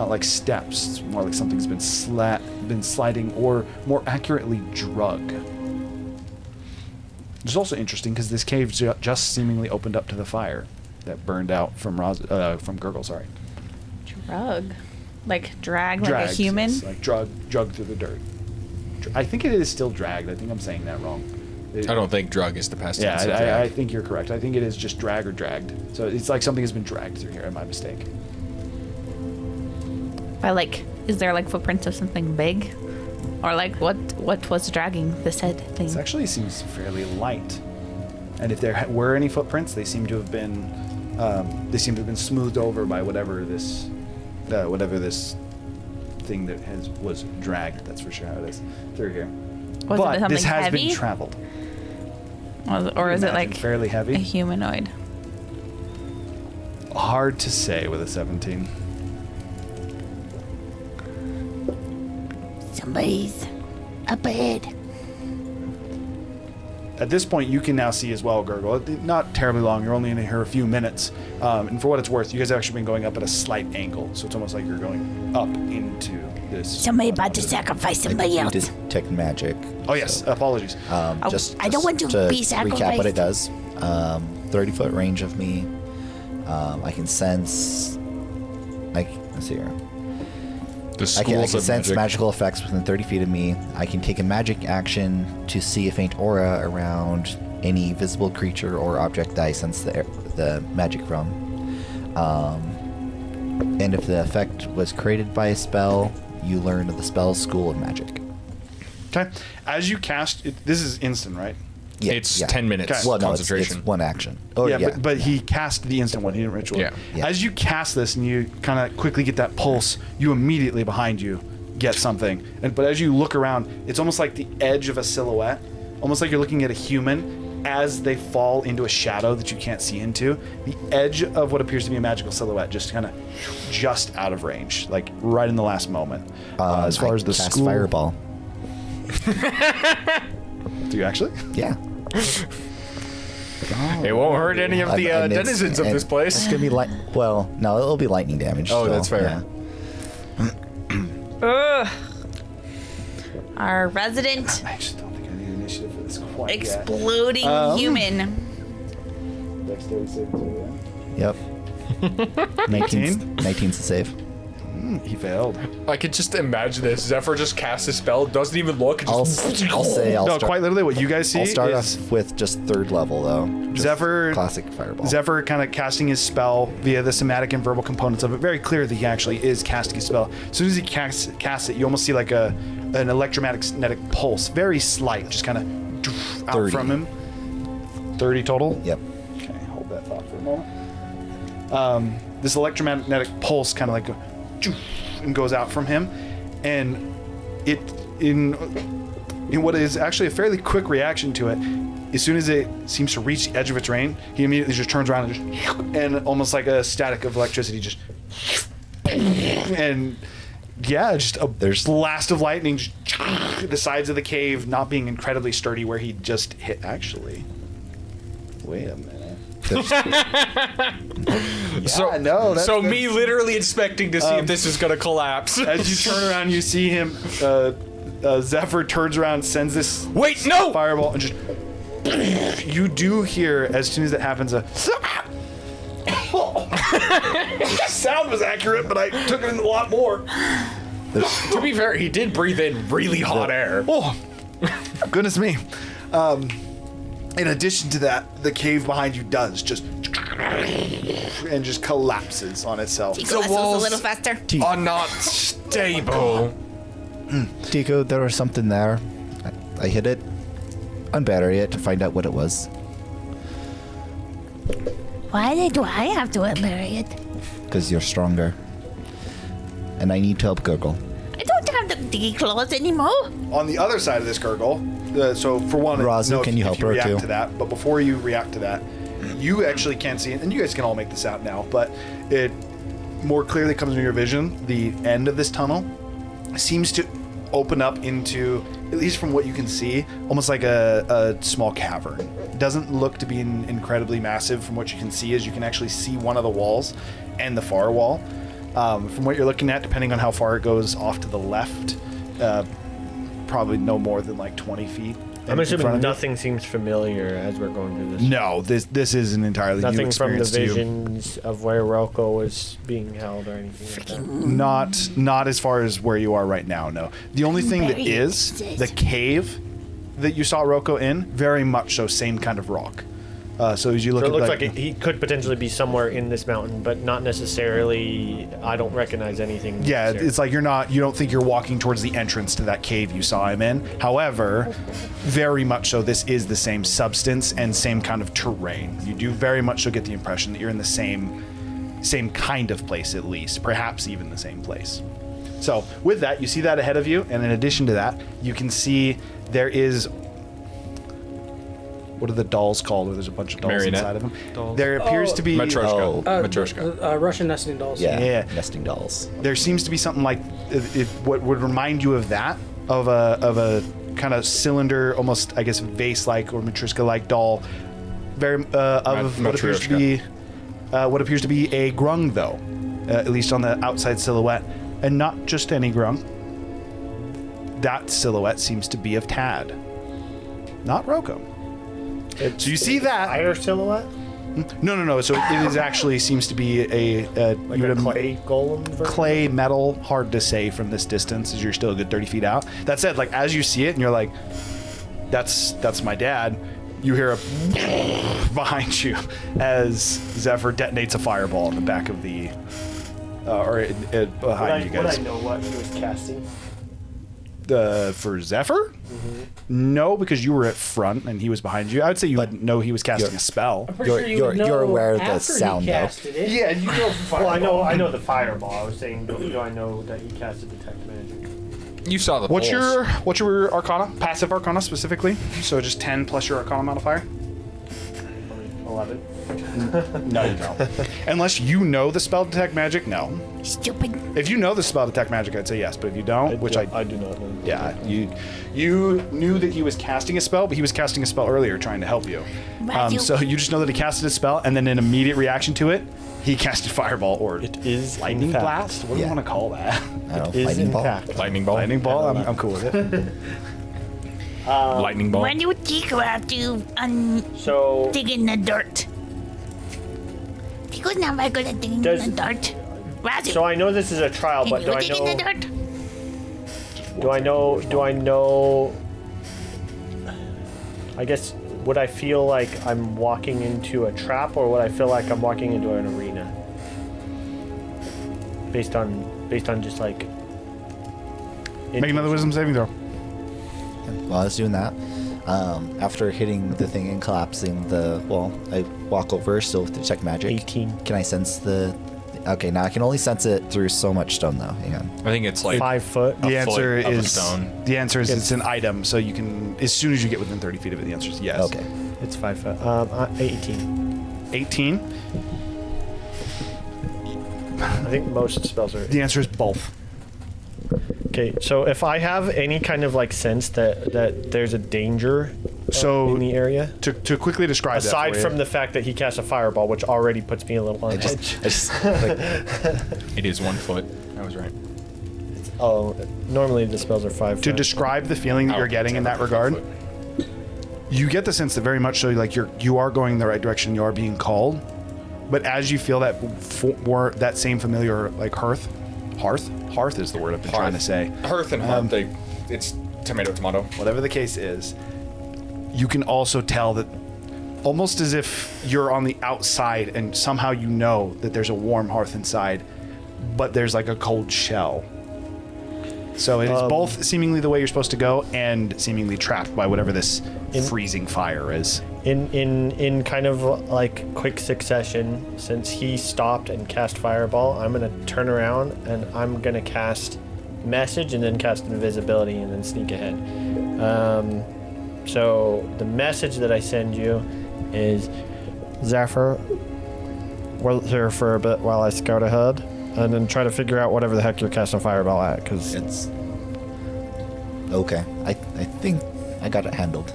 A: like steps. It's more like something's been sliding, or more accurately, drug. It's also interesting because this cave just seemingly opened up to the fire that burned out from Gurgle. Sorry.
D: Drug. Like drag, like
A: Dragged,
D: a human?
A: yes, like drug through the dirt. I think it is still dragged. I think I'm saying that wrong.
C: I don't think drug is the past
A: Yeah,
C: tense of
A: I
C: drag.
A: think you're correct. I think it is just drag or dragged. So it's like something has been dragged through here. My mistake.
D: By like, is there like footprints of something big? Or like what was dragging the said thing?
A: This actually seems fairly light. And if there were any footprints, they seem to have been smoothed over by whatever this thing that was dragged. That's for sure how it is through here.
D: Was
A: but
D: it something
A: this has
D: heavy?
A: been traveled.
D: Or is it
A: Imagine
D: like
A: fairly
D: a
A: heavy?
D: humanoid?
A: Hard to say with a 17.
E: Somebody's up ahead.
A: At this point, you can now see as well, Gurgle. Not terribly long. You're only in here a few minutes. And for what it's worth, you guys have actually been going up at a slight angle. So it's almost like you're going up into this.
E: Somebody about to sacrifice somebody else.
H: Detect Magic.
A: Oh, yes. Apologies.
E: I don't want to be
H: recap what it
E: sacrificed.
H: does. 30-foot range of me. I can sense... let's see here.
C: The
H: I can
C: schools of
H: sense
C: magic.
H: magical effects within 30 feet of me. I can take a magic action to see a faint aura around any visible creature or object that I sense the magic from. And if the effect was created by a spell, you learn the spell School of Magic.
A: Okay. As you cast, this is instant, right?
H: Yeah,
C: It's 10 minutes
A: Okay.
H: well, no,
C: concentration.
H: it's one action. Oh,
A: yeah, but he cast the instant one. He didn't ritual.
C: Yeah.
H: Yeah.
A: As you cast this and you kind of quickly get that pulse, you immediately behind you get something. But as you look around, it's almost like the edge of a silhouette, almost like you're looking at a human as they fall into a shadow that you can't see into. The edge of what appears to be a magical silhouette just kind of just out of range, like right in the last moment. As far as the
H: cast
A: school,
H: Fireball.
A: do you actually?
H: Yeah.
C: It won't hurt any of the
H: And it's-
C: denizens of
H: and
C: this place.
H: It's gonna be light. Well, no, it'll be lightning damage.
C: Oh,
H: so,
C: that's fair.
H: yeah.
D: Ugh. Our resident
A: I just don't think I need initiative for this quite
D: exploding human.
A: yet. Dexterity saving throw,
H: Yep. 19's the save.
A: He failed.
C: I could just imagine this. Zephyr just casts a spell, doesn't even look.
H: I'll
C: Just
H: say I'll
A: No,
H: start.
A: quite literally what you guys see
H: I'll start
A: is
H: off with just 3rd level though. Just
A: Zephyr-
H: classic Fireball.
A: Zephyr kind of casting his spell via the somatic and verbal components of it. Very clear that he actually is casting a spell. As soon as he casts it, you almost see like an electromagnetic pulse, very slight, just kind of out
H: 30.
A: from him. 30 total?
H: Yep.
A: Okay, hold that thought for a moment. This electromagnetic pulse kind of like and goes out from him, and it in what is actually a fairly quick reaction to it. As soon as it seems to reach the edge of its range, he immediately just turns around and almost like a static of electricity, just and yeah, just a blast of lightning, just the sides of the cave not being incredibly sturdy where he just hit. Actually, wait a minute.
C: so
A: no, that's-
C: so me literally inspecting to see if this is gonna collapse.
A: As you turn around, you see him. Zephyr turns around, sends this
C: Wait, no!
A: fireball, and just you do hear as soon as it happens a. Sound was accurate, but I took it in a lot more.
C: To be fair, he did breathe in really hot air.
A: Oh, goodness me. In addition to that, the cave behind you does just and just collapses on itself.
D: Tico,
C: The
D: a
C: walls-
D: little faster.
C: Are not stable.
H: Tico, there was something there. I hit it, unbattery it to find out what it was.
E: Why do I have to bury it?
H: Because you're stronger. And I need to help Gurgle.
E: I don't have the diggy claws anymore.
A: On the other side of this gurgle, so for one,
H: Razu,
A: know
H: can you help
A: if
H: her
A: react
H: too?
A: to that? But before you react to that, you actually can't see it, and you guys can all make this out now. But it more clearly comes into your vision. The end of this tunnel seems to open up into, at least from what you can see, almost like a small cavern. It doesn't look to be incredibly massive from what you can see, as you can actually see one of the walls and the far wall. From what you're looking at, depending on how far it goes off to the left, probably no more than like 20 feet.
F: I'm
A: in front
F: assuming
A: of you.
F: nothing seems familiar as we're going through this.
A: No, this is an entirely new
F: Nothing from the
A: experience to you.
F: visions of where Roko was being held or anything like that.
A: Not as far as where you are right now, no. The only thing that
E: Buried,
A: is,
E: it says.
A: the cave that you saw Roko in, very much so same kind of rock. So as you look
F: So
A: at
F: it looks like he could potentially be somewhere in this mountain, but not necessarily. I don't recognize anything.
A: yeah,
F: necessarily.
A: it's like you don't think you're walking towards the entrance to that cave you saw him in. However, very much so this is the same substance and same kind of terrain. You do very much so get the impression that you're in the same kind of place, at least, perhaps even the same place. So with that, you see that ahead of you, and in addition to that, you can see there is, what are the dolls called, where there's a bunch of dolls
C: Marionette
A: inside of them?
B: dolls.
A: There appears to be
C: Matryoshka.
H: Oh.
C: Matryoshka.
B: Russian nesting dolls.
A: Yeah.
H: Nesting dolls.
A: There seems to be something like what would remind you of that, of a kind of cylinder, almost I guess vase-like or Matryoshka-like doll, very of what appears to be a grung, though, at least on the outside silhouette, and not just any grung. That silhouette seems to be of Tad, not Roko. So you see that?
F: Fire silhouette?
A: No. So it is actually seems to be a
F: Like a clay golem version?
A: clay metal, hard to say from this distance, as you're still a good 30 feet out. That said, like as you see it and you're like, that's my dad, you hear a behind you as Zephyr detonates a fireball in the back of the behind you guys.
I: Would I know what he was casting?
A: For Zephyr? No, because you were at front and he was behind you. I would say you would know he was casting a spell.
H: You're aware of the sound, though.
I: Yeah, you know. Well, I know the fireball. I was saying, do I know that he casted detect magic?
C: You saw the
A: What's
C: pulse.
A: your Arcana? Passive Arcana specifically. So just 10 plus your Arcana modifier.
I: 11.
A: No, you don't. Unless you know the spell detect magic, no.
E: Stupid.
A: If you know the spell detect magic, I'd say yes. But if you don't,
G: I do not know.
A: yeah, you knew that he was casting a spell, but he was casting a spell earlier, trying to help you. So you just know that he casted a spell, and then in immediate reaction to it, he casted Fireball or
G: It is
A: Lightning
G: in fact.
A: Blast. What do you want to call that?
H: I don't know,
G: Is
H: lightning
G: in
H: ball.
G: fact.
C: Lightning ball.
A: Lightning Ball. I'm cool with it.
C: Lightning ball.
E: When you Tico have to
I: So
E: dig in the dirt. Tico's not very good at digging
I: Does-
E: in the dirt. Razu,
I: I know this is a trial,
E: can
I: but
E: you
I: do I
E: dig in the
I: know?
E: dirt?
I: Do I know? I guess would I feel like I'm walking into a trap, or would I feel like I'm walking into an arena? Based on just like.
A: Make another Wisdom saving throw.
H: While I was doing that, after hitting the thing and collapsing the wall, I walk over still with detect magic.
G: 18.
H: Can I sense the? Okay, now I can only sense it through so much stone, though. Hang on.
C: I think it's like
G: 5 foot.
A: The
C: A
A: answer
C: foot of a
A: is
C: stone.
A: the answer is it's an item, so you can as soon as you get within 30 feet of it, the answer is yes.
H: Okay.
G: It's 5 foot. 18.
A: 18.
I: I think most spells are.
A: The answer is both.
G: Okay, so if I have any kind of like sense that there's a danger
A: So
G: in the area,
A: to quickly describe that
G: aside
A: for you,
G: from the fact that he cast a fireball, which already puts me a little on
H: I
G: edge.
H: just like,
C: it is 1 foot. I was right.
G: Oh, normally the spells are 5
A: to
G: foot.
A: describe the feeling that
C: Oh,
A: you're getting in that
C: 10
A: regard,
C: foot.
A: you get the sense that very much so like you are going in the right direction, you are being called, but as you feel that that same familiar like hearth is the word I've been trying to say,
C: Hearth and hearth. It's tomato.
A: whatever the case is, you can also tell that almost as if you're on the outside and somehow you know that there's a warm hearth inside, but there's like a cold shell. So it is both seemingly the way you're supposed to go and seemingly trapped by whatever this freezing fire is.
G: In kind of like quick succession, since he stopped and cast fireball, I'm gonna turn around and I'm gonna cast message and then cast invisibility and then sneak ahead. So the message that I send you is, Zephyr, wait here for a bit while I scout ahead, and then try to figure out whatever the heck you're casting fireball at, because
H: it's okay. I think I got it handled.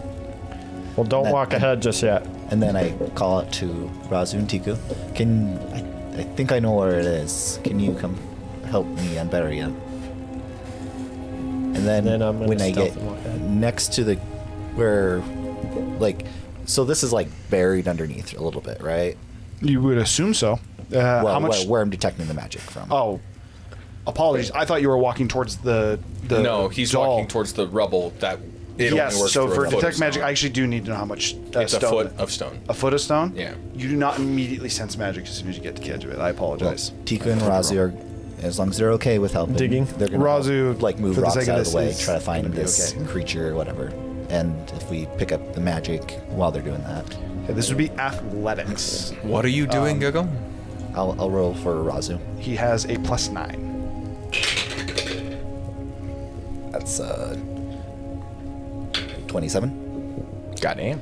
G: well, don't
H: that-
G: walk ahead just yet.
H: And then I call out to Razu and Tiku. I think I know where it is. Can you come help me unbury him? And then,
G: Then I'm gonna
H: when I
G: stealth
H: get
G: and walk ahead.
H: next to the where, like, so this is like buried underneath a little bit, right?
A: You would assume so. How
H: Well,
A: much?
H: where I'm detecting the magic from.
A: Oh, apologies. I thought you were walking towards the
C: No, he's
A: doll.
C: walking towards the rubble that it
A: Yes.
C: only works
A: So
C: through
A: for
C: a foot
A: detect
C: of
A: magic,
C: stone.
A: I actually do need to know how much
C: It's
A: stone.
C: a foot of stone.
A: A foot of stone?
C: Yeah.
A: You do not immediately sense magic as soon as you get to the edge of it. I
H: Well,
A: apologize.
H: Tiku and Razu are, as long as they're okay with helping,
G: Digging?
H: they're gonna
A: Razu,
H: help, like move
A: for the
H: rocks
A: sake of
H: out of
A: this,
H: the way,
A: is
H: try to find
A: gonna be
H: this
A: okay.
H: creature or whatever. And if we pick up the magic while they're doing that,
A: Okay, this would be athletics.
C: What are you doing, Gogo?
H: I'll roll for Razu.
A: He has a +9.
H: That's 27.
C: Goddamn.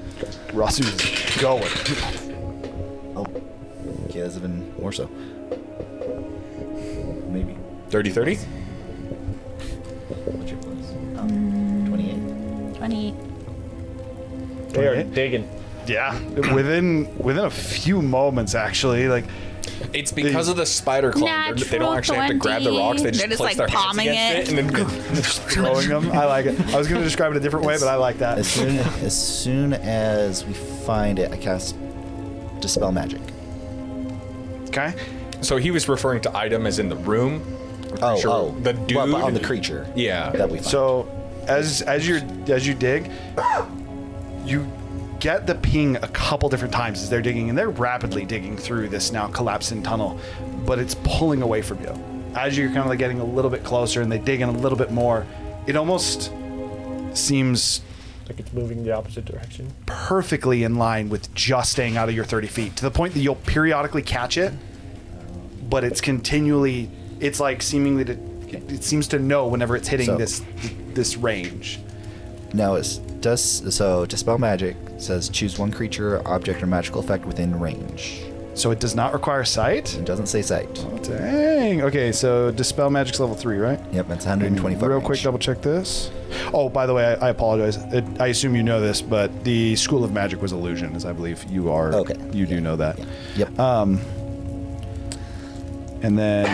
A: Rasu's going.
H: Oh, yeah, that's even more so. Maybe.
C: 30-30?
H: What's your plus? 28.
E: 20.
I: They are
A: 28?
I: digging.
A: Yeah, within a few moments, actually. Like
C: It's because of the spider climb. They don't actually have to grab the rocks. They just,
D: They're just,
C: place
D: like,
C: their hands
D: palming
C: against it and then
A: throwing them. I like it. I was going to describe it a different way, but I like that.
H: As soon as we find it, I cast Dispel Magic.
A: Okay.
C: So he was referring to item as in the room. The dude.
H: Well, but on the creature.
C: Yeah.
H: That we find.
A: So as you dig, you get the ping a couple different times as they're digging, and they're rapidly digging through this now collapsing tunnel, but it's pulling away from you. As you're kind of like getting a little bit closer and they dig in a little bit more, it almost seems
G: Like it's moving the opposite direction.
A: perfectly in line with just staying out of your 30 feet, to the point that you'll periodically catch it, but it's continually, it's like seemingly to, it seems to know whenever it's hitting
H: So-
A: this range.
H: Now Dispel Magic says choose one creature, object, or magical effect within range.
A: So it does not require sight?
H: It doesn't say sight.
A: Oh, dang. Okay, so Dispel Magic's level 3, right?
H: Yep, it's 120 foot
A: Real
H: range.
A: quick, double check this. Oh, by the way, I apologize. I assume you know this, but the School of Magic was illusion, as I believe you are.
H: Okay.
A: You do know that.
H: Yep.
A: And then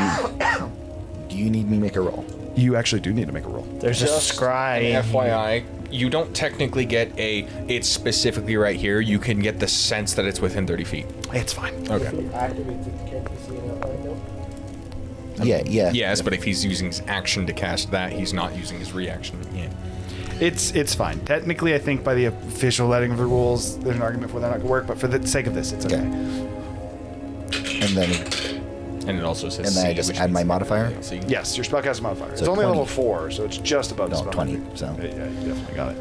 H: Do you need me to make a roll?
A: you actually do need to make a roll.
G: There's a scry.
C: An FYI, you don't technically get it's specifically right here. You can get the sense that it's within 30 feet.
A: It's fine.
C: Okay.
G: Activates it, can't you see it right now?
H: Yeah.
C: Yes, but if he's using his action to cast that, he's not using his reaction. Yeah.
A: It's fine. Technically, I think by the official letting of the rules, there's an argument for that not going to work, but for the sake of this, it's okay.
H: And then
C: And it also says
H: And then I
C: C,
H: just
C: which
H: add my
C: means-
H: modifier?
C: C.
A: Yes, your spellcaster modifier. It's
H: So
A: only
H: 20.
A: level 4, so it's just above
H: No,
A: spell
H: 20,
A: magic.
H: so.
A: Yeah, you definitely got it.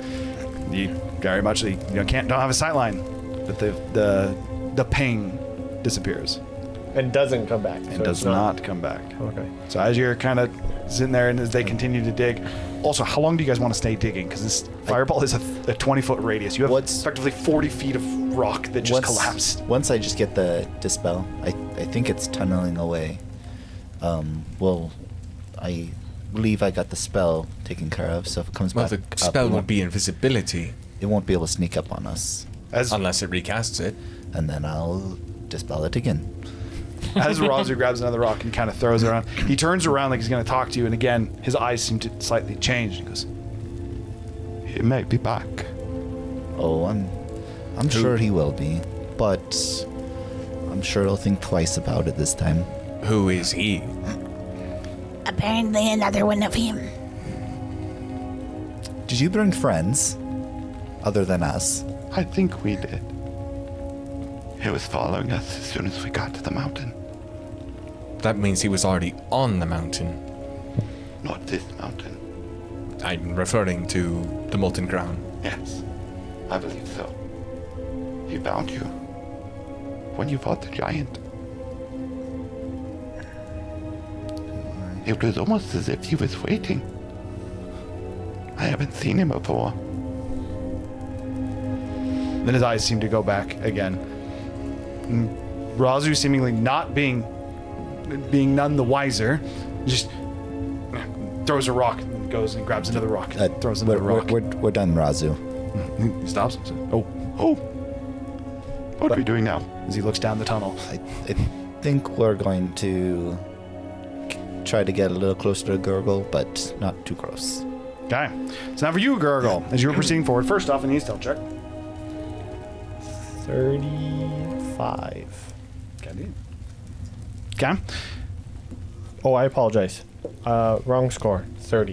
A: You very much don't have a sight line, but the ping disappears
G: And doesn't come back.
A: and
G: so
A: does
G: it's
A: not come back.
G: Okay.
A: So as you're kind of sitting there and as they continue to dig, also, how long do you guys want to stay digging? Because this fireball is a 20-foot radius. You have
H: What's-
A: effectively 40 feet of rock that just collapsed.
H: Once I just get the dispel, I think it's tunneling away. Well, I believe I got the spell taken care of, so if it comes
C: Well,
H: back
C: the
H: up,
C: spell will be invisibility
H: it won't be able to sneak up on us,
C: unless it recasts it.
H: and then I'll dispel it again.
A: As Razu grabs another rock and kind of throws it around, he turns around like he's going to talk to you, and again, his eyes seem to slightly change. He goes, "He may be back."
H: Oh, I'm sure he will be, but I'm sure he'll think twice about it this time.
C: Who is he?
E: Apparently another one of him.
H: Did you bring friends other than us?
K: I think we did. He was following us as soon as we got to the mountain.
C: That means he was already on the mountain.
K: Not this mountain.
C: I'm referring to the Molten Crown.
K: Yes, I believe so. He found you when you fought the giant. It was almost as if he was waiting. I haven't seen him before.
A: Then his eyes seem to go back again. And Razu, seemingly not being none the wiser, just throws a rock and goes and grabs another rock. Throws another rock.
H: We're done, Razu.
A: He stops. And says, "Oh,
K: What are we doing now?
A: as he looks down the tunnel.
H: I think we're going to try to get a little closer to Gurgle, but not too close.
A: Okay. So now for you, Gurgle, as you were proceeding forward, first off, an e-stealth check.
G: 35.
A: Okay. Okay.
G: Oh, I apologize. Wrong score. 30.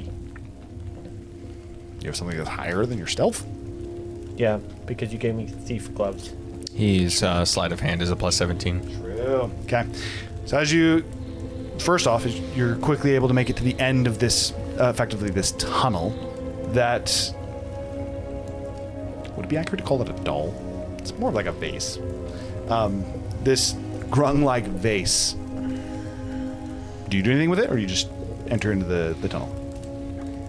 A: You have something that's higher than your stealth?
G: Yeah, because you gave me thief gloves.
C: His sleight of hand is a plus 17.
A: True. Okay. So as you, first off, is you're quickly able to make it to the end of this, effectively this tunnel that, would it be accurate to call it a doll? It's more of like a vase. This grung-like vase. Do you do anything with it, or you just enter into the tunnel?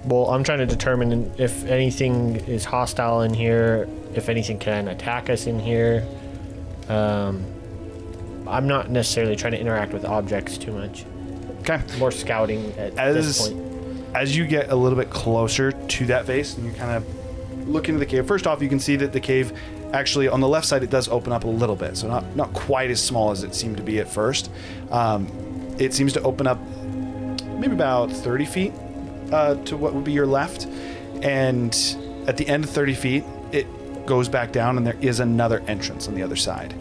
G: Well, I'm trying to determine if anything is hostile in here, if anything can attack us in here. I'm not necessarily trying to interact with objects too much.
A: Okay.
G: More scouting at this point.
A: As you get a little bit closer to that vase, and you kind of look into the cave. First off, you can see that the cave, actually, on the left side, it does open up a little bit. So not quite as small as it seemed to be at first. It seems to open up maybe about 30 feet to what would be your left. And at the end of 30 feet, it goes back down, and there is another entrance on the other side.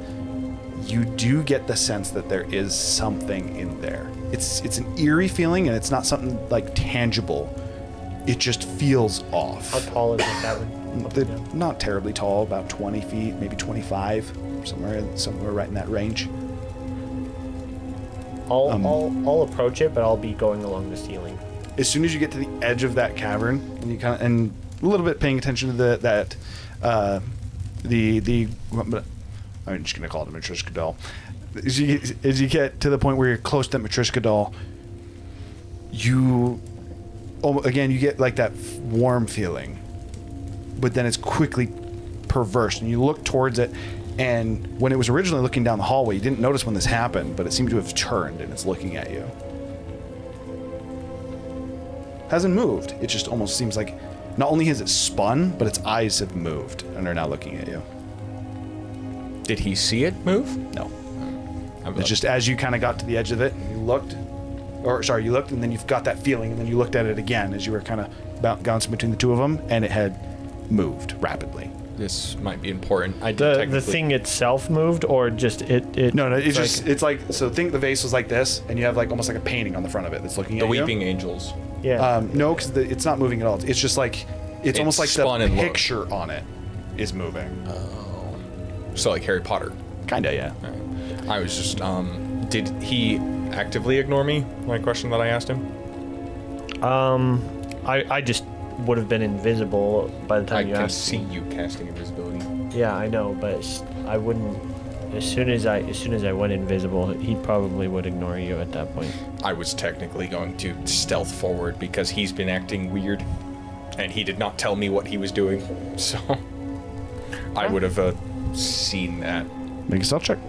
A: You do get the sense that there is something in there. It's an eerie feeling, and it's not something like tangible. It just feels off.
G: How tall is it, Gavin?
A: Not terribly tall, about 20 feet, maybe 25, somewhere right in that range.
G: I'll approach it, but I'll be going along the ceiling.
A: As soon as you get to the edge of that cavern, and you kind of and a little bit paying attention to the I'm just gonna call it a Matryoshka doll. As you get to the point where you're close to that Matryoshka doll, you get like that warm feeling, but then it's quickly perverse, and you look towards it, and when it was originally looking down the hallway, you didn't notice when this happened, but it seemed to have turned and it's looking at you. Hasn't moved. It just almost seems like not only has it spun, but its eyes have moved and are now looking at you.
C: Did he see it move?
A: No. It's just as you kind of got to the edge of it, you looked, and then you've got that feeling, and then you looked at it again as you were kind of bouncing between the two of them, and it had moved rapidly.
C: This might be important.
G: The thing itself moved, or just it?
A: No, it's like so. Think the vase was like this, and you have like almost like a painting on the front of it that's looking at
C: the
A: you.
C: weeping angels.
G: Yeah.
A: No, because it's not moving at all. It's just like it's almost like the picture on it is moving.
C: Oh. So like Harry Potter.
A: Kinda, yeah.
C: Right. I was just did he actively ignore me? My question that I asked him.
G: I just would have been invisible by the time you asked.
C: I can see you casting invisibility.
G: Yeah, I know, but I wouldn't. As soon as I went invisible, he probably would ignore you at that point.
C: I was technically going to stealth forward because he's been acting weird, and he did not tell me what he was doing, so I would have seen that.
A: Make a stealth check.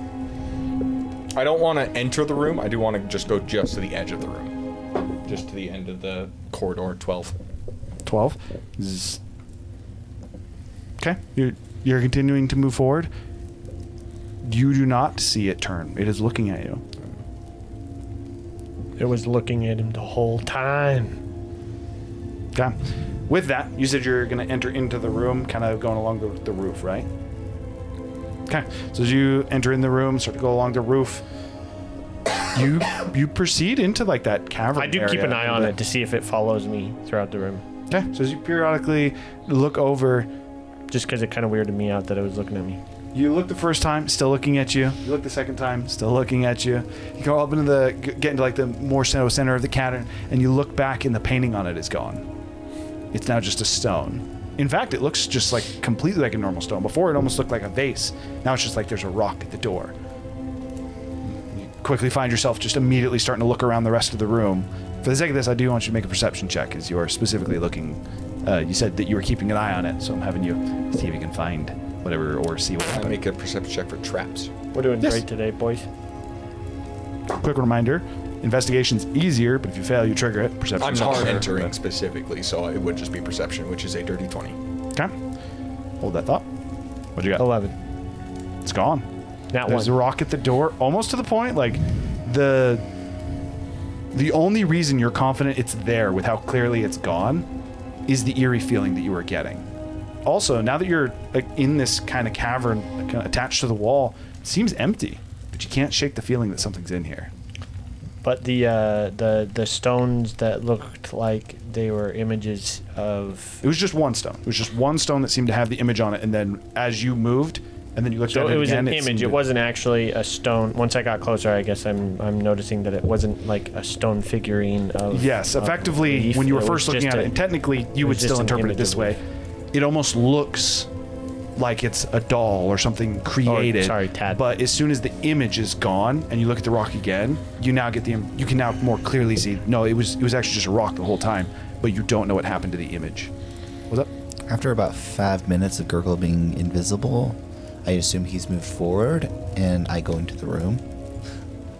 C: I don't want to enter the room. I do want to just go just to the edge of the room, just to the end of the corridor. 12.
A: 12. Okay, you're continuing to move forward. You do not see it turn. It is looking at you.
G: It was looking at him the whole time.
A: Okay. With that, you said you're going to enter into the room, kind of going along the roof, right? Okay. So as you enter in the room, start to go along the roof, you proceed into like that cavern.
G: I do keep an eye on it to see if it follows me throughout the room.
A: Okay. So as you periodically look over,
G: just because it kind of weirded me out that it was looking at me.
A: You look the first time, still looking at you. You look the second time, still looking at you. You go up into get into like the more center of the cavern, and you look back, and the painting on it is gone. It's now just a stone. In fact, it looks just like completely like a normal stone. Before, it almost looked like a vase. Now it's just like there's a rock at the door. You quickly find yourself just immediately starting to look around the rest of the room. For the sake of this, I do want you to make a perception check, as you are specifically looking. You said that you were keeping an eye on it, so I'm having you see if you can find whatever or see what happened.
C: I make a perception check for traps.
G: We're doing great today, boys.
A: Quick reminder, investigation's easier, but if you fail, you trigger it. Perception.
C: I'm not entering specifically, so it would just be perception, which is a dirty 20.
A: Okay. Hold that thought. What you got?
G: 11.
A: It's gone. There's a rock at the door, almost to the point, like the only reason you're confident it's there with how clearly it's gone is the eerie feeling that you were getting. Also, now that you're like in this kind of cavern kind of attached to the wall, it seems empty, but you can't shake the feeling that something's in here.
G: But the stones that looked like they were images of...
A: It was just one stone. It was just one stone that seemed to have the image on it, and then as you moved, and then you looked at it again...
G: So it was an image. It wasn't actually a stone. Once I got closer, I guess I'm noticing that it wasn't like a stone figurine of...
A: Yes, effectively, when you were first looking at it, and technically you would still interpret it this way, it almost looks like it's a doll or something created.
G: Tad.
A: But as soon as the image is gone and you look at the rock again, you now get you can now more clearly see. No, it was actually just a rock the whole time, but you don't know what happened to the image. What's up?
H: After about 5 minutes of Gurgle being invisible, I assume he's moved forward, and I go into the room.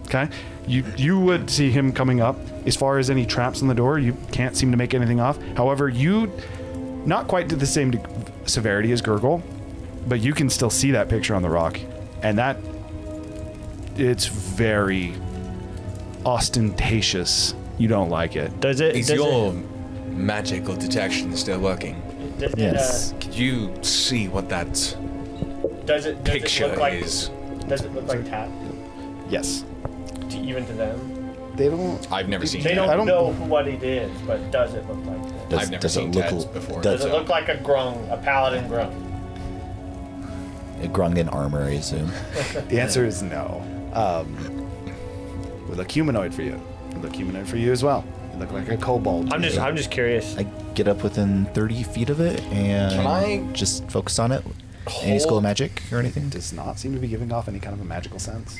A: Okay, you would see him coming up. As far as any traps on the door, you can't seem to make anything off. However, you not quite to the same severity as Gurgle, but you can still see that picture on the rock, and that it's very ostentatious. You don't like it.
C: Is your magical detection still working?
H: Yes.
C: Could you see what that picture is?
G: Does it look like Tat?
A: Yes.
G: Even to them?
A: They don't.
C: I've never seen.
G: They don't know what it is, but does it look like that?
C: I've never seen Tad's before.
G: Does it look like a grung, a paladin grung?
H: A grung in armor, I assume.
A: The answer is no. would look humanoid for you. It would look humanoid for you as well. You look like a kobold.
F: I'm just curious.
H: I get up within 30 feet of it and
C: Can I
H: just focus on it. Any school of magic or anything?
A: Does not seem to be giving off any kind of a magical sense.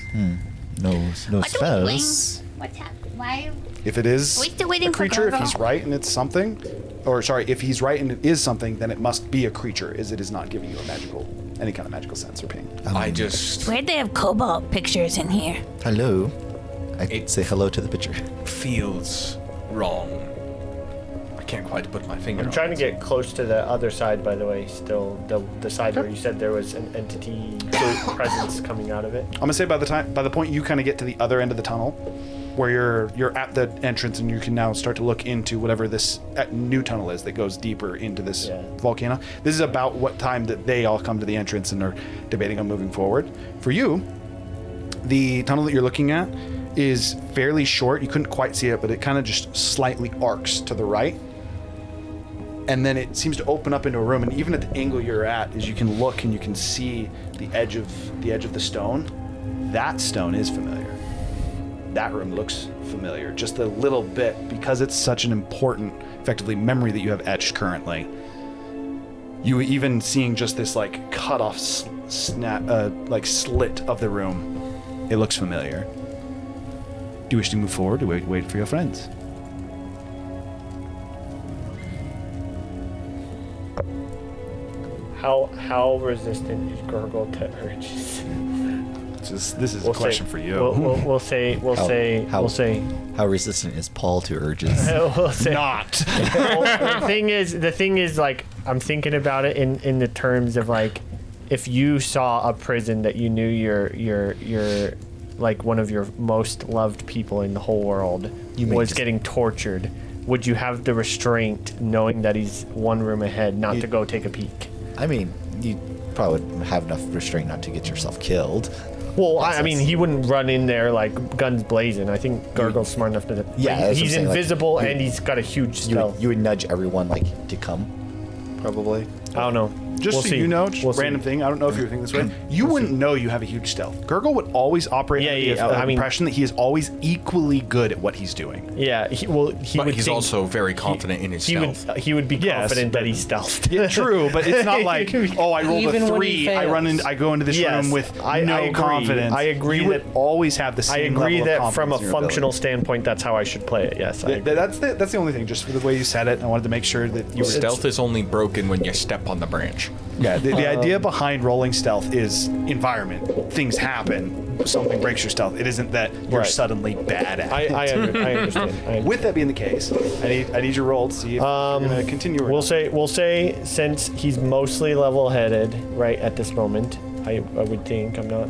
H: No
E: What are we doing?
H: spells.
E: What's happening? Why?
A: If it is
E: Are we still
A: a
E: waiting for
A: creature, if
E: Gargoyle?
A: he's right and it's something, or sorry, if he's right and it is something, then it must be a creature, as it is not giving you any kind of magical sense or ping.
C: I just
E: Where'd they have cobalt pictures in here?
H: Hello. I'd say hello to the picture.
C: feels wrong. I can't quite put my finger
F: I'm
C: on
F: trying to
C: it.
F: get close to the other side, by the way. Still, the side where you said there was an entity presence coming out of it.
A: I'm gonna say by the point you kind of get to the other end of the tunnel, where you're at the entrance and you can now start to look into whatever this new tunnel is that goes deeper into this volcano. This is about what time that they all come to the entrance and are debating on moving forward. For you, the tunnel that you're looking at is fairly short. You couldn't quite see it, but it kind of just slightly arcs to the right. And then it seems to open up into a room, and even at the angle you're at, is you can look and you can see the edge of the stone. That stone is familiar. That room looks familiar, just a little bit, because it's such an important, effectively, memory that you have etched currently. You even seeing just this like cut off like slit of the room, it looks familiar. Do you wish to move forward, or wait for your friends?
F: How resistant is Gurgle to urges?
A: This is a question for you.
F: We'll say
H: How resistant is Paul to urges?
F: we'll say
A: Not.
F: the thing is like I'm thinking about it in the terms of like if you saw a prison that you knew your like one of your most loved people in the whole world was getting tortured, would you have the restraint knowing that he's one room ahead not to go take a peek?
H: I mean, you probably would have enough restraint not to get yourself killed.
F: Well, I mean, he wouldn't run in there like guns blazing. I think Gargoyle's smart enough to.
H: Yeah, that's what
F: he's
H: I'm saying, like,
F: invisible and he's got a huge spell.
H: You would nudge everyone like to come, probably.
F: I don't know.
A: Just
F: We'll
A: so
F: see.
A: you know, just
F: We'll see.
A: random thing. I don't know if you're thinking this way. You wouldn't know you have a huge stealth. Gurgle would always operate under the impression that he is always equally good at what he's doing.
F: Yeah, he
C: But
F: would.
C: he's
F: think
C: also very confident in his stealth.
F: He would be confident that he's stealthed.
A: Yeah, true, but it's not like, oh, I rolled
B: Even
A: a
B: when he
A: 3. I go into this
F: Yes,
A: room with
F: I agree.
A: confidence.
F: I agree
A: You would
F: that-
A: always have the
F: I
A: same
F: agree
A: level of
F: that
A: confidence
F: from a
A: in your
F: functional
A: ability.
F: standpoint, that's how I should play it. Yes, I agree.
A: That's the only thing. Just for the way you said it, I wanted to make sure that you were
C: Stealth is only broken when you step on the branch.
A: Yeah, the idea behind rolling stealth is environment. Things happen. Something breaks your stealth. It isn't that you're
F: Right.
A: suddenly bad at it.
F: I understand.
A: With that being the case, I need your roll to see if you're going to continue or
F: We'll
A: not.
F: say since he's mostly level-headed right at this moment, I would think I'm not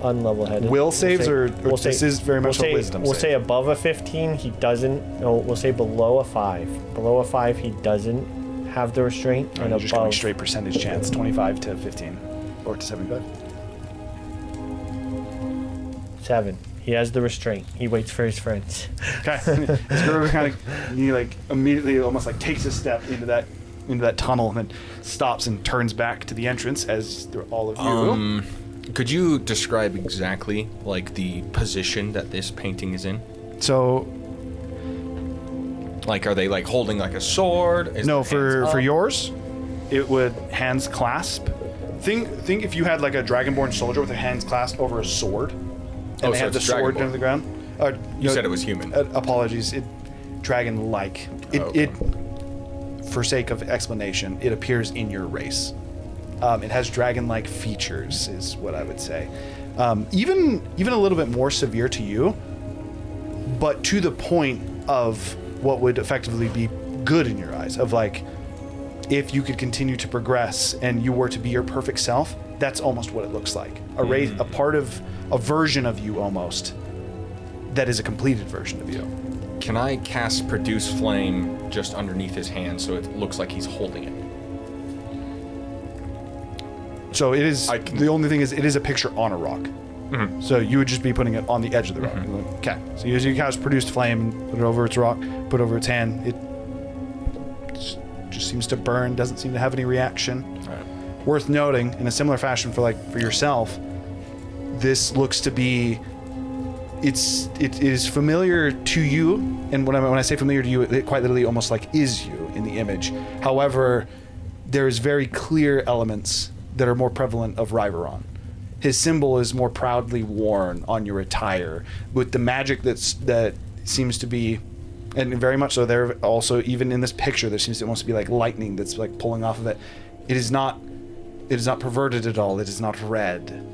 F: unlevel-headed.
A: Will saves or this is very much a wisdom
F: We'll
A: save.
F: say above a 15 he doesn't. No, we'll say below a 5. Below a 5 he doesn't have the restraint, and
A: You're just going
F: above
A: straight percentage chance, 25 to 15 or to 75.
F: 7. He has the restraint. He waits for his friends.
A: Okay. Gurgle kind of like immediately almost like takes a step into that tunnel and then stops and turns back to the entrance as all of you.
C: Could you describe exactly like the position that this painting is in?
A: So
C: Like, are they like holding like a sword? Is
A: no,
C: their hands
A: for
C: up?
A: yours, it would hands clasp. Think if you had like a dragonborn soldier with their hands clasped over a sword, and
C: Oh,
A: they
C: so
A: have the
C: it's
A: sword
C: dragonborn.
A: down the ground.
C: You said it was human.
A: Apologies, dragon-like. It for sake of explanation, it appears in your race. It has dragon-like features, is what I would say. Even a little bit more severe to you, but to the point of what would effectively be good in your eyes. Of like, if you could continue to progress and you were to be your perfect self, that's almost what it looks like. A part of a version of you almost that is a completed version of you.
C: Can I cast Produce Flame just underneath his hand so it looks like he's holding it?
A: So it is. The only thing is, it is a picture on a rock. So you would just be putting it on the edge of the rock. Okay. So you cast Produced Flame, put it over its rock, put it over its hand. It just seems to burn. Doesn't seem to have any reaction.
C: Right.
A: Worth noting, in a similar fashion for yourself, this looks to be it is familiar to you, and when I say familiar to you, it quite literally almost like is you in the image. However, there's very clear elements that are more prevalent of Ryveron. His symbol is more proudly worn on your attire, with the magic that seems to be, and very much so. There also, even in this picture, there seems to almost be like lightning that's like pulling off of it. It is not perverted at all. It is not red.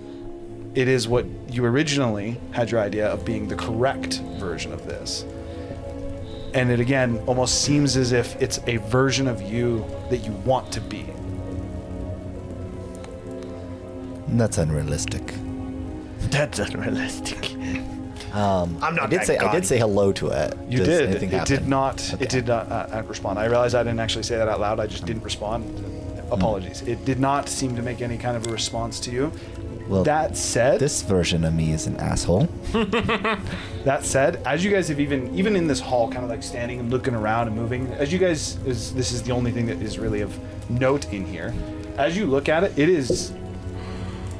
A: It is what you originally had your idea of being the correct version of this. And it again almost seems as if it's a version of you that you want to be.
H: That's unrealistic.
G: That's unrealistic.
H: I'm
G: not
H: I did
G: that
H: say
G: gaudy.
H: I did say hello to it.
A: You
H: Does
A: did.
H: anything
A: It
H: happen?
A: did not.
H: Okay.
A: It did not respond. I realized I didn't actually say that out loud. I just didn't respond. Apologies. It did not seem to make any kind of a response to you.
H: Well,
A: That said,
H: this version of me is an asshole.
A: that said, as you guys have even in this hall, kind of like standing and looking around and moving, as you guys, this is the only thing that is really of note in here. As you look at it,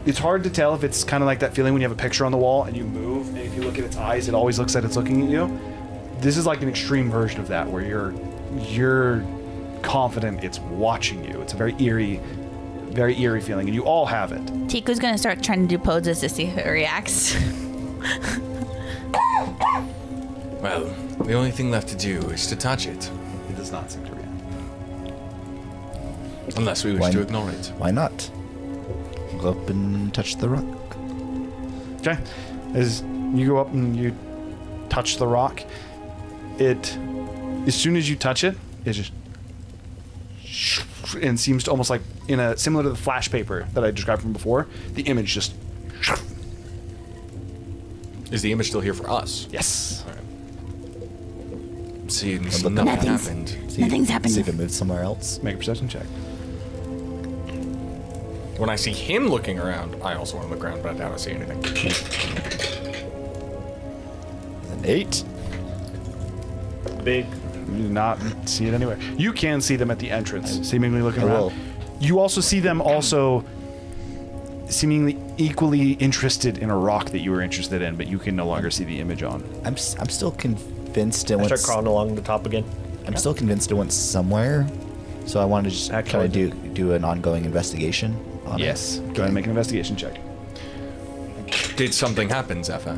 A: it's hard to tell if it's kind of like that feeling when you have a picture on the wall and you move, and if you look at its eyes, it always looks like it's looking at you. This is like an extreme version of that, where you're confident it's watching you. It's a very eerie feeling, and you all have it.
D: Tiku's gonna start trying to do poses to see how it reacts.
C: Well, the only thing left to do is to touch it.
A: It does not seem to react.
C: Unless we wish
H: Why-
C: to ignore it.
H: Why not? Go up and touch the rock.
A: Okay. As you go up and you touch the rock, as soon as you touch it, it just and seems to almost like similar to the flash paper that I described from before. The image just
C: Is the image still here for us?
A: yes.
C: See,
H: look
C: nothing
H: up.
C: happened.
E: Nothing's happened.
H: See if it moved somewhere else.
A: Make a perception check.
C: When I see him looking around, I also want to look around, but I doubt I see anything.
H: An 8.
G: Big.
A: You do not see it anywhere. You can see them at the entrance, seemingly looking
H: I
A: around.
H: will.
A: You also see them also seemingly equally interested in a rock that you were interested in, but you can no longer see the image on.
H: I'm still convinced it
G: I
H: went.
G: start crawling along the top again.
H: I'm still convinced it went somewhere. So I want to just
G: Act
H: kind of
G: towards
H: do an ongoing investigation on
A: Yes.
H: it.
A: Go ahead and make an investigation check.
C: Did something happen, Zephyr?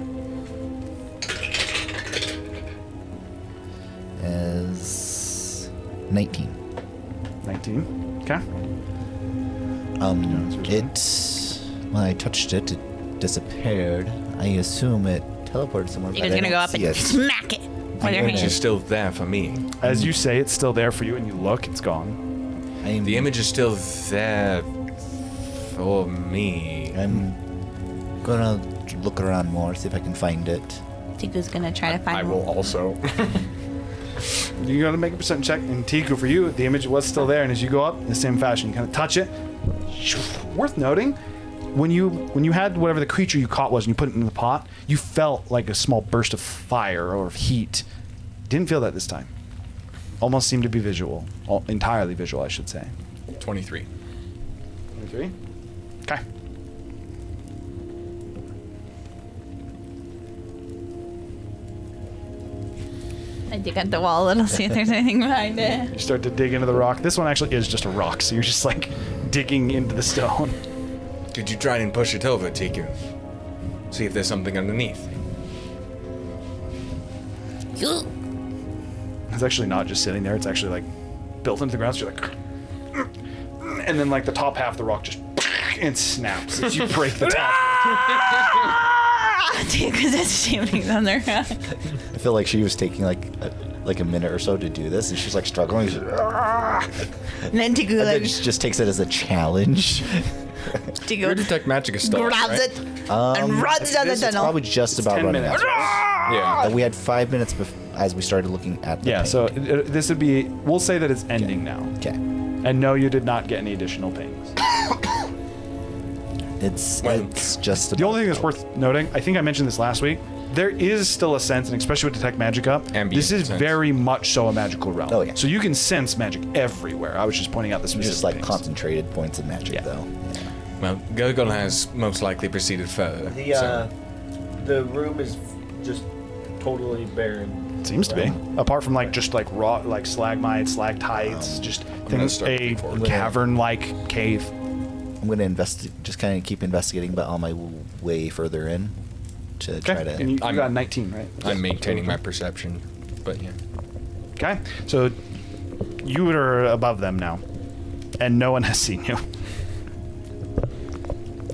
H: As 19.
A: 19. Okay.
H: When I touched it, it disappeared. I assume it teleported somewhere.
D: Tiku's
H: but I
D: gonna
H: don't
D: go up
H: see
D: and
H: it.
D: smack it with her
H: gonna-
C: Which is
D: hand.
C: still there for me.
A: As you say, it's still there for you, and you look, it's gone.
C: The image is still there for me.
H: I'm gonna look around more, see if I can find it.
D: Tiku's gonna try to find
C: I will also.
A: You got to make a perception check. And Tiku, for you, the image was still there. And as you go up in the same fashion, you kind of touch it. Worth noting, when you had whatever the creature you caught was, and you put it in the pot, you felt like a small burst of fire or of heat. Didn't feel that this time. Almost seemed to be visual, entirely visual, I should say.
C: 23.
A: 23. Okay.
D: I dig at the wall a little, see if there's anything behind it.
A: You start to dig into the rock. This one actually is just a rock, so you're just like digging into the stone.
C: Did you try and push it over, Tiku? See if there's something underneath.
A: It's actually not just sitting there. It's actually like built into the ground. So you're like, and then like the top half of the rock just and snaps as you break the top.
D: Tiku's just shooting on their hand.
H: I feel like she was taking like a minute or so to do this, and she's like struggling. She's,
D: And then Tiku
H: and then
D: like
H: just takes it as a challenge.
C: Your
D: Tiku
C: detect magic is still
D: grabs
C: right?
D: it and runs down the
H: It's
D: tunnel.
H: probably just about
A: 10
H: running
A: minutes.
H: out.
C: Yeah.
H: We had 5 minutes as we started looking at the
A: Yeah,
H: paint.
A: so this would be, we'll say that it's ending now.
H: Okay.
A: And no, you did not get any additional pings.
H: It's just
A: The only thing that's worth noting, I think I mentioned this last week, there is still a sense, and especially with Detect Magic up,
C: Ambient
A: this is
C: sense.
A: very much so a magical realm.
H: Oh, yeah.
A: So you can sense magic everywhere. I was just pointing out the specific
H: just like
A: things.
H: concentrated points of magic,
A: Yeah.
H: though. Yeah.
C: Well, Gurgle has most likely proceeded further.
G: The
C: so
G: the room is just totally barren?
A: Seems to be. Apart from like just like raw, like stalagmites, stalactites, just things, a cavern-like cave.
H: I'm gonna just kind of keep investigating, but on my way further in to try to.
A: And you got 19, right?
C: I'm maintaining my perception, but yeah.
A: Okay, so you are above them now, and no one has seen you.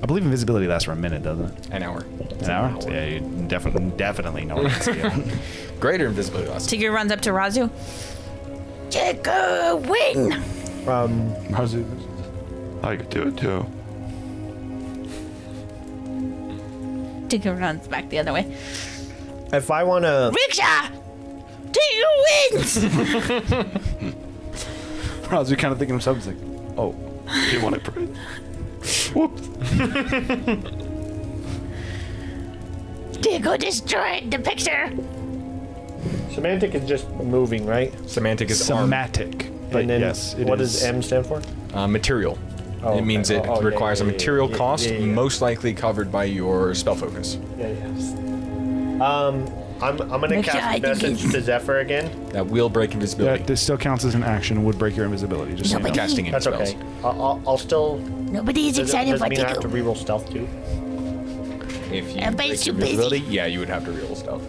A: I believe invisibility lasts for a minute, doesn't it?
C: An hour.
A: An hour? So yeah, you definitely no one can see you.
C: Greater invisibility lasts.
D: Tigger runs up to Razu.
E: Tigger, win!
A: Marzu.
K: I could do it too.
D: Tigger runs back the other way.
G: If I want to...
E: Rickshaw! Tigger wins!
A: Marzu kind of thinking himself, he's like, oh,
K: Do you want to pray?
A: whoops.
E: Tigger destroyed the picture.
G: Semantic is just moving, right?
C: Semantic is arm.
A: Somatic. But
G: And then
A: yes, it
G: what
A: is.
G: does M stand for?
C: Material.
G: Oh,
C: It means
G: okay.
C: it
G: Oh, yeah,
C: requires
G: yeah,
C: a material
G: yeah,
C: cost,
G: yeah, yeah.
C: most likely covered by your spell focus.
G: Yeah, I'm gonna
E: Rickshaw, I
G: cast
E: think
G: message
E: it's-
G: to Zephyr again.
C: That will break
A: Yeah,
C: invisibility.
A: this still counts as an action. Would break your invisibility. Just so you know.
E: Nobody-
C: Casting in
G: That's
C: spells.
G: okay. I'll still.
E: Nobody is
G: Does
E: excited
G: it
E: for
G: mean I have to
E: Tigger.
G: reroll stealth too?
C: If you
E: Everybody's
C: break
E: too
C: your
E: busy.
C: invisibility, yeah, you would have to reroll stuff.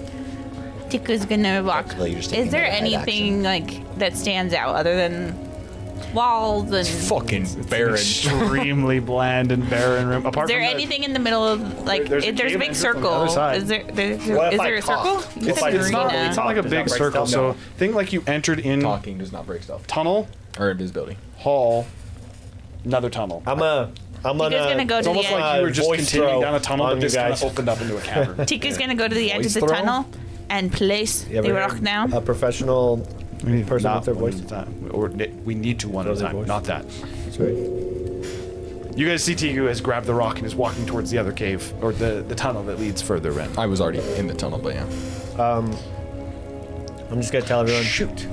D: Tigger's gonna walk.
H: Practically, you're just taking
D: Is there
H: another head
D: anything like that stands out other than walls and?
C: Fucking barren.
A: Extremely bland and barren room. Apart
D: Is there
A: from
D: anything in the middle of like?
A: There's a
D: There's a
A: cave
D: big
A: entrance on the
D: circle.
A: other side.
D: Is there?
G: What
D: Is
G: if I
D: there a
G: talk?
D: circle? You
G: If
D: said
G: I
A: it's not.
D: arena.
A: It's not like a
G: Does
A: big
G: that break
A: circle.
G: stealth?
A: So think like you entered in
C: Talking does not break stealth.
A: tunnel,
C: Or invisibility.
A: hall, another tunnel.
G: I'm gonna
D: gonna go
A: It's
D: to the
A: almost
D: edge.
A: like you were just
G: voice
A: continuing
G: throw
A: down a tunnel,
G: on
A: but
G: you
A: this kind of
G: guys.
A: opened up into a cavern.
D: Tigger's gonna go to the edge
C: Voice
D: of the
C: throw?
D: tunnel and place
G: You
D: the
G: ever
D: rock
G: heard
D: down.
G: a professional person
A: Not
G: with their
A: one
G: voice.
A: at a time. Or we need to one at a
G: Throw their
A: time.
G: voice?
A: Not that.
G: Sweet.
A: You guys see Tigu has grabbed the rock and is walking towards the other cave or the tunnel that leads further in.
C: I was already in the tunnel, but yeah.
G: I'm just gonna tell everyone.
C: Shoot.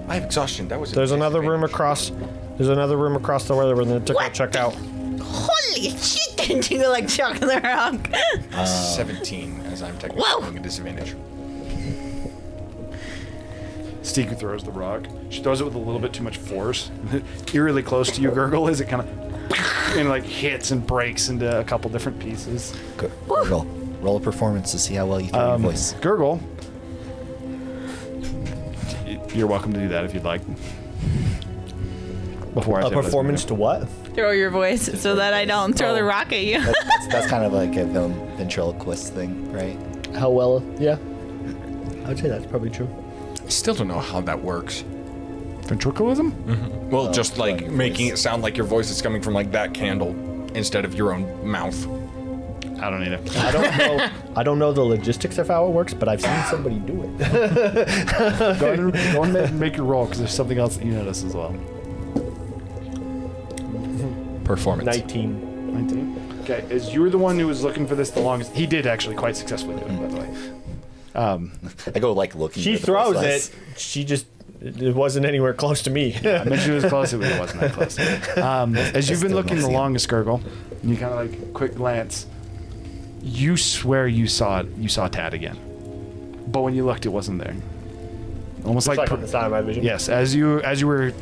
C: I have exhaustion. That was.
G: There's another room across. There's another room across the way we're gonna go check out.
D: Holy shit! Tigger like chucking the rock.
C: 17, as I'm technically
E: Whoa.
C: having a disadvantage.
A: Stiku throws the rock. She throws it with a little bit too much force. Eerily close to you, Gurgle, as it kind of and like hits and breaks into a couple different pieces.
H: Gurgle, roll a performance to see how well you throw your voice.
A: Gurgle, you're welcome to do that if you'd like. Before I
G: A
A: say what I was
G: performance to what?
D: Throw your voice so that I don't throw the rock at you.
H: That's kind of like a ventriloquist thing, right?
G: How well? Yeah. I would say that's probably true.
C: I still don't know how that works.
A: gonna do. Ventriloquism?
C: Well, just like
H: like
C: making
H: voice.
C: it sound like your voice is coming from like that candle insteed of your own mouth.
A: I don't either.
G: I don't know. I don't know the logistics of how it works, but I've seen somebody do it.
A: Go ahead and make your roll because there's something else that you notice as well.
C: Performance.
G: 19.
A: 19. Okay, as you were the one who was looking for this the longest, he did actually quite successfully do it, by the way.
H: I go like looking.
G: She
H: where the
G: throws
H: voice
G: it. She just. It wasn't anywhere close to me.
A: I mentioned it was close, it wasn't that close. As you've been
H: still
A: looking
H: don't
A: the
H: see it.
A: longest, Gurgle, and you kind of like quick glance, you swear you saw Tad again, but when you looked, it wasn't there. Almost
G: It's
A: like,
G: like on the side of my vision.
A: yes, as you were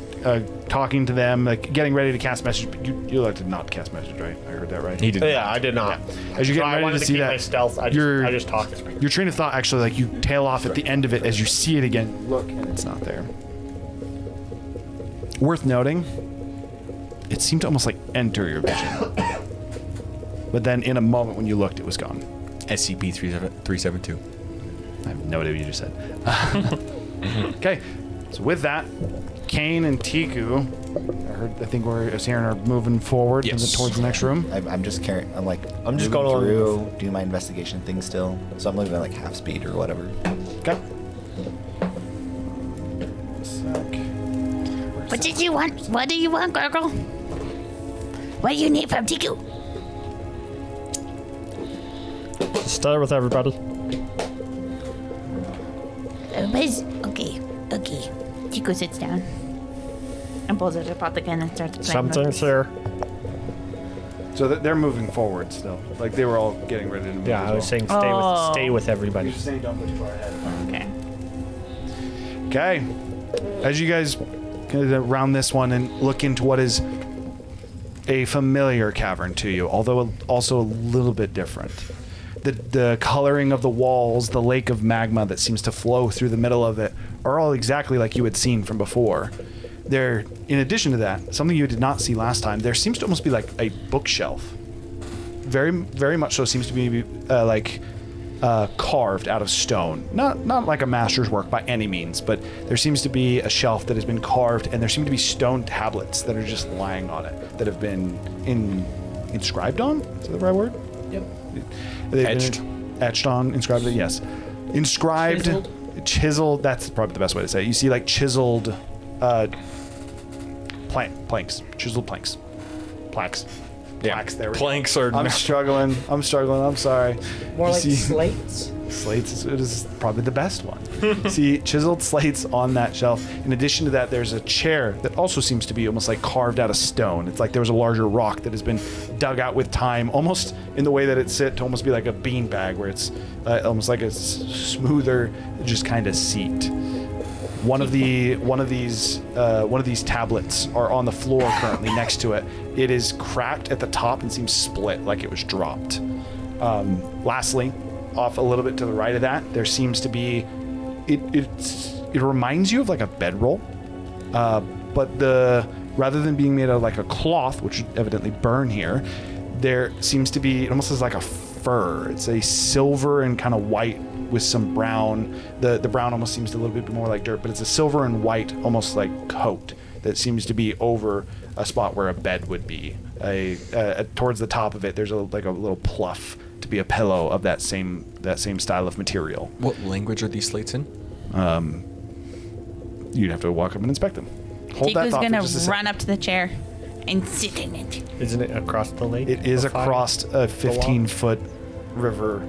A: talking to them, like getting ready to cast message, but you elected not to cast message, right? I heard that right.
C: He did.
G: Yeah, I did not.
A: As you
G: So
A: get
G: I
A: ready
G: wanted
A: to
G: to
A: see
G: keep
A: that,
G: my stealth. I just talk.
A: your train of thought actually, like you tail off at the end of it as you see it again. Look, and it's not there. Worth noting, it seemed to almost like enter your vision, but then in a moment when you looked, it was gone.
C: SCP-372.
A: I have no idea what you just said. Okay, so with that, Kane and Tiku, I think we're hearing are moving forward
C: Yes.
A: towards the next room.
H: I'm just carrying. I'm
G: just
H: moving
G: going along
H: through, doing my investigation thing still. So I'm moving at like half speed or whatever.
A: Okay. Sec.
E: What did you want? What do you want, Gurgle? What do you need from Tiku?
G: Start with everybody.
E: Everybody's okay. Okay. Tiku sits down and pulls out a pot again and starts playing.
G: Something's here.
A: So they're moving forward still. Like they were all getting ready to move.
F: Yeah,
A: as
F: I was
A: well.
F: saying stay with everybody.
A: You're saying don't go too far ahead.
D: Okay.
A: Okay. As you guys kind of round this one and look into what is a familiar cavern to you, although also a little bit different. The coloring of the walls, the lake of magma that seems to flow through the middle of it, are all exactly like you had seen from before. There, in addition to that, something you did not see last time, there seems to almost be like a bookshelf. Very, very much so seems to be carved out of stone. Not like a master's work by any means, but there seems to be a shelf that has been carved, and there seem to be stone tablets that are just lying on it that have been inscribed on. Is that the right word?
B: Yep.
A: Etched on, inscribed. Yes, inscribed, chiseled. That's probably the best way to say it. You see like chiseled planks, chiseled planks, plaques. Plaques, there we go.
C: Planks are.
A: I'm struggling. I'm sorry.
B: More
A: You
B: like
A: see-
B: slates.
A: Slates is probably the best one. See chiseled slates on that shelf. In addition to that, there's a chair that also seems to be almost like carved out of stone. It's like there was a larger rock that has been dug out with time, almost in the way that it's set to almost be like a bean bag, where it's almost like a smoother, just kind of seat. One of these tablets are on the floor currently next to it. It is cracked at the top and seems split, like it was dropped. Lastly, off a little bit to the right of that, there seems to be it reminds you of like a bedroll, but rather than being made out of like a cloth, which would evidently burn here, there seems to be, it almost is like a fur. It's a silver and kind of white with some brown. The brown almost seems a little bit more like dirt, but it's a silver and white, almost like coat that seems to be over a spot where a bed would be. Towards the top of it, there's like a little pluff to be a pillow of that same style of material.
C: What language are these slates in?
A: You'd have to walk up and inspect them. Hold that
D: Tiku's
A: thought for
D: gonna
A: just a
D: run up to the chair and sit in it.
F: Isn't it across the lake?
A: It is
F: The fire?
A: across a 15-foot river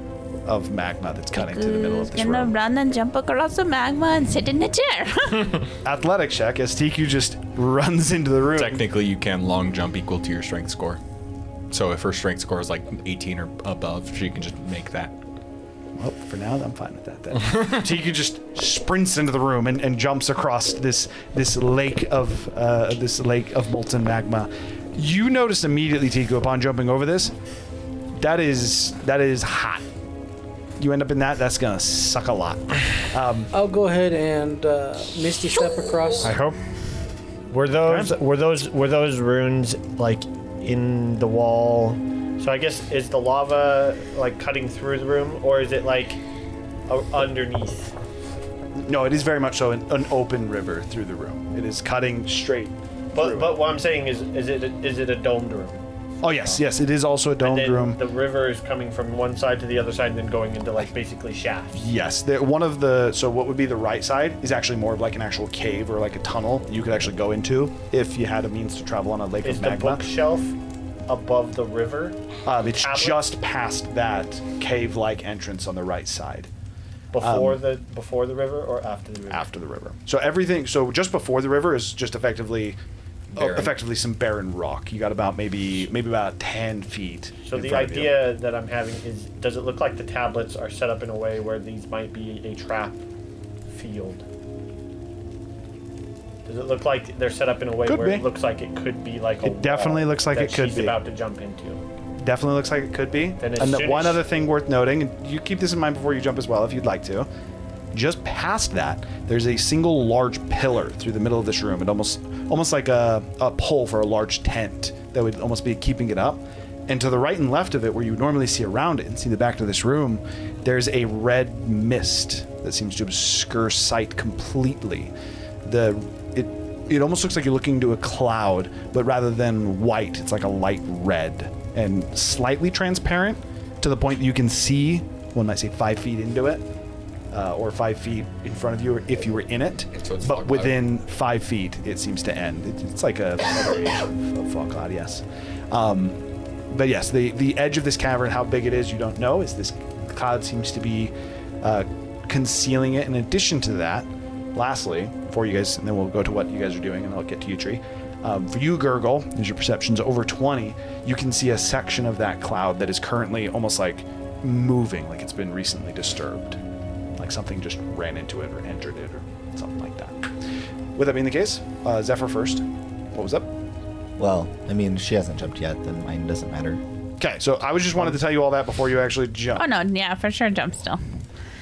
A: of magma that's cutting through the middle of
D: Tiku's
A: this
D: gonna
A: room.
D: run and jump across the magma and sit in the chair.
A: Athletic check as Tiku just runs into the room.
C: Technically, you can long jump equal to your strength score. So if her strength score is like 18 or above, she can just make that.
A: Well, for now, I'm fine with that then. Tiku just sprints into the room and jumps across this lake of molten magma. You notice immediately, Tiku, upon jumping over this, that is hot. You end up in that's gonna suck a lot.
B: I'll go ahead and Misty step across.
F: I hope. Were those runes like in the wall? So I guess is the lava like cutting through the room, or is it like underneath?
A: No, it is very much so an open river through the room. It is cutting straight.
F: But what I'm saying is it a domed room?
A: Oh yes, it is also a domed
F: And then
A: room.
F: the river is coming from one side to the other side and then going into like basically shafts.
A: Yes, so what would be the right side is actually more of like an actual cave or like a tunnel you could actually go into if you had a means to travel on a lake
F: Is
A: of
F: the
A: magma.
F: bookshelf above the river?
A: It's
F: tablet?
A: just past that cave-like entrance on the right side.
F: Before the river or after the river?
A: After the river. So just before the river is just effectively some barren rock. You got about maybe about 10 feet.
F: So
A: in
F: the
A: front of you.
F: idea that I'm having is, does it look like the tablets are set up in a way where these might be a trap field? Does it look like they're set up in a way
A: Could
F: where
A: be.
F: it looks like it could be like a
A: It definitely
F: wall
A: looks like
F: that
A: it could
F: she's
A: be.
F: about to jump into?
A: Definitely looks like it could be.
F: Then as
A: And
F: soon
A: one
F: as-
A: other thing worth noting, and you keep this in mind before you jump as well, if you'd like to. Just past that, there's a single large pillar through the middle of this room. It almost like a pole for a large tent that would almost be keeping it up. And to the right and left of it, where you would normally see around it and see the back of this room, there's a red mist that seems to obscure sight completely. It almost looks like you're looking into a cloud, but rather than white, it's like a light red and slightly transparent to the point that you can see, one might say 5 feet into it, or 5 feet in front of you, or if you were in it.
C: So it's
A: But
C: fog
A: within 5 feet, it seems to end. It's like a variation of fog cloud, yes. But yes, the edge of this cavern, how big it is, you don't know, as this cloud seems to be concealing it. In addition to that, lastly, for you guys, and then we'll go to what you guys are doing, and I'll get to you, Tree. For you, Gurgle, as your perception's over 20, you can see a section of that cloud that is currently almost like moving, like it's been recently disturbed. Like something just ran into it or entered it or something like that. With that being the case, Zephyr first. What was up?
H: Well, I mean, she hasn't jumped yet, then mine doesn't matter.
A: Okay, so I was just wanted to tell you all that before you actually jump.
D: Oh no, yeah, for sure, jump still.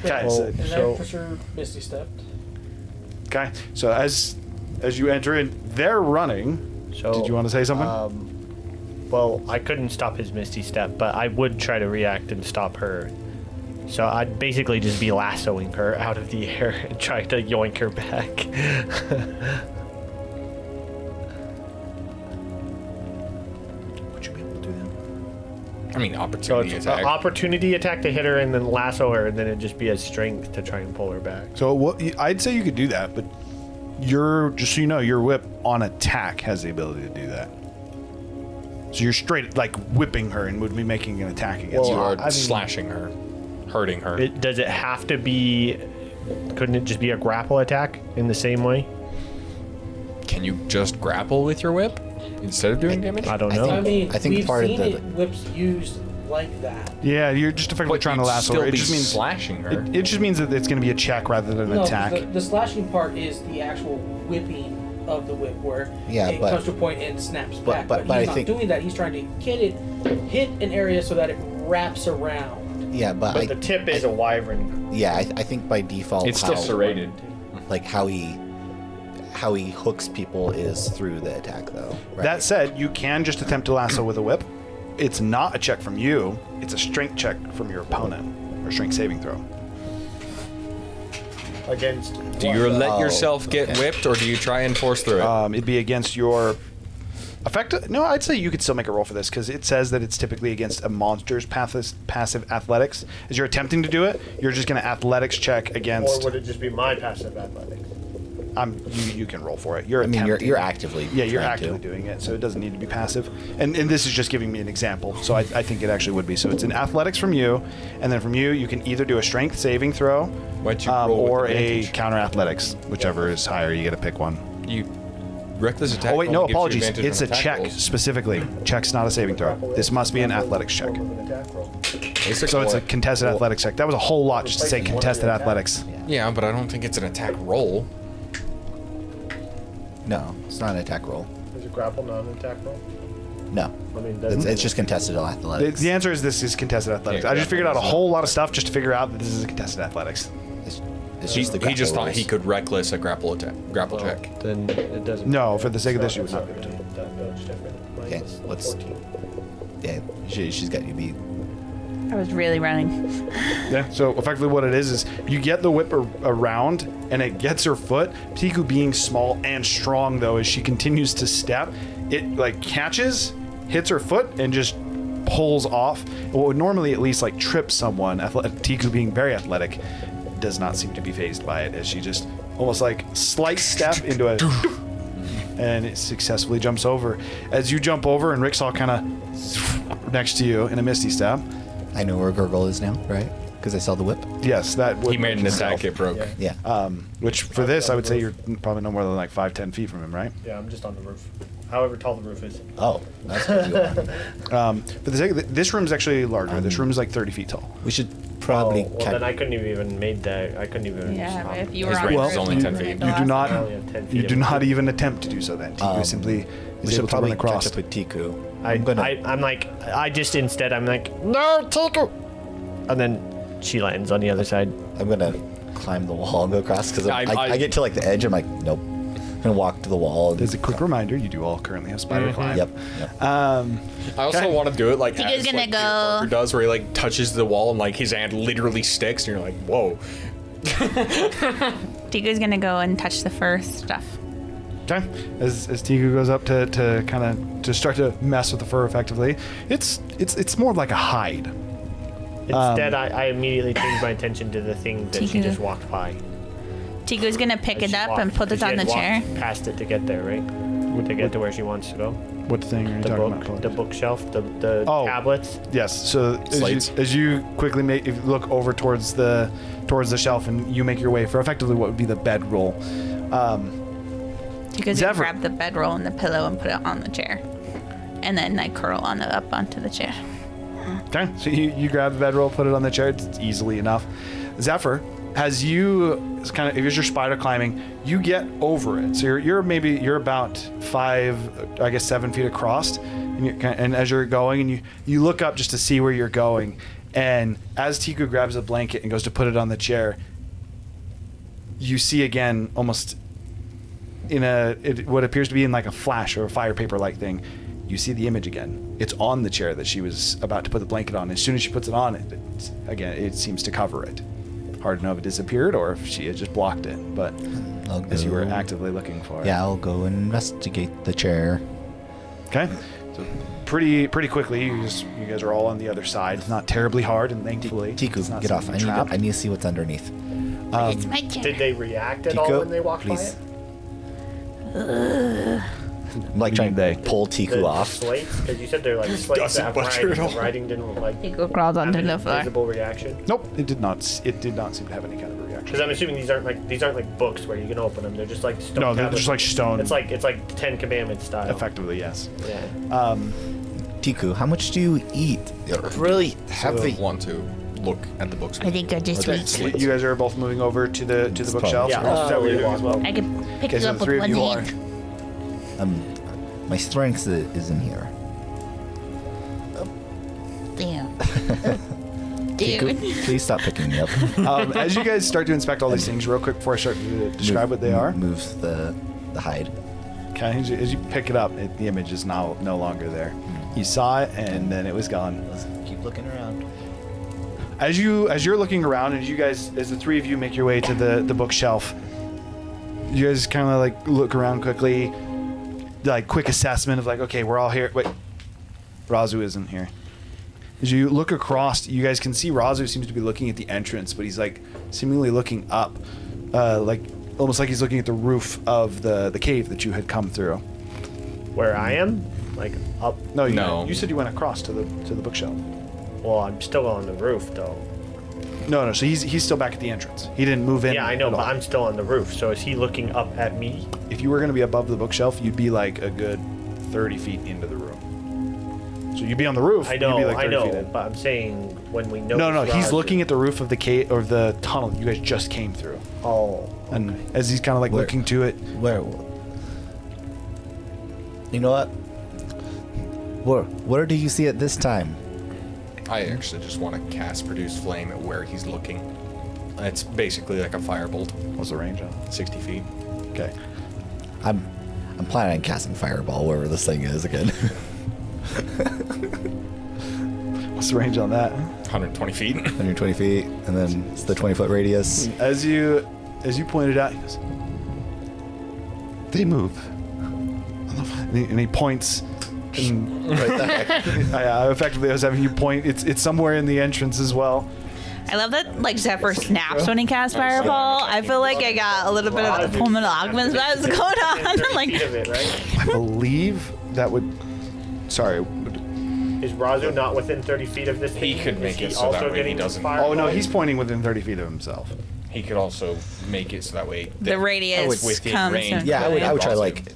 A: Okay,
G: Well,
B: And then for sure, Misty stepped.
A: okay, so as you enter in, they're running.
G: So,
A: Did you want to say something?
G: Well, I couldn't stop his Misty Step, but I would try to react and stop her. So I'd basically just be lassoing her out of the air and try to yoink her back.
A: Would you be able to do that?
C: I mean,
G: So
C: opportunity
G: it's
C: attack.
G: opportunity attack to hit her and then lasso her, and then it'd just be a strength to try and pull her back.
A: So I'd say you could do that, but just so you know, your whip on attack has the ability to do that. So you're straight like whipping her and would be making an attack against
C: you
A: her.
C: are
G: I mean-
C: slashing her, hurting her.
G: Does it have to be? Couldn't it just be a grapple attack in the same way?
C: Can you just grapple with your whip instead of doing damage?
G: I don't
H: I
G: know.
B: I mean,
H: I think
B: we've
H: part of
B: seen
H: the-
B: it whips used like that.
A: Yeah, you're just effectively
C: But
A: trying to
C: you'd
A: lasso
C: still
A: her. It
C: be
A: just means
C: slashing her.
A: It just means that it's going to be a check rather than an
B: No,
A: attack.
B: the slashing part is the actual whipping of the whip, where
H: Yeah,
B: it
H: but-
B: comes to a point and snaps
H: but-
B: back.
H: but
B: But
H: I
B: he's not
H: think-
B: doing that. He's trying to hit an area so that it wraps around.
H: Yeah, but
G: But the tip is a wyvern.
H: yeah, I think by default,
C: It's still
H: how-
C: serrated.
H: like how he hooks people is through the attack, though. Right?
A: That said, you can just attempt to lasso with a whip. It's not a check from you. It's a strength check from your opponent, or strength saving throw.
G: Against.
C: Do you let
H: Oh,
C: yourself get
H: okay.
C: whipped, or do you try and force through it?
A: It'd be against your effect. No, I'd say you could still make a roll for this because it says that it's typically against a monster's passive athletics. As you're attempting to do it, you're just going to athletics check
G: Or
A: against.
G: would it just be my passive athletics?
A: You can roll for it. You're
H: I mean,
A: attempting.
H: you're actively.
A: Yeah, you're
H: trying
A: actively
H: to.
A: doing it, so it doesn't need to be passive. And this is just giving me an example, so I think it actually would be. So it's an athletics from you, and then from you, you can either do a strength saving throw,
C: Why'd you roll with
A: or a
C: advantage?
A: counter athletics, whichever is higher. You get to pick one.
C: You reckless attack.
A: Oh wait,
C: only
A: no,
C: gives you
A: apologies.
C: advantage
A: It's
C: on
A: a
C: attack
A: check
C: rolls.
A: specifically. Check's not a saving throw. This must be an athletics check.
C: Basic
A: So it's a
C: roll.
A: contested athletics check. That was a whole lot just to say contested athletics.
C: Yeah, but I don't think it's an attack roll.
H: No, it's not an attack roll.
G: Is it grapple not an attack roll?
H: No,
G: I mean, doesn't
H: it's just contested athletics.
A: The answer is this is contested athletics.
C: Yeah,
A: I just figured out a
C: grapple is
A: whole lot of stuff just to figure out that this is a contested athletics.
H: It's
C: He,
H: just the
C: he just
H: grapple
C: thought he
H: rolls.
C: could reckless a grapple check.
G: Then it doesn't.
A: No, for the sake of this, you would not be able to.
G: That much different. Mine
H: Okay,
G: was
H: let's-
G: 14.
H: Yeah, she's got you beat.
D: I was really running.
A: Yeah. So effectively, what it is you get the whip around, and it gets her foot. Tiku being small and strong, though, as she continues to step, it like catches, hits her foot, and just pulls off. What would normally at least like trip someone, Tiku being very athletic, does not seem to be phased by it, as she just almost like slight step into a. And it successfully jumps over. As you jump over, and Ricksaw kind of next to you in a misty step.
H: I know where Gurgle is now, right? Because I saw the whip.
A: Yes, that would
C: He made an attack, it broke.
G: Yeah.
H: Yeah.
A: Which for this, I would say you're probably no more than like 5-10 feet from him, right?
G: Yeah, I'm just on the roof. However tall the roof is.
H: Oh, that's what you are.
A: For the sake of this room's actually larger. This room is like 30 feet tall.
H: We should probably.
G: Well, then I couldn't have even made that. I couldn't even.
D: Yeah, but if you
C: His
D: were on
C: range
D: the
C: is
D: roof,
C: only
D: you
C: 10
D: would've
C: feet.
D: the
A: You do
D: last
A: not.
D: one.
G: I only have 10 feet
A: You
G: of
A: do
G: it.
A: not even attempt to do so. Then Tiku simply
H: We
A: is
H: should
A: able to run
H: probably catch
A: across.
H: up with Tiku.
G: I'm like, I just instead, I'm like, no, Tiku! And then she lands on the other side.
H: I'm gonna climb the wall and go across because I get to like the edge. I'm like, nope. I'm gonna walk to the wall. And
A: As a quick reminder, you do all currently have spider climb.
H: Yep.
C: I also
A: Okay.
C: want to do it like
D: Tiku's
C: as
D: gonna
C: like
D: go-
C: Peter Parker does, where he like touches the wall and like his hand literally sticks, and you're like, whoa.
D: Tiku's gonna go and touch the fur stuff.
A: Okay. As Tiku goes up to kind of to start to mess with the fur effectively, it's more like a hide.
G: Instead, I immediately changed my attention to the thing that she
D: Tiku.
G: just walked by.
D: Tiku's gonna pick
G: She
D: it up
G: walked-
D: and put it
G: she
D: on
G: had
D: the chair.
G: walked past it to get there, right? To get to where she wants to go.
A: What thing are you
G: The
A: talking
G: book,
A: about?
G: the bookshelf, the
A: Oh.
G: tablets.
A: Yes. So
C: Slates.
A: as you quickly if you look over towards the shelf and you make your way for effectively what would be the bedroll,
D: You guys
A: Zephyr.
D: grab the bedroll and the pillow and put it on the chair, and then I curl on it up onto the chair.
A: Okay, so you grab the bedroll, put it on the chair. It's easily enough. Zephyr, as you if you're spider climbing, you get over it. So you're about 7 feet across, and as you're going, and you look up just to see where you're going, and as Tiku grabs a blanket and goes to put it on the chair, you see again, almost in what appears to be in like a flash or a fire paper like thing. You see the image again. It's on the chair that she was about to put the blanket on. As soon as she puts it on, it seems to cover it. Hard to know if it disappeared or if she had just blocked it, but as you were actively looking for it.
H: Yeah, I'll go investigate the chair.
A: Okay. So pretty quickly, you guys are all on the other side. It's not terribly hard, and thankfully,
H: Tiku,
A: it's not
H: get off.
A: something
H: I
A: trapped.
H: need to see what's underneath.
E: It's my chair.
I: Did they react at
H: Tiku,
I: all when they walked
H: please.
I: by it?
H: I'm like trying to pull Tiku
I: The
H: off.
I: slates? Because you said they're like slates that have
C: butcher
I: writing.
C: it all.
I: The writing didn't like
D: Tiku crawls
I: have
D: onto
I: any
D: the floor.
I: visible reaction.
A: Nope, it did not. It did not seem to have any kind of a reaction.
I: Because I'm assuming these aren't like books where you can open them. They're just like stone.
A: No, they're
I: tablets.
A: just like stone.
I: It's like Ten Commandments style.
A: Effectively, yes.
I: Yeah.
H: Tiku, how much do you eat? You're really heavy.
C: I want to look at the books.
E: I think I just weak.
A: You guys are both moving over to the bookshelf.
I: Yeah,
A: Is that what you're doing as well?
E: I can pick
A: Okay,
E: you
A: so
E: up
A: the three
E: with
A: of
E: one
A: you are.
E: hand.
H: My strength is in here.
E: Damn.
H: Tiku,
E: Dude.
H: please stop picking me up.
A: As you guys start to inspect all these things, real quick before I start to describe what they are.
H: Moves the hide.
A: Okay, as you pick it up, the image is now no longer there. You saw it, and then it was gone.
H: Let's keep looking around.
A: As you're looking around, as the three of you make your way to the bookshelf, you guys kind of like look around quickly, like quick assessment of like, okay, we're all here. Wait, Razu isn't here. As you look across, you guys can see Razu seems to be looking at the entrance, but he's like seemingly looking up, like almost like he's looking at the roof of the cave that you had come through.
I: Where I am, like up.
A: No,
C: No.
A: you said you went across to the bookshelf.
I: Well, I'm still on the roof though.
A: No, so he's still back at the entrance. He didn't move in.
I: Yeah, I know,
A: at
I: but
A: all.
I: I'm still on the roof. So is he looking up at me?
A: If you were going to be above the bookshelf, you'd be like a good 30 feet into the room. So you'd be on the roof.
I: I know,
A: You'd be like 30 feet in.
I: but I'm saying when we know.
A: No, he's looking at the roof of the cave or the tunnel you guys just came through.
I: Oh.
A: And as he's kind of like
H: Where-
A: looking to it,
H: Where? You know what? Where do you see it this time?
C: I actually just want to cast Produce Flame at where he's looking. It's basically like a firebolt.
A: what's the range on?
C: 60 feet.
A: Okay.
H: I'm planning on casting Fireball wherever this thing is again.
A: What's the range on that?
C: 120 feet.
H: 120 feet, and then it's the 20-foot radius.
A: As you pointed out, he goes,
K: They move.
A: and he points. And effectively, I was having you point. It's somewhere in the entrance as well.
D: I love that like Zephyr snaps when he casts Fireball. I feel like I got a little bit of the pulmonal augments vibes going on.
I: 30
D: like
I: feet of it, right?
A: I believe that would. Sorry.
I: Is Razu not within 30 feet of this?
C: He
I: thing?
C: could
I: Is
C: make
I: he
C: it so that
I: also
C: way he
I: getting
C: doesn't-
I: fireball?
A: Oh no, he's pointing within 30 feet of himself.
C: He could also make it so that way
D: the radius
C: within
D: comes.
C: range.
D: from-
H: Yeah, I would try
C: Razu.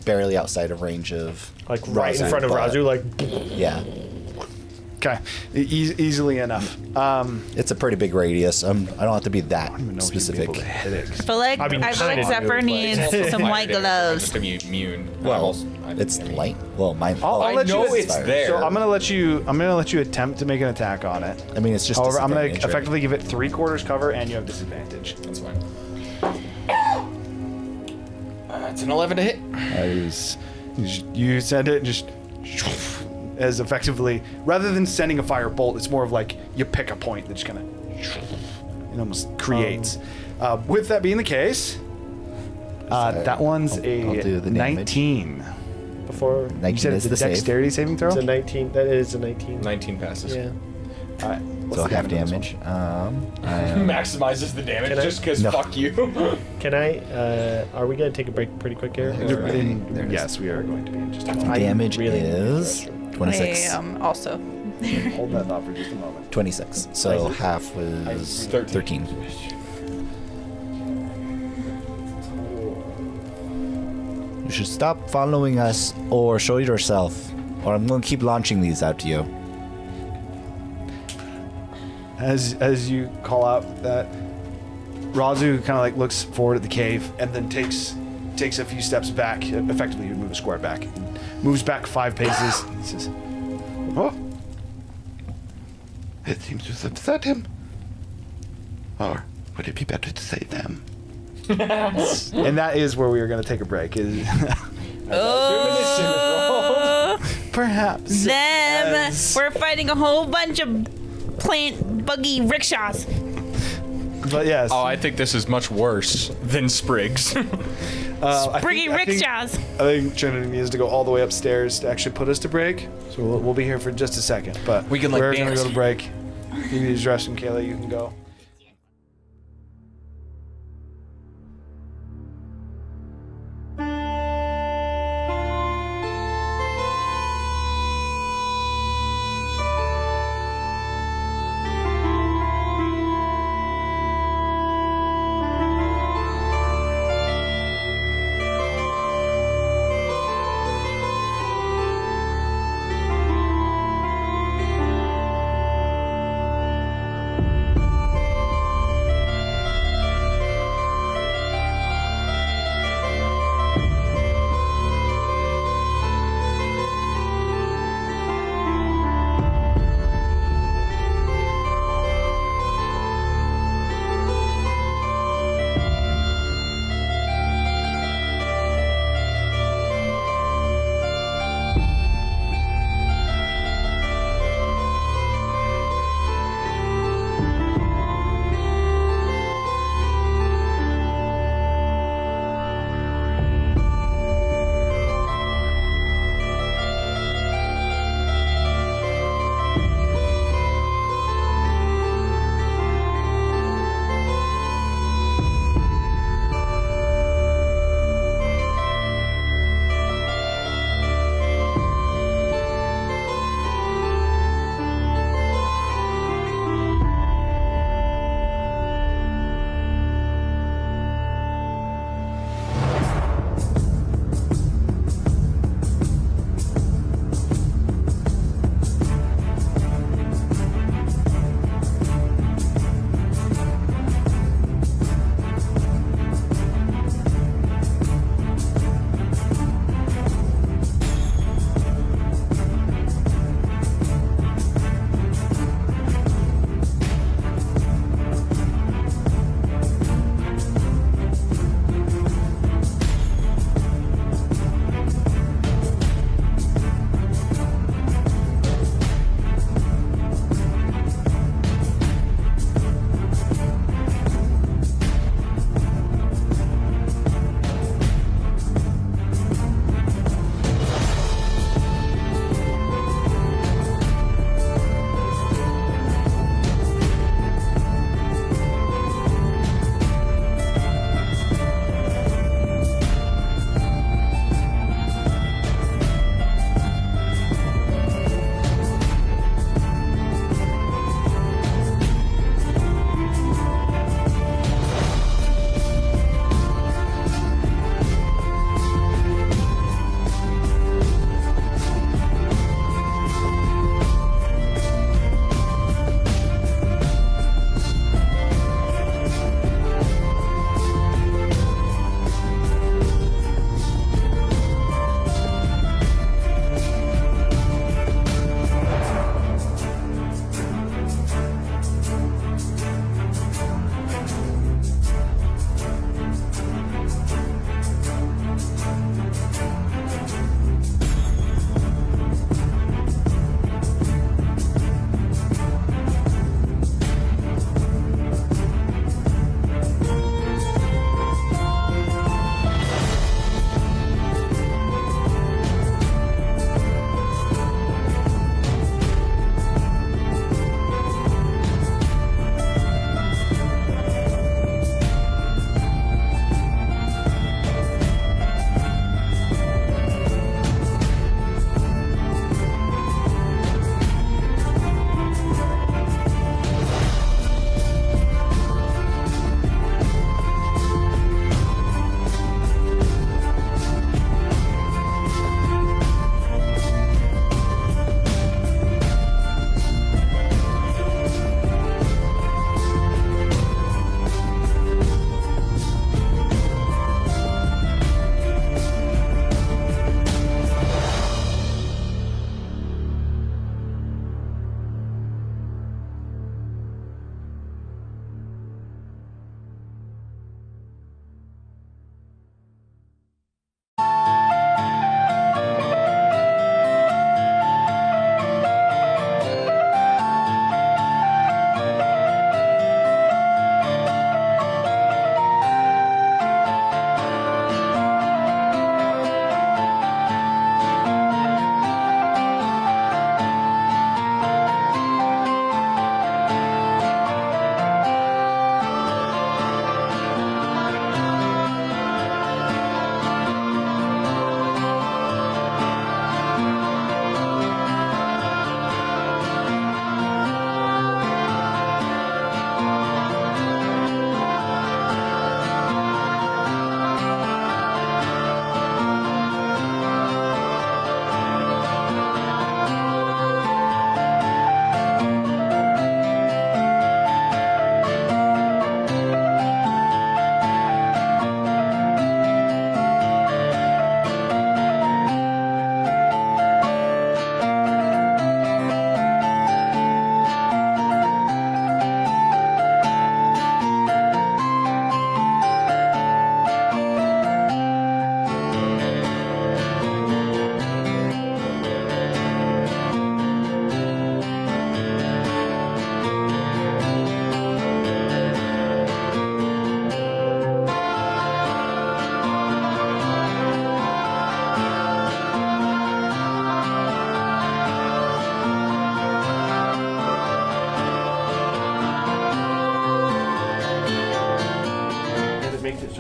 H: barely outside of range of
I: Like right in
H: Razu,
I: front of
H: but-
I: Razu, like.
H: Yeah,
A: Okay, easily enough.
H: it's a pretty big radius. I don't have to be that
A: I don't even know if you'd be
H: specific.
A: able to hit it.
D: I feel like
I: I mean,
D: Zephyr
I: kinda do,
D: needs
C: Also
D: some
C: fire
D: white
C: damage,
D: gloves.
C: Just immune.
H: Well,
C: I
H: it's
C: mean,
H: light. Well, mine.
A: I'll
C: I
A: let
C: know
A: you,
C: it's there.
A: So I'm gonna let you attempt to make an attack on it.
H: I mean, it's just.
A: However, I'm gonna
H: disadvantage, right?
A: effectively give it 3/4 cover, and you have disadvantage.
C: That's fine. It's an 11 to hit.
A: You send it and just as effectively, rather than sending a fire bolt, it's more of like you pick a point that just kind of it almost creates. With that being the case, that one's
H: I'll do
A: a
H: the damage.
A: 19.
I: Before.
H: 19
A: You said
H: is
A: it's a
H: the save.
A: dexterity saving throw.
I: It's a 19. That is a 19.
C: 19 passes.
I: Yeah.
A: All right. What's
H: So
A: the
H: half
A: on this
H: damage.
A: one?
H: I am
C: Maximizes the damage
I: Can I-
C: just because
H: No.
C: fuck you.
I: Can I? Are we gonna take a break pretty quick here?
H: There
I: Or-
H: it is. There it is.
A: Yes, we are going to be in just a moment.
H: damage
I: really
H: is 26.
D: I also.
A: Hold that thought for just a moment.
H: 26. So half was 13. You should stop following us or show yourself, or I'm going to keep launching these out to you.
A: As you call out that, Razu kind of like looks forward at the cave and then takes a few steps back. Effectively, you move a square back. And moves back 5 paces. He says,
K: Oh. It seems to have upset him. Or would it be better to say them?
A: and that is where we are going to take a break. Perhaps.
D: Them. We're fighting a whole bunch of plant buggy rickshaws.
A: But yes.
C: Oh, I think this is much worse than Spriggs.
D: Spriggy rickshaws.
A: I think Trinity needs to go all the way upstairs to actually put us to break. So we'll be here for just a second. But
C: We can, like,
A: we're going to
C: dance.
A: go to break. You need to dress, and Kayla, you can go.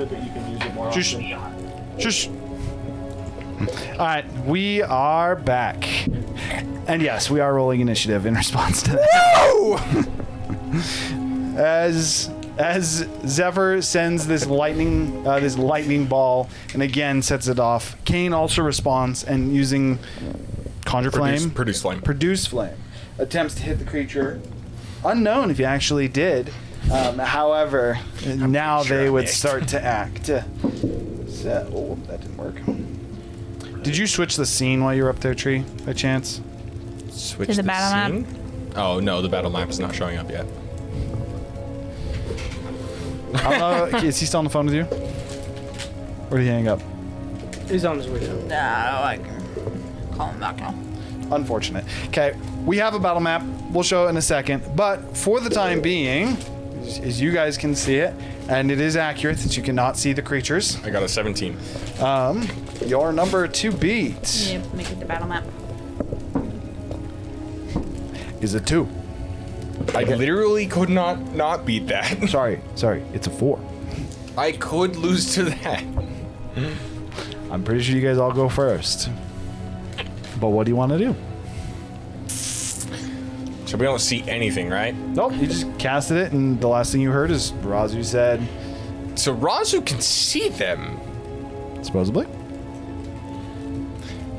I: it, but you can use it more
A: Shush.
I: often.
A: Shush. All right, we are back, and yes, we are rolling initiative in response to that. As Zephyr sends this lightning ball, and again sets it off. Kane also responds and using conjure flame, produce flame, attempts to hit the creature. Unknown if you actually did. However, now they would start to act. Oh, that didn't work. Did you switch the scene while you were up there, Tree, by chance?
C: Switch
D: To the battle
C: scene?
D: map?
C: Oh, no, the battle map is not showing up yet.
A: I don't know. Is he still on the phone with you? Or did he hang up?
B: He's on his way down.
D: No, I can call him back now.
A: Unfortunate. Okay, we have a battle map. We'll show it in a second. But for the time being, as you guys can see it, and it is accurate that you cannot see the creatures.
C: I got a 17.
A: Your number to beat
D: Yeah, make it the battle map.
A: is a 2.
C: I literally could not beat that.
A: Sorry, it's a 4.
C: I could lose to that.
A: I'm pretty sure you guys all go first. But what do you want to do?
C: So we don't see anything, right?
A: Nope, you just casted it, and the last thing you heard is Razu said,
C: So Razu can see them.
A: supposedly.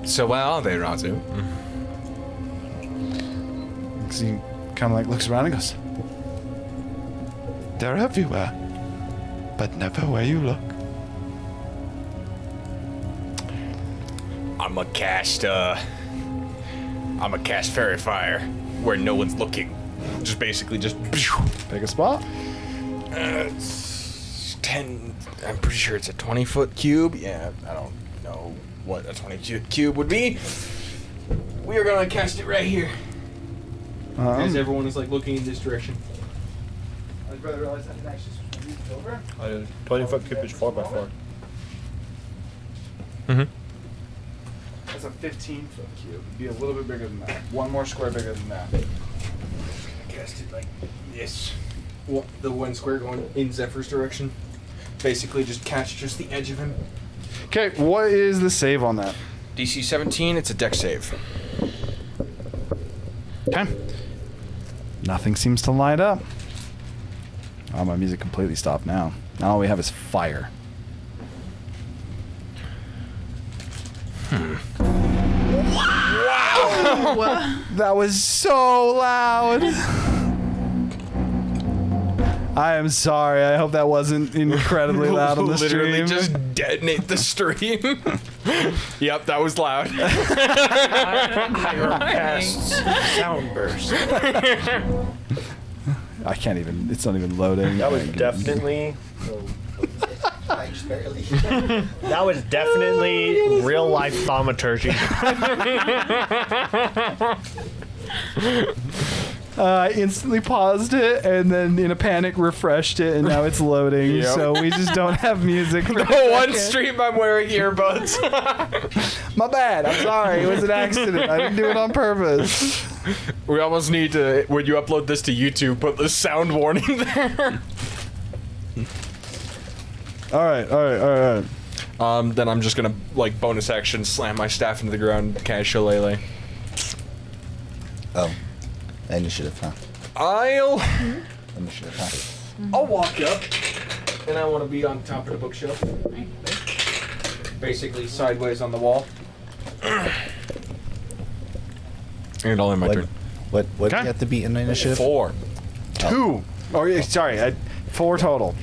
C: So where are they, Razu?
A: So he kind of like looks around and goes,
K: They're everywhere, but never where you look.
C: I'ma cast Fairy Fire where no one's looking. Just basically just
A: pick a spot.
C: It's 10. I'm pretty sure it's a 20-foot cube. Yeah, I don't know what a 20-foot cube would be. We are gonna cast it right here. As everyone is like looking in this direction.
A: My brother realized I didn't actually switch my music over.
G: 20-foot cube is 4x4.
C: Mm-hmm.
A: That's a 15-foot cube. It'd be a little bit bigger than that. One more square bigger than that.
C: Cast it like this. Well, the one square going in Zephyr's direction. Basically, just catch just the edge of him.
A: Okay, what is the save on that?
C: DC 17. It's a dex save.
A: Okay. Nothing seems to light up. Oh, my music completely stopped now. Now all we have is fire. Wow! That was so loud. I am sorry. I hope that wasn't incredibly loud on the
C: Literally
A: stream.
C: just detonate the stream. Yep, that was loud.
B: Cast sound burst.
A: I can't even. It's not even loading.
G: That was definitely. That was definitely real life thaumaturgy.
A: I instantly paused it and then in a panic refreshed it and now it's loading.
C: Yep.
A: So we just don't have music. For
C: The one stream I'm wearing earbuds.
A: My bad. I'm sorry. It was an accident. I didn't do it on purpose.
C: We almost need to, when you upload this to YouTube, put the sound warning there.
A: All right.
C: Then I'm just gonna, like, bonus action, slam my staff into the ground, cast Shillelagh.
H: Oh. Initiative, huh? Initiative, huh?
C: I'll walk up, and I want to be on top of the bookshelf. Basically sideways on the wall. And I'll end my turn.
H: What do you have to beat in initiative?
C: 4.
A: 2. Oh, yeah, sorry. 4 total.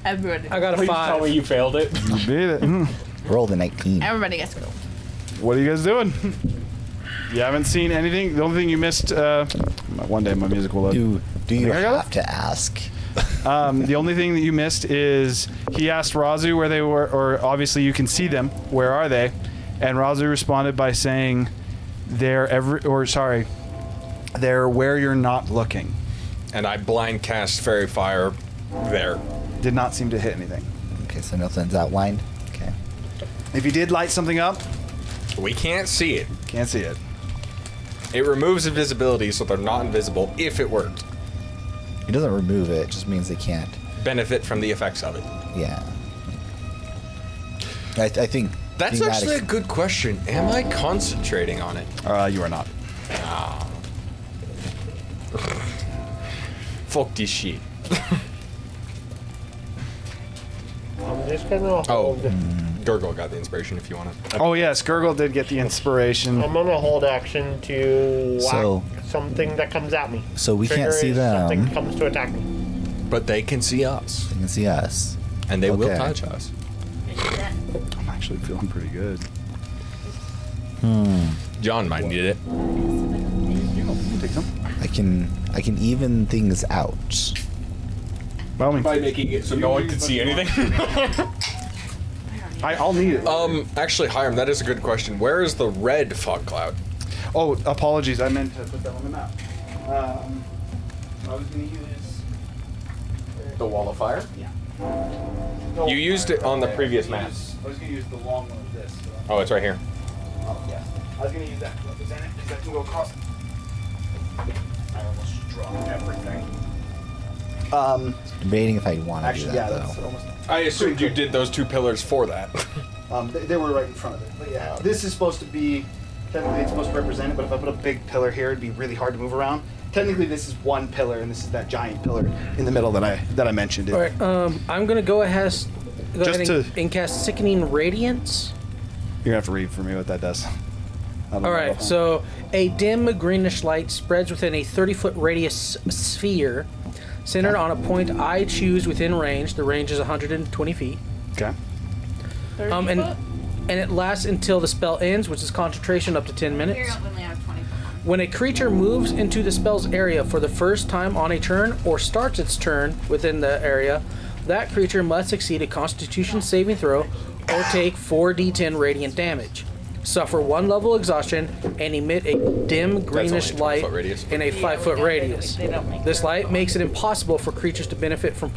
D: Everybody.
B: I got a
I: Please tell
B: 5.
I: me you failed it.
A: You beat it.
H: Rolled a 19.
D: Everybody gets to go.
A: What are you guys doing? You haven't seen anything? The only thing you missed, one day my music will load.
H: Do you
A: Think I got
H: have to ask?
A: The only thing that you missed is he asked Razu where they were, or obviously you can see them. Where are they? And Razu responded by saying, they're where you're not looking.
C: And I blind cast Fairy Fire there.
A: Did not seem to hit anything.
H: Okay, so nothing's outlined. Okay.
A: If you did light something up,
C: We can't see it.
A: can't see it.
C: It removes invisibility, so they're not invisible if it worked.
H: It doesn't remove it. It just means they can't
C: benefit from the effects of it.
H: Yeah. I think
C: That's
H: being
C: actually a good question. Am I concentrating on it?
A: You are not.
C: Fuck this shit.
I: I'm just gonna
C: Oh,
I: hold.
C: Gurgle got the inspiration if you want it.
A: Oh yes, Gurgle did get the inspiration.
I: I'm gonna hold action to whack
H: So-
I: something that comes at me.
H: So we can't
I: Trigger
H: see
I: is
H: them.
I: Something comes to attack me.
C: But they can see us.
H: They can see us.
C: And they will
H: Okay.
C: touch us.
A: I'm actually feeling pretty good.
C: John might need it.
A: Take some.
H: I can even things out.
A: By all means.
C: By making it so no one can see anything.
A: I'll need it.
C: Actually, Hiram, that is a good question. Where is the red fog cloud?
A: Oh, apologies. I meant to put that on the map. I was going to use
C: The wall of fire?
A: Yeah.
C: You used it on the previous map.
A: I was going to use the long one of this.
C: Oh, it's right here.
A: Oh, yeah. I was going to use that to represent it because I can go across. I almost dropped everything.
H: Debating if I want to do
A: Actually,
H: that
A: yeah, that's
H: though.
A: almost.
C: I assumed you did those two pillars for that.
A: They were right in front of it. But yeah, this is supposed to be. Technically, it's supposed to represent it, but if I put a big pillar here, it'd be really hard to move around. Technically, this is one pillar, and this is that giant pillar in the middle that I mentioned.
B: All right, I'm gonna go ahead and cast Sickening Radiance.
A: You're gonna have to read for me what that does.
B: All right, so a dim greenish light spreads within a 30-foot radius sphere, centered on a point I choose within range. The range is 120 feet.
A: Okay.
B: And it lasts until the spell ends, which is concentration up to 10 minutes. When a creature moves into the spell's area for the first time on a turn or starts its turn within the area, that creature must succeed a Constitution saving throw or take 4d10 radiant damage, suffer 1 level exhaustion, and emit a dim greenish
C: only a
B: light
C: 20-foot radius.
B: in a 5-foot radius. This light makes it impossible for creatures to benefit from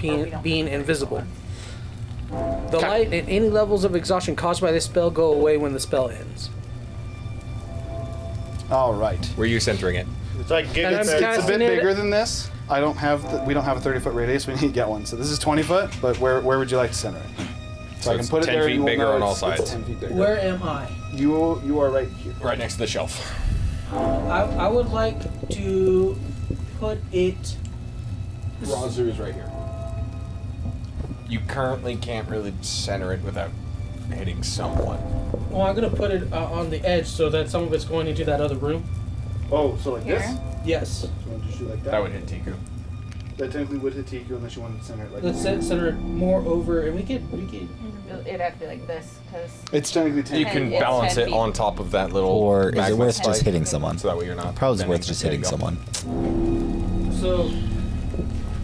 B: being invisible. The light and any levels of exhaustion caused by this spell go away when the spell ends.
A: All right.
C: Where are you centering it?
I: It's like
B: And I'm
A: It's a bit
B: casting it-
A: bigger than this. We don't have a 30-foot radius. We need to get one. So this is 20 foot. But where would you like to center it? So I can
C: it's
A: put it
C: 10
A: there.
C: feet
A: and we'll
C: bigger
A: know
C: on all
A: it's
C: sides.
A: 10 feet bigger.
B: Where am I?
A: You are right here.
C: Right next to the shelf.
B: I would like to put it.
C: Razu is right here. You currently can't really center it without hitting someone.
B: Well, I'm gonna put it on the edge so that some of it's going into that other room.
A: Oh, so like this?
B: Yes.
A: So you want to just do like that?
C: That would hit Tiku.
A: That technically would hit Tiku unless you wanted to center it like
B: Let's
A: this.
B: center it more over, and we could.
L: It'd have to be like this, because
A: It's technically 10
C: You
A: feet.
C: can
L: It's
C: balance
L: 10
C: it
L: feet.
C: on top of that little.
H: Or is it
C: magma
H: worth
C: spike,
H: just hitting someone?
C: So that way you're not.
H: Probably
C: bending.
H: worth just
C: There you
H: hitting
C: go.
H: someone.
B: So,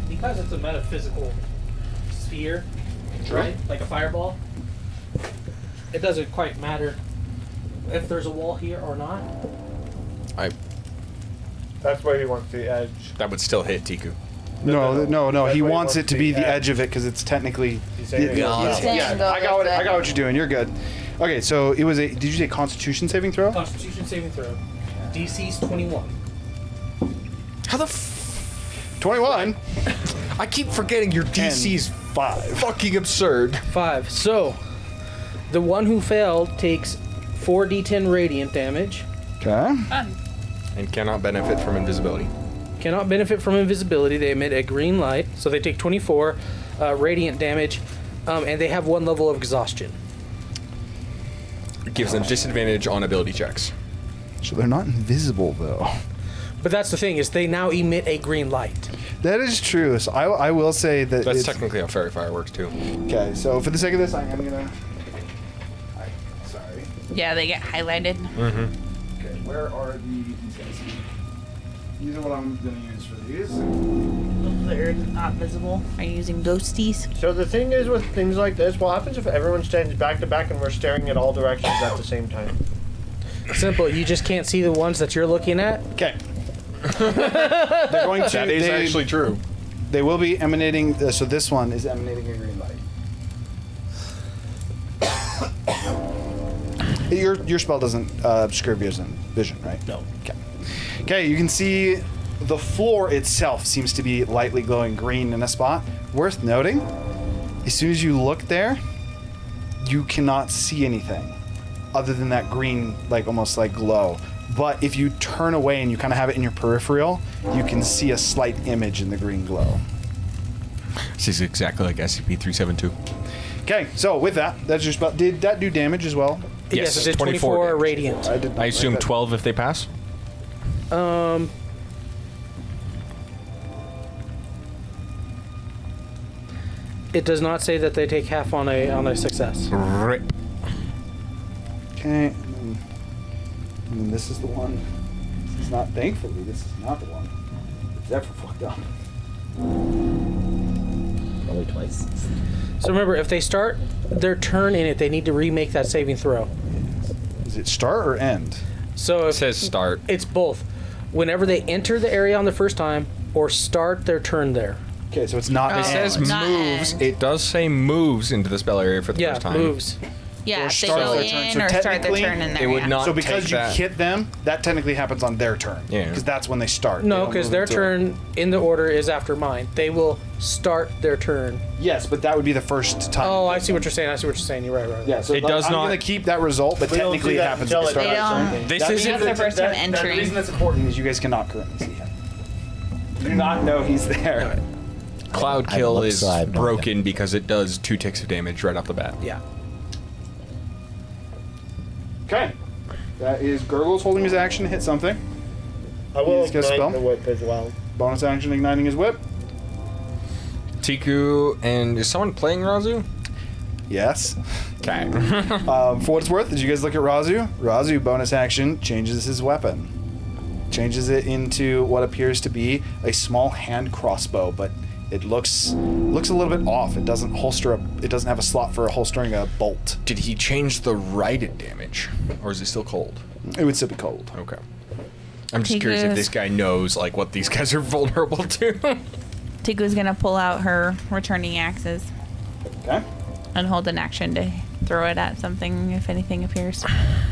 B: because it's a metaphysical sphere, right? Like a fireball, it doesn't quite matter if there's a wall here or not.
I: That's where he wants the edge.
C: That would still hit Tiku.
A: No.
I: That's
A: He
I: what he
A: wants it to be the
I: edge.
A: edge of it because it's technically.
I: He's saying it
A: Yeah,
I: goes
L: down.
A: yeah, I got what you're doing. You're good. Okay, so it was a. Did you say Constitution saving throw?
B: Constitution saving throw. DC's 21.
C: How the
A: 21.
C: I keep forgetting your DC's
A: 5.
C: fucking absurd.
B: 5. So, the one who failed takes 4d10 radiant damage.
A: Okay.
C: And cannot benefit from invisibility.
B: Cannot benefit from invisibility. They emit a green light, so they take 24 radiant damage, and they have 1 level of exhaustion.
C: It gives them disadvantage on ability checks.
A: So they're not invisible though.
B: But that's the thing, is they now emit a green light.
A: That is true. So I will say that
C: That's
A: it's,
C: technically how fairy fire works too.
A: okay. So for the sake of this, I am gonna. Sorry.
D: Yeah, they get highlighted.
C: Mm-hmm.
A: Okay. Where are these guys? These are what I'm gonna use for these.
D: They're not visible. Are you using ghosties?
I: So the thing is with things like this, what happens if everyone stands back to back and we're staring at all directions at the same time?
B: Simple. You just can't see the ones that you're looking at.
A: Okay. They're going to.
C: That is actually true.
A: They will be emanating. So this one is emanating a green light. Your spell doesn't obscure vision, right?
B: No.
A: Okay. Okay. You can see the floor itself seems to be lightly glowing green in a spot. worth noting, as soon as you look there, you cannot see anything other than that green, like almost like glow. But if you turn away and you kind of have it in your peripheral, you can see a slight image in the green glow.
C: This is exactly like SCP-372.
A: Okay, so with that, that's just about. Did that do damage as well?
B: Yes, it did 24 radiant.
C: I assume 12 if they pass?
B: It does not say that they take half on a success.
C: Rip.
A: Okay, and then this is the one. This is not, thankfully, this is not the one. Zephyr fucked up.
H: Probably twice.
B: So remember, if they start their turn in it, they need to remake that saving throw.
A: Is it start or end?
B: So
C: It says start.
B: it's both. Whenever they enter the area on the first time, or start their turn there.
A: Okay, so it's not.
C: It says
D: not
C: moves.
D: end.
C: It does say moves into the spell area for the
B: Yeah,
C: first time.
B: moves.
D: Yeah,
A: Or
D: if they
A: start
D: go
A: their turn.
D: in
A: So
D: or start their
A: technically,
D: turn in there.
C: it would
D: yeah.
C: not
A: So because
C: take
A: you
C: that.
A: hit them, that technically happens on their turn.
C: Yeah.
A: Because that's when they start. They
B: No,
A: don't
B: because
A: move
B: their
A: until-
B: turn in the order is after mine. They will start their turn.
A: Yes, but that would be the first time.
B: Oh, I see what you're saying. You're right.
A: Yeah, so
C: It does
A: I'm
C: not-
A: going to keep that result, but
I: We don't
A: technically
I: do
A: it
I: that
A: happens at
I: until
A: the
I: it-
A: start
D: They
A: of the
D: don't.
A: turn.
C: This
A: That
C: isn't-
A: means
D: That's their first time
A: The
D: entry.
A: reason that's important is you guys cannot currently see him. You do not know he's there.
C: Cloud
H: I
C: Kill
H: look,
C: is
H: so I have no
C: broken because it does 2 ticks of damage right off the bat.
B: Yeah.
A: Okay. That is Gurgle's holding his action to hit something.
I: I will
A: He's got a spell?
I: ignite the whip as well.
A: Bonus action igniting his whip.
C: Tiku, and is someone playing Razu?
A: Yes.
C: Okay.
A: For what it's worth, did you guys look at Razu? Razu, bonus action, changes his weapon. Changes it into what appears to be a small hand crossbow, but it looks a little bit off. It doesn't holster it doesn't have a slot for holstering a bolt.
C: Did he change the righted damage, or is it still cold?
A: It would still be cold.
C: Okay. I'm just curious if this guy knows like what these guys are vulnerable to.
D: Tiku's gonna pull out her returning axes
A: Okay.
D: and hold an action to throw it at something if anything appears.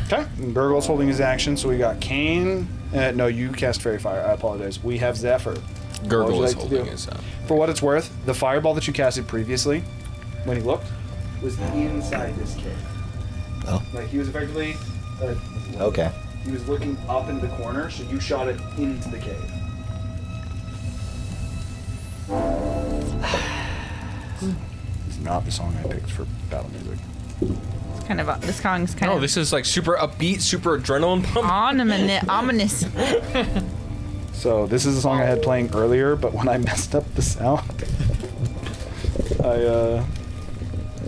A: Okay. And Gurgle's holding his action, so we got Kane. No, you cast Fairy Fire. I apologize. We have Zephyr. What
C: Gurgle
A: would
C: is
A: you like to
C: holding
A: do?
C: his.
A: For what it's worth, the fireball that you casted previously, when he looked, was inside this cave.
H: Oh.
A: Like he was effectively.
H: Okay.
A: He was looking up into the corner, so you shot it into the cave. It's not the song I picked for battle music.
D: It's kind of this song's kind
C: No,
D: of
C: this is like super upbeat, super adrenaline pump.
D: ominous.
A: So this is the song I had playing earlier, but when I messed up the sound,
I: I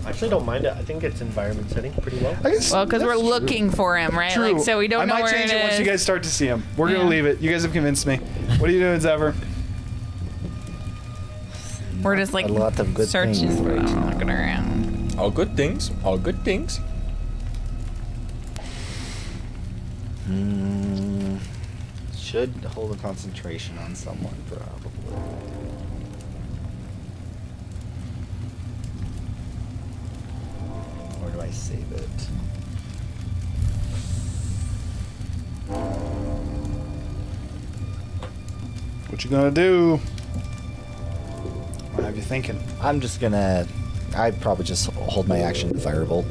I: actually don't mind it. I think it's environment setting pretty well.
A: I guess
D: Well, because we're
A: that's true.
D: looking for him, right?
A: True.
D: Like, so we don't know
A: I might
D: where
A: change
D: it
A: it once
D: is.
A: you guys start to see him. We're
D: Yeah.
A: gonna leave it. You guys have convinced me. What are you doing, Zephyr?
D: We're just like
H: A lot of good
D: searching
H: things
D: for
H: right
D: them,
H: now.
D: looking around.
C: All good things. All good things.
J: Should hold a concentration on someone, probably. Where do I save it?
A: What you gonna do? What have you thinking?
J: I'm just gonna. I'd probably just hold my action to Firebolt.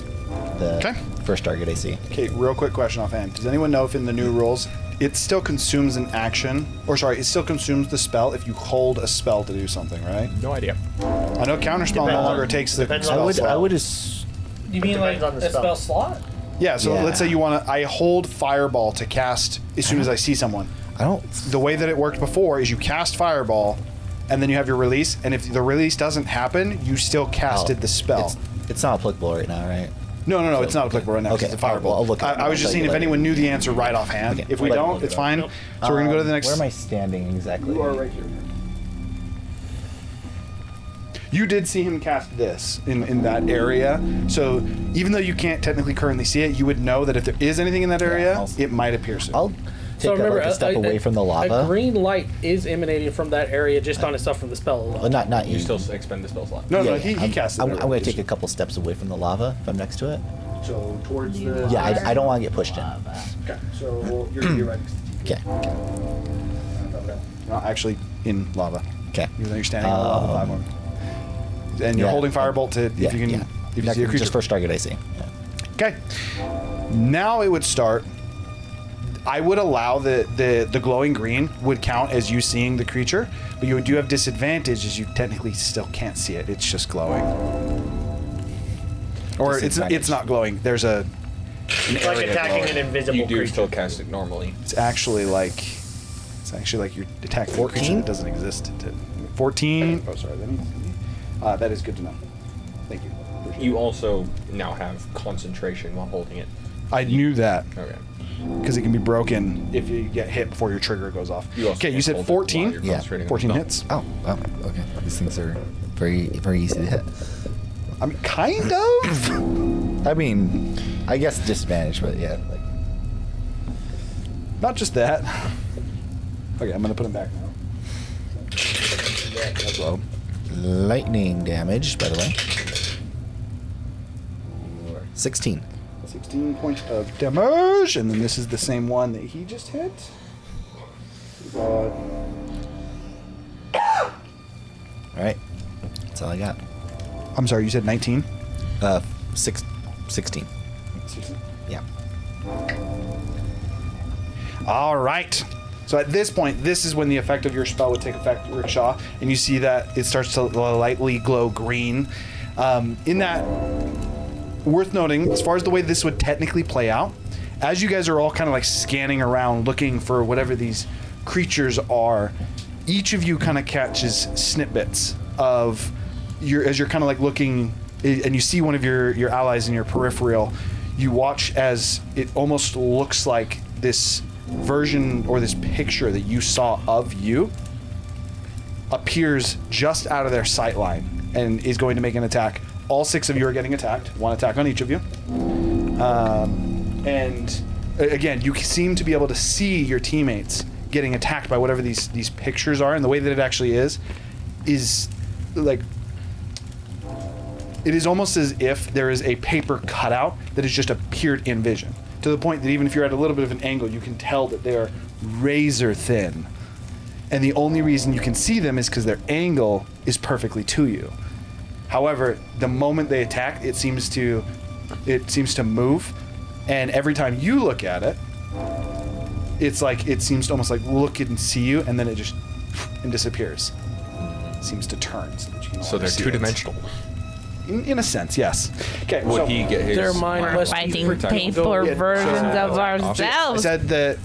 J: The
A: Okay.
J: first target I see.
A: Okay, real quick question offhand. Does anyone know if in the new rules it still consumes an action, or sorry, it still consumes the spell if you hold a spell to do something, right?
C: No idea.
A: I know counterspell no
I: Depends
A: longer
I: on-
A: takes the
I: depends on-
A: spell
J: I
A: slot.
J: would as
B: You mean like
I: Depends on the
B: a spell slot?
A: Yeah, so
J: Yeah.
A: let's say you want to. I hold Fireball to cast as soon as I see someone.
J: I don't.
A: The way that it worked before is you cast Fireball, and then you have your release, and if the release doesn't happen, you still casted the spell.
J: It's not applicable right now, right?
A: No, it's not applicable right now. 'cause
J: Okay,
A: it's a Fireball.
J: I'll look at it.
A: I was just
J: I'll
A: seeing
J: tell
A: if
J: you
A: anyone knew the answer right offhand.
J: Okay,
A: If we
J: I'll let you
A: don't,
J: look
A: it's
J: it up.
A: fine.
I: Nope.
A: So we're gonna go to the next.
J: Where am I standing exactly?
A: You are right here. You did see him cast this in that area, so even though you can't technically currently see it, you would know that if there is anything in that area,
J: I'll-
A: it might appear soon.
J: I'll take like a step away from the
B: A
J: lava.
B: green light is emanating from that area just on itself from the spell alone.
J: Well, not you.
C: You still expend the spell slot.
A: no,
J: Yeah,
A: he cast it.
J: I'm going to take a couple steps away from the lava if I'm next to it.
A: So towards the.
J: Yeah, I don't want to get pushed in.
A: Okay, so you're right next to the
J: Okay.
A: Not actually in lava.
J: Okay.
A: Even though you're standing on the lava platform. And you're
J: Yeah.
A: holding firebolt to if you can if you see a creature.
J: Just first target I see. Yeah.
A: Okay. Now it would start. I would allow the glowing green would count as you seeing the creature, but you do have disadvantage as you technically still can't see it. It's just glowing. Or it's not glowing. There's an
I: It's like
A: area
I: attacking
A: glowing.
I: an invisible
C: You do
I: creature.
C: still cast it normally.
A: It's actually like you're attacking a creature that doesn't exist. 14. Oh, sorry. That is good to know. Thank you.
C: You also now have concentration while holding it.
A: I knew that.
C: Okay.
A: Because it can be broken if you get hit before your trigger goes off. Okay, you said 14?
J: Yeah.
A: 14 hits.
J: Oh, okay. These things are very, very easy to hit.
A: I mean, kind of.
J: I mean, I guess disadvantage, but yeah. Like.
A: Not just that. Okay, I'm gonna put him back now. That's low.
J: Lightning damage, by the way. 16.
A: 16 points of damage, and then this is the same one that he just hit.
J: All right. That's all I got.
A: I'm sorry, you said 19?
J: 16.
A: 16.
J: Yeah.
A: All right. So at this point, this is when the effect of your spell would take effect, Rickshaw, and you see that it starts to lightly glow green. In that, worth noting, as far as the way this would technically play out, as you guys are all kind of like scanning around looking for whatever these creatures are, each of you kind of catches snippets of as you're kind of like looking, and you see one of your allies in your peripheral. You watch as it almost looks like this version or this picture that you saw of you appears just out of their sight line and is going to make an attack. All 6 of you are getting attacked. 1 attack on each of you. And again, you seem to be able to see your teammates getting attacked by whatever these pictures are, and the way that it actually is like, it is almost as if there is a paper cutout that has just appeared in vision, to the point that even if you're at a little bit of an angle, you can tell that they're razor thin. And the only reason you can see them is because their angle is perfectly to you. However, the moment they attack, it seems to move, and every time you look at it, it's like it seems to almost like look and see you, and then it just disappears. It seems to turn so that you can.
C: So they're two-dimensional.
A: In a sense, yes. Okay.
C: Would he get his?
B: Their mind must be
D: Fighting
B: protected.
D: paper
A: Yeah,
D: versions of
A: I
D: ourselves.
A: said that.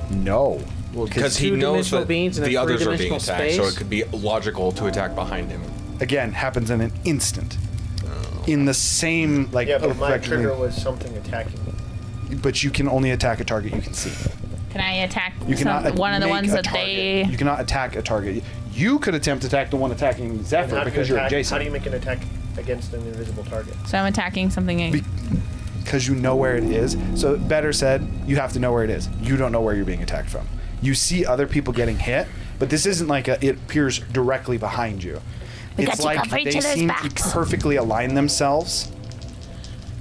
C: No. Because he knows
B: two-dimensional
C: that
B: beings in a
C: the others are being
B: three-dimensional
C: attacked, so
B: space.
C: it could be logical to attack behind him.
A: Again, happens in an instant. In the same like.
I: Yeah, but my
A: effectively-
I: trigger was something attacking me.
A: But you can only attack a target you can see.
D: Can I attack
A: You cannot
D: one of the
A: make
D: ones
A: a
D: that
A: target.
D: they?
A: You cannot attack a target. You could attempt to attack the one attacking
I: And
A: Zephyr
I: how do you
A: because you're
I: attack-
A: adjacent.
I: How do you make an attack against an invisible target?
D: So I'm attacking something.
A: Because you know where it is. So better said, you have to know where it is. You don't know where you're being attacked from. You see other people getting hit, but this isn't like it appears directly behind you.
E: We got
A: It's
E: you
A: like
E: covered
A: they
E: each other's
A: seem to
E: backs.
A: perfectly align themselves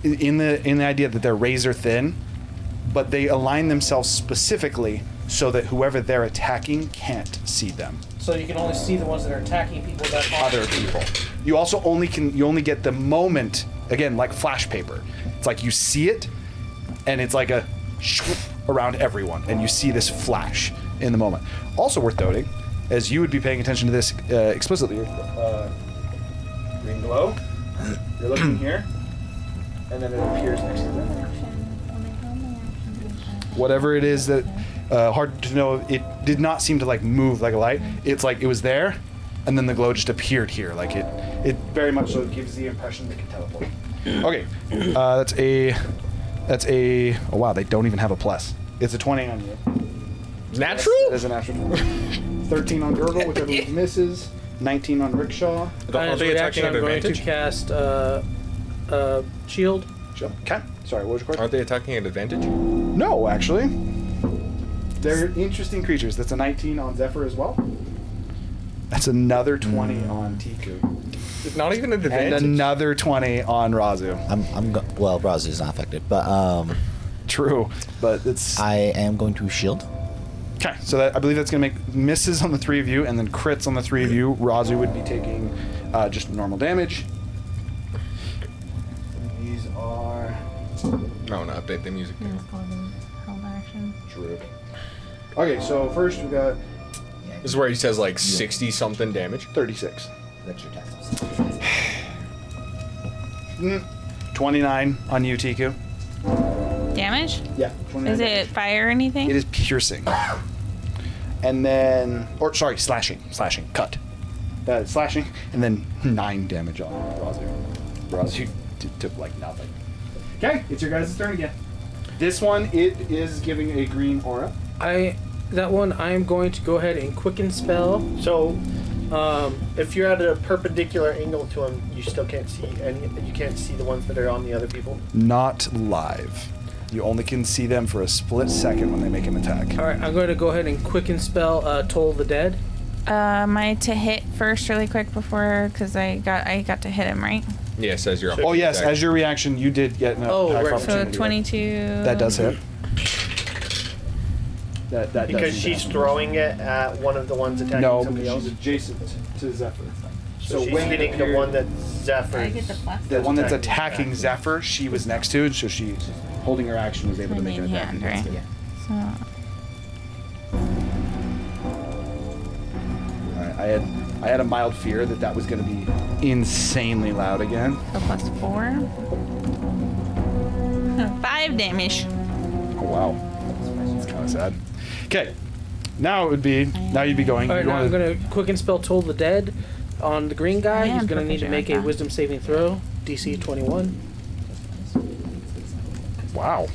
A: in the idea that they're razor thin, but they align themselves specifically so that whoever they're attacking can't see them.
B: So you can only see the ones that are attacking people that are
A: Other people. You also only get the moment, again, like flash paper. It's like you see it, and it's like a around everyone, and you see this flash in the moment. Also worth noting, as you would be paying attention to this explicitly, green glow. You're looking here, and then it appears next to them. Whatever it is that, hard to know, it did not seem to like move like a light. It's like it was there, and then the glow just appeared here. Like it very much so gives the impression that it can teleport. Okay, that's a, oh wow, they don't even have a plus. It's a 20 on you.
C: Natural?
A: That is a natural. 13 on Gurgle, whichever one misses. 19 on Rickshaw.
C: Are they attacking at
B: I'm going
C: advantage?
B: to cast shield.
A: Okay. Sorry, what was your question?
C: Aren't they attacking at advantage?
A: No, actually. They're interesting creatures. That's a 19 on Zephyr as well. That's another 20 on Tiku.
C: Not even at
A: And
C: advantage.
A: another 20 on Razu.
J: Well, Razu's not affected, but
A: True, but it's.
J: I am going to shield.
A: Okay, so that, I believe that's going to make misses on the 3 of you and then crits on the 3 of you. Razu would be taking just normal damage. These are...
C: No, no, update the music.
L: Held action.
A: True. Okay, so first we got...
C: This is where he says like 60 something damage.
A: 36.
J: That's your taxes.
A: 29 on you, Tiku.
D: Damage?
A: Yeah. 29
D: Is it fire or anything?
A: It is piercing. And then... Or, sorry, slashing. Slashing. Cut. Slashing. And then 9 damage on Razu. Razu took like nothing. Okay, it's your guys' turn again. This one, it is giving a green aura.
B: That one, I'm going to go ahead and quicken spell.
I: So, if you're at a perpendicular angle to him, you still can't see any. You can't see the ones that are on the other people.
A: Not live. You only can see them for a split second when they make an attack.
B: All right, I'm going to go ahead and quicken spell Toll the Dead.
D: Am I to hit first really quick before, because I got to hit him, right?
C: Yeah, it says you're up.
A: Oh yes, as your reaction, you did get an attack
B: right.
A: opportunity.
D: So 22.
A: That does hit. That
I: Because
A: does
I: she's throwing it at one of the ones attacking
A: no,
I: somebody
A: because
I: else.
A: she's adjacent to Zephyr.
I: So she's hitting the one that Zephyr.
L: I get the plus.
A: The one that's attacking Zephyr, she was next to, so she, holding her action, was able to make an attack.
D: Hand, right?
A: Yeah.
D: So.
A: Alright, I had a mild fear that was going to be insanely loud again.
D: So plus 4. 5 damage.
A: Oh wow, that's kind of sad. Okay, now it would be you'd be going.
B: All right,
A: you
B: now I'm going to quicken spell Toll the Dead on the green guy.
D: I am
B: He's going to need to
D: proficient
B: make
D: with
B: a Wisdom saving throw, DC 21.
A: Wow,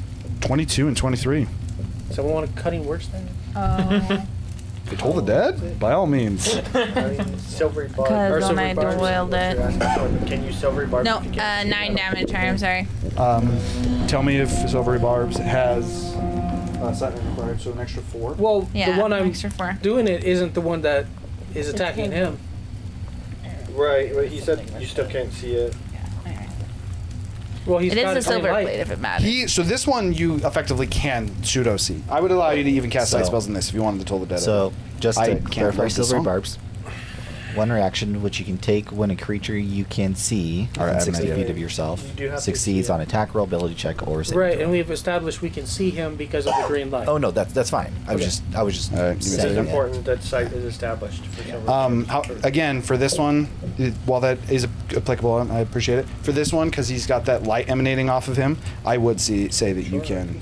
A: 22 and 23.
B: Someone want a cutting words there?
D: Oh.
A: They told the dead? By all means.
I: Silvery barb.
D: Because when
I: silvery
D: I
I: barbs,
D: dueled
I: what's your
D: it.
I: action? Can you silvery barb?
D: No,
I: if you can't see
D: 9
I: them?
D: damage. I'm sorry.
A: Tell me if Silvery Barbs has Saturn required, so an extra 4.
B: Well,
D: Yeah,
B: the one I'm
D: extra 4.
B: doing it isn't the one that is attacking him.
I: Right, but he said you still can't see it.
B: Well, he's
D: It is
B: got
D: a
B: it green
D: silver
B: light.
D: blade if it matters.
A: So this one you effectively can pseudo see. I would allow you to even cast
J: So-
A: light spells in this if you wanted to toll the dead.
J: So, just
A: I
J: to
A: can't
J: clarify,
A: like this
J: silvery
A: song.
J: barbs. One reaction which you can take when a creature you can see
A: All right,
J: within 60
A: Adam,
J: feet of yourself
I: You do have to
J: succeeds
I: see
J: on attack roll, ability check, or saving
B: Right,
J: throw.
B: and we've established we can see him because of the green light.
J: Oh no, that's fine. I was just
A: Alright,
I: It's
J: saying it.
I: important that sight is established. For silver.
A: Again, for this one, while that is applicable, I appreciate it. For this one, because he's got that light emanating off of him, I would say that you can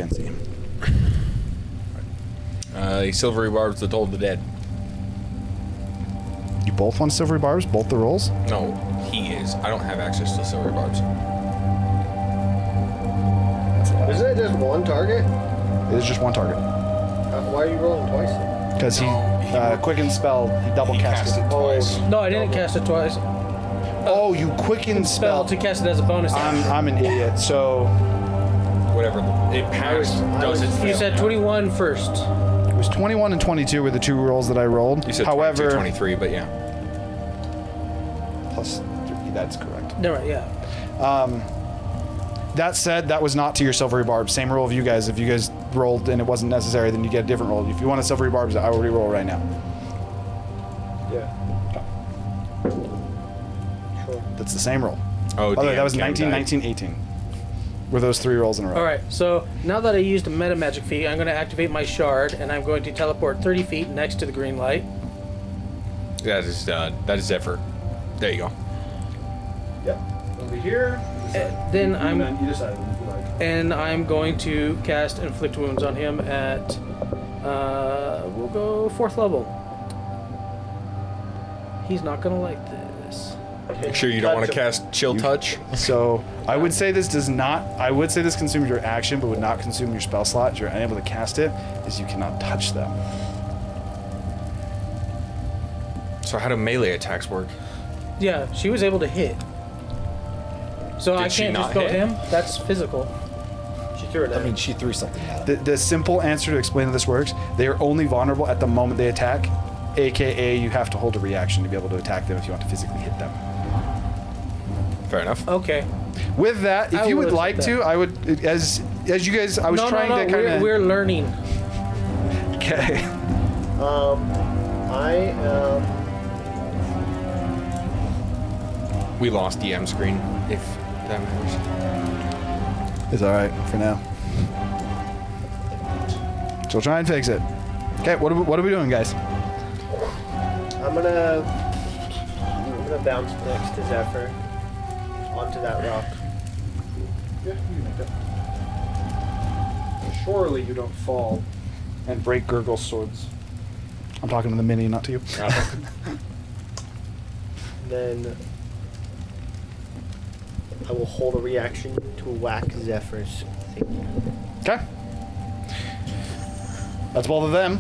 A: see him.
C: Silvery barbs that told the dead.
A: You both want Silvery Barbs? Both the rolls?
C: No, he is. I don't have access to silvery barbs.
I: Isn't it just one target?
A: It is just one target.
I: Why are you rolling twice?
A: Because he quicken spell, he double cast it.
C: twice.
B: No, I didn't cast it twice.
A: Oh, you quicken
B: Spell
A: spell.
B: to cast it as a bonus action.
A: I'm an idiot. So
C: Whatever. It passed. Does it
B: You
C: fail?
B: said 21 first.
A: it was 21 and 22 were the two rolls that I rolled.
C: You said
A: However,
C: 22, 23, but yeah.
A: plus 3, that's correct.
B: No, right, yeah.
A: That said, that was not to your Silvery Barbs. Same roll of you guys. If you guys rolled and it wasn't necessary, then you get a different roll. If you want a Silvery Barbs, I will re-roll right now.
I: Yeah. Sure.
A: That's the same roll.
C: Oh,
A: By the way,
C: DM
A: that was
C: Cam
A: 19,
C: died.
A: 19, 18. Were those 3 rolls in a row?
B: All right, so now that I used a meta magic feat, I'm going to activate my shard, and I'm going to teleport 30 feet next to the green light.
C: That is Zephyr. There you go.
A: Yep. Over here.
B: Then I'm
A: You decide if you like.
B: and I'm going to cast inflict wounds on him at we'll go 4th level. He's not going to like this.
C: Make sure you don't want to cast Chill Touch.
A: So I would say this does not. I would say this consumes your action, but would not consume your spell slot. You're unable to cast it, is you cannot touch them.
C: So how do melee attacks work?
B: Yeah, she was able to hit. So I
C: Did she
B: can't
C: not
B: just go
C: hit?
B: him. That's physical.
I: She threw it
J: I
I: at
J: mean,
I: him.
J: she threw something at him.
A: The simple answer to explain how this works: they are only vulnerable at the moment they attack, aka you have to hold a reaction to be able to attack them if you want to physically hit them.
C: Fair enough.
B: Okay.
A: With that, if
B: I
A: you
B: will
A: would like
B: accept
A: to, I would, as you guys, I was trying to kind
B: we're
A: of.
B: learning.
A: Okay.
I: I am.
C: We lost the M screen, if that matters.
A: It's all right for now. So we'll try and fix it. Okay, what are we doing, guys?
I: I'm gonna bounce next to Zephyr onto that rock.
A: Yeah, you can make that. Surely you don't fall and break Gurgle's swords. I'm talking to the mini, not to you.
I: Then I will hold a reaction to whack Zephyr's thing.
A: Okay. That's both of them.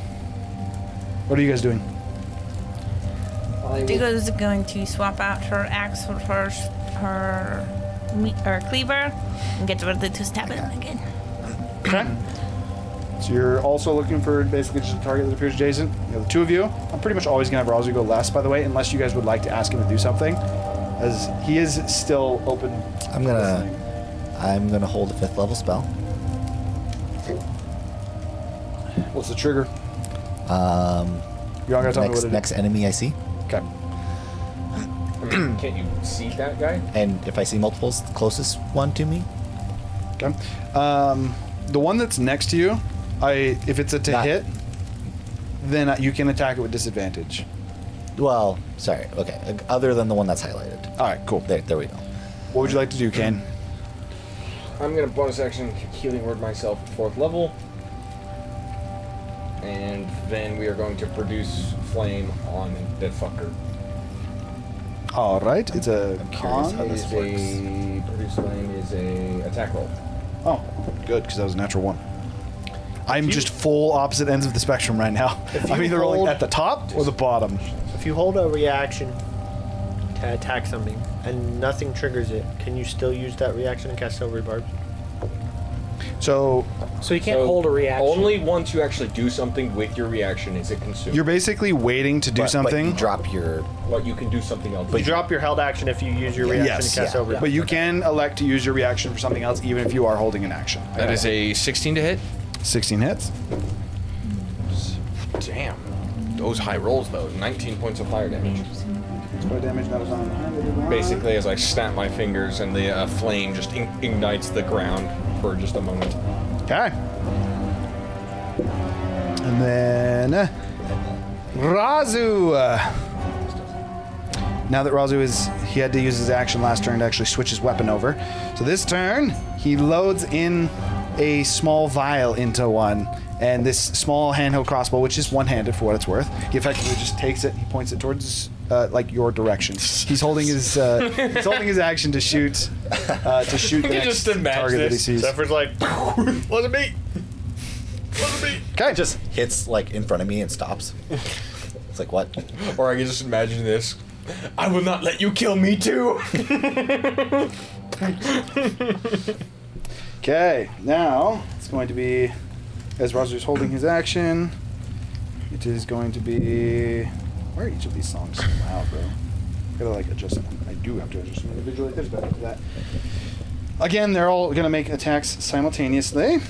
A: What are you guys doing?
D: Diggo's going to swap out her axe with her cleaver and get ready to stab him again.
A: Okay. So you're also looking for basically just a target that appears adjacent. You know, the two of you. I'm pretty much always gonna have Razu go last, by the way, unless you guys would like to ask him to do something, as he is still open.
J: I'm gonna hold a 5th level spell.
A: What's the trigger? You all gotta tell me what it is.
J: Next enemy I see.
A: Okay.
C: Can't you see that guy?
J: And if I see multiples, the closest one to me.
A: Okay. The one that's next to you, if it's a hit, then you can attack it with disadvantage.
J: Well, sorry. Okay. Other than the one that's highlighted.
A: All right, cool.
J: There we go.
A: What would you like to do, Kane?
C: I'm gonna bonus action healing word myself at 4th level. And then we are going to produce flame on that fucker.
A: All right, it's a
J: curious
A: con.
J: how this works.
C: Produce flame is a attack roll.
A: Oh, good, because that was a natural one. I'm just full opposite ends of the spectrum right now. I'm either rolling at the top or the bottom.
I: If you hold a reaction to attack something and nothing triggers it, can you still use that reaction and cast Silvery Barb?
A: So
B: you can't hold a reaction.
C: Only once you actually do something with your reaction is it consumed.
A: you're basically waiting to do something.
J: But you drop your.
C: But you can do something else.
I: But you drop your held action if you use your reaction
A: Yes,
I: to cast Silvery Barb.
A: but you can elect to use your reaction for something else, even if you are holding an action.
C: That is a 16 to hit.
A: 16 hits.
C: Damn. Those high rolls, though. 19 points of fire damage. Basically, as I snap my fingers and the flame just ignites the ground for just a moment.
A: Okay. And then Razu. Now that Razu he had to use his action last turn to actually switch his weapon over. So this turn, he loads in a small vial into one. And this small handheld crossbow, which is one-handed for what it's worth, he effectively just takes it, he points it towards like your direction. He's holding his action to shoot the next target that he sees.
C: Zephyr's like, wasn't me.
A: Okay.
J: It just hits like in front of me and stops. It's like what?
C: Or I can just imagine this. I will not let you kill me too.
A: Okay, now it's going to be, as Razu's holding his action, it is going to be. Why are each of these songs so loud, bro? Gotta like adjust them. I do have to adjust them individually. There's better for that. Again, they're all gonna make attacks simultaneously.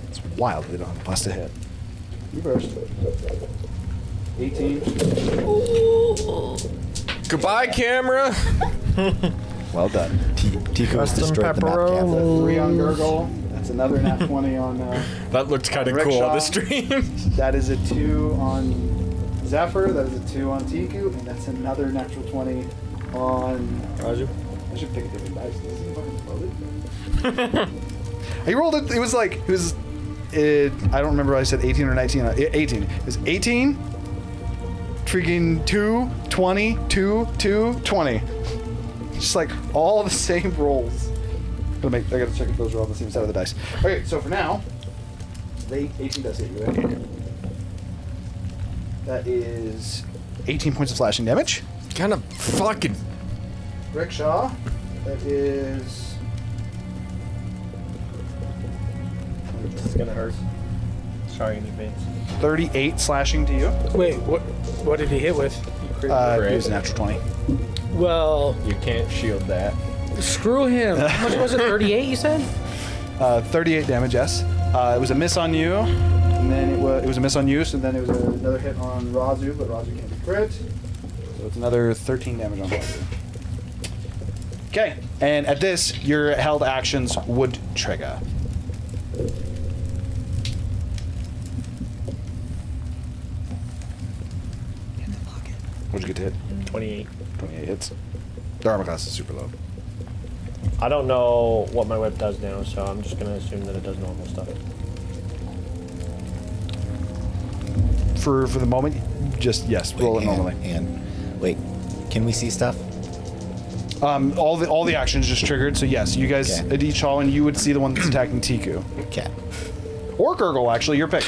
A: It's wild they don't have a bust a hit. You first. 18.
C: Goodbye, camera.
J: Well done. Tiku has
G: Custom
J: destroyed the map camp.
G: pepperoni.
A: 3 on Gurgle. That's another nat 20 on.
C: That looked kind of cool on the stream.
A: That is a 2 on Zephyr. That is a 2 on Tiku, and that's another natural 20 on
I: Razu.
A: I should pick a different dice. This is fucking loaded. He rolled it. It was like I don't remember if I said 18 or 19. 18. It was 18. Freaking 2, 20, 2, 2, 20. Just like all the same rolls. I gotta check if those are all the same side of the dice. Okay, so for now, the 18 does hit you, right? That is 18 points of slashing damage.
C: Kind of fucking.
A: Rickshaw, that is.
I: This is gonna hurt. Sorry in advance.
A: 38 slashing to you.
B: Wait, what did he hit with?
A: It was a natural 20.
B: Well,
C: You can't shield that.
B: screw him. How much was it? 38, you said?
A: 38 damage, yes. It was a miss on you. And then it was a miss on use, and then it was another hit on Razu, but Razu can't be crit. So it's another 13 damage on Razu. Okay, and at this, your held actions would trigger. What'd you get to hit?
G: 28.
A: 28 hits. The armor class is super low.
G: I don't know what my whip does now, so I'm just gonna assume that it does normal stuff.
A: For the moment, just yes, roll it normally.
J: And wait, can we see stuff?
A: All the actions just triggered, so yes, you guys at each hall, and you would see the one that's attacking Tiku.
J: Okay.
A: Or Gurgle, actually, your pick.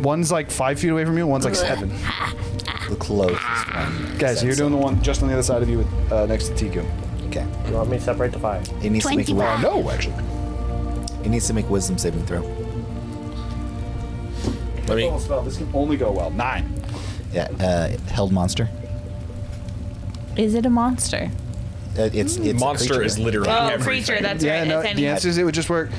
A: One's like 5 feet away from you, one's like 7.
J: The closest one.
A: Okay, so you're doing the one just on the other side of you with, next to Tiku.
J: Okay.
G: You want me to separate the 5?
J: It needs to make
A: no, actually.
J: It needs to make wisdom saving throw.
A: Let me. Spell. This can only go well. 9.
J: Yeah. Held monster.
D: Is it a monster?
J: It's
C: monster is literally everything.
D: Creature. That's
A: yeah,
D: right.
A: no,
D: It's
A: the answer is it would just work.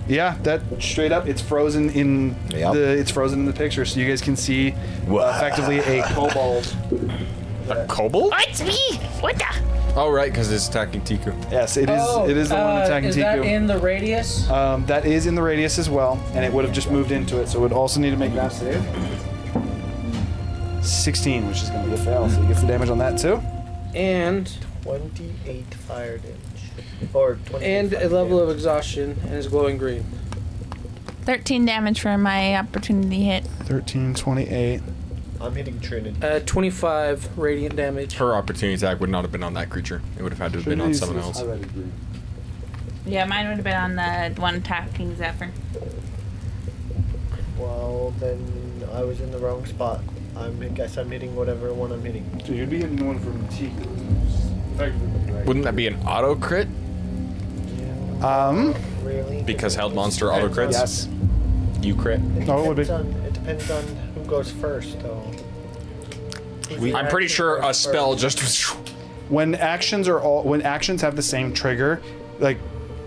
A: Yeah, that straight up, it's frozen in it's frozen in the picture, so you guys can see effectively a kobold.
C: A kobold?
E: Oh, it's me! What the?
C: Oh, right, because it's attacking Tiku.
A: Yes, it is. It is the one attacking
B: is
A: Tiku.
B: That in the radius?
A: That is in the radius as well, and it would have just moved into it, so it would also need to make that save. 16, which is going to be a fail, so he gets the damage on that too.
B: And
I: 28 fire damage. Or 28
B: and a level of exhaustion, and is glowing green.
D: 13 damage for my opportunity hit.
A: 13, 28.
I: I'm hitting Trinity.
B: 25 radiant damage.
C: Her opportunity attack would not have been on that creature. It would have had to have been on someone else.
D: Yeah, mine would have been on the one attacking Zephyr.
I: Well, then I was in the wrong spot. I guess I'm hitting whatever one I'm hitting.
A: So you'd be hitting the one from Tiku.
C: Wouldn't that be an auto crit?
I: Really?
C: Because held monster auto crits?
A: Yes.
C: You crit?
A: No, it would be.
I: It depends on who goes first, though.
C: I'm pretty sure a spell just
A: when actions have the same trigger, like,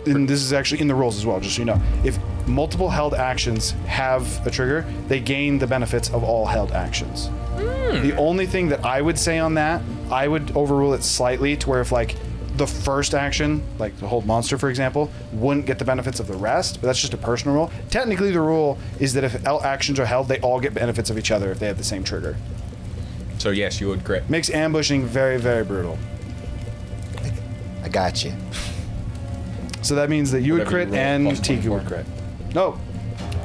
A: and this is actually in the rules as well, just so you know. If multiple held actions have a trigger, they gain the benefits of all held actions. The only thing that I would say on that, I would overrule it slightly to where if like the first action, like the hold monster for example, wouldn't get the benefits of the rest, but that's just a personal rule. Technically the rule is that if actions are held, they all get benefits of each other if they have the same trigger.
C: So yes, you would crit.
A: Makes ambushing very, very brutal.
J: I got you.
A: So that means that you would
C: Whatever
A: crit
C: you roll,
A: and
C: plus
A: Tiku would crit. No.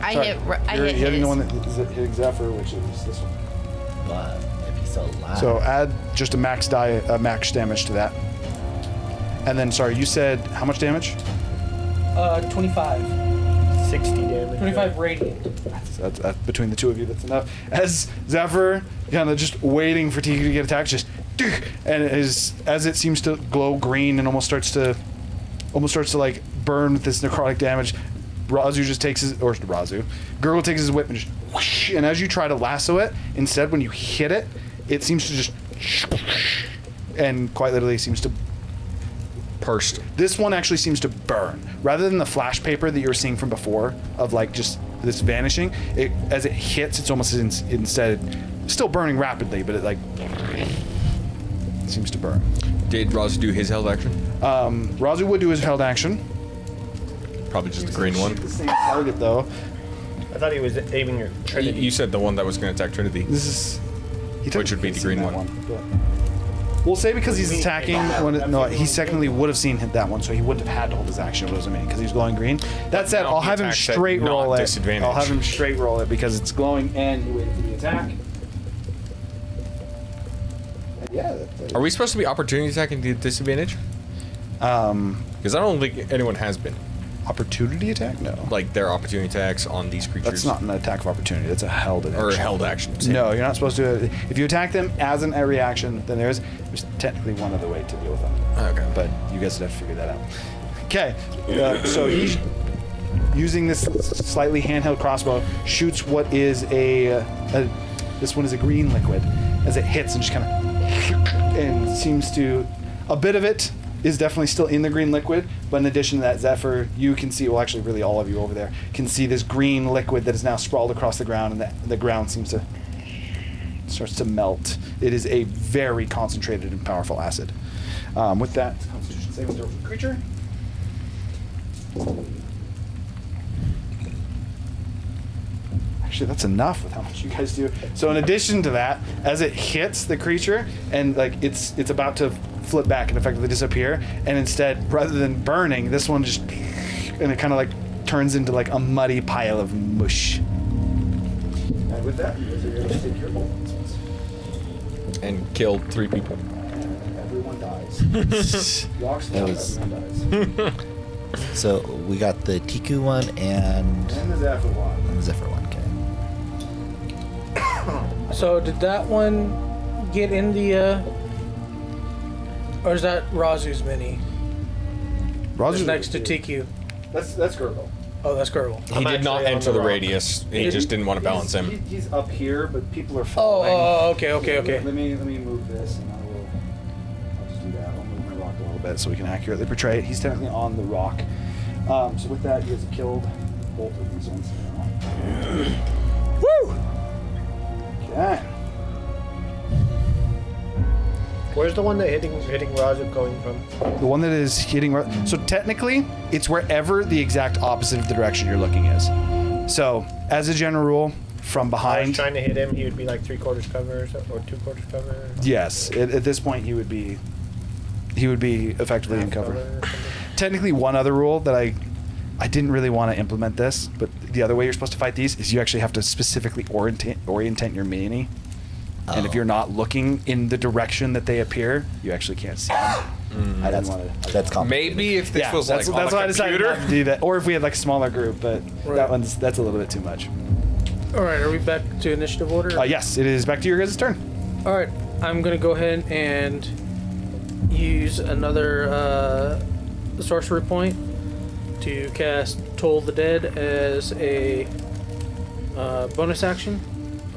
D: I
A: sorry.
D: hit
A: You're hitting
D: his.
A: the one that is hitting Zephyr, which is this one.
J: But if he's alive.
A: So add just a max damage to that. And then, sorry, you said how much damage?
B: 25.
I: 60 damage.
B: 25 radiant.
A: That's between the two of you, that's enough. As Zephyr, kind of just waiting for Tiku to get attacked, just and as it seems to glow green and almost starts to like burn with this necrotic damage, Gurgle takes his whip and just whoosh, and as you try to lasso it, instead when you hit it, it seems to just and quite literally seems to
C: burst.
A: This one actually seems to burn rather than the flash paper that you were seeing from before of like just this vanishing. As it hits, it's almost instead still burning rapidly, but it like seems to burn.
C: Did Razu do his held action?
A: Razu would do his held action.
C: Probably just the green one.
A: The same target though.
I: I thought he was aiming at Trinity.
C: You said the one that was going to attack Trinity.
A: This is
C: which would be the green one.
A: We'll say because he's attacking he technically would have seen that one, so he wouldn't have had to hold his action. What does it mean? Because he's glowing green. That said, I'll have him straight roll it. I'll have him straight roll it because it's glowing and you waited for the attack. And yeah.
C: Are we supposed to be opportunity attacking the disadvantage? Because I don't think anyone has been.
A: Opportunity attack? No.
C: Like their opportunity attacks on these creatures.
A: That's not an attack of opportunity. That's a held action.
C: Or a held action.
A: No, you're not supposed to. If you attack them as an reaction, then there's technically one other way to deal with them.
C: Okay.
A: But you guys would have to figure that out. Okay. So he's using this slightly handheld crossbow, shoots what is this one is a green liquid as it hits and just kind of and seems to a bit of it is definitely still in the green liquid, but in addition to that, Zephyr, you can see, well, actually, really all of you over there can see this green liquid that is now sprawled across the ground, and the ground starts to melt. It is a very concentrated and powerful acid. With that, Constitution saving throw for the creature. Actually, that's enough with how much you guys do. So in addition to that, as it hits the creature and like it's about to flip back and effectively disappear, and instead, rather than burning, this one just and it kind of like turns into like a muddy pile of mush. And with that, you guys are going to take your bolts
C: and killed 3 people.
A: and everyone dies.
H: That was-
A: Everyone dies.
H: So we got the Tiku one and
A: And the Zephyr one.
H: the Zephyr one. Okay.
B: So did that one get in the, or is that Razu's mini?
A: Razu's
B: next to TQ.
A: That's Gurgle.
B: Oh, that's Gurgle.
C: He did not enter the radius. He just didn't want to balance him.
A: He's up here, but people are falling.
B: Oh, okay.
A: Let me move this, and I'll just do that. I'll move my rock a little bit so we can accurately portray it. He's technically on the rock. So with that, you guys have killed both of these ones. Woo! Okay.
I: Where's the one that hitting Razu going from?
A: The one that is hitting. So technically, it's wherever the exact opposite of the direction you're looking is. So, as a general rule, from
I: I was
A: behind.
I: trying to hit him, he would be like 3/4 cover or 2/4 cover.
A: Yes. At this point, he would be effectively in cover. Technically, one other rule that I didn't really want to implement this, but the other way you're supposed to fight these is you actually have to specifically orientate your mini. And if you're not looking in the direction that they appear, you actually can't see them. I didn't want to.
H: That's complicated.
C: Maybe if this was
A: that's
C: like on
A: why
C: a
A: I decided
C: computer.
A: not to do that. Or if we had like a smaller group, but that's a little bit too much.
B: All right, are we back to initiative order?
A: Yes, it is back to your guys' turn.
B: All right, I'm gonna go ahead and use another sorcery point to cast Toll the Dead as a bonus action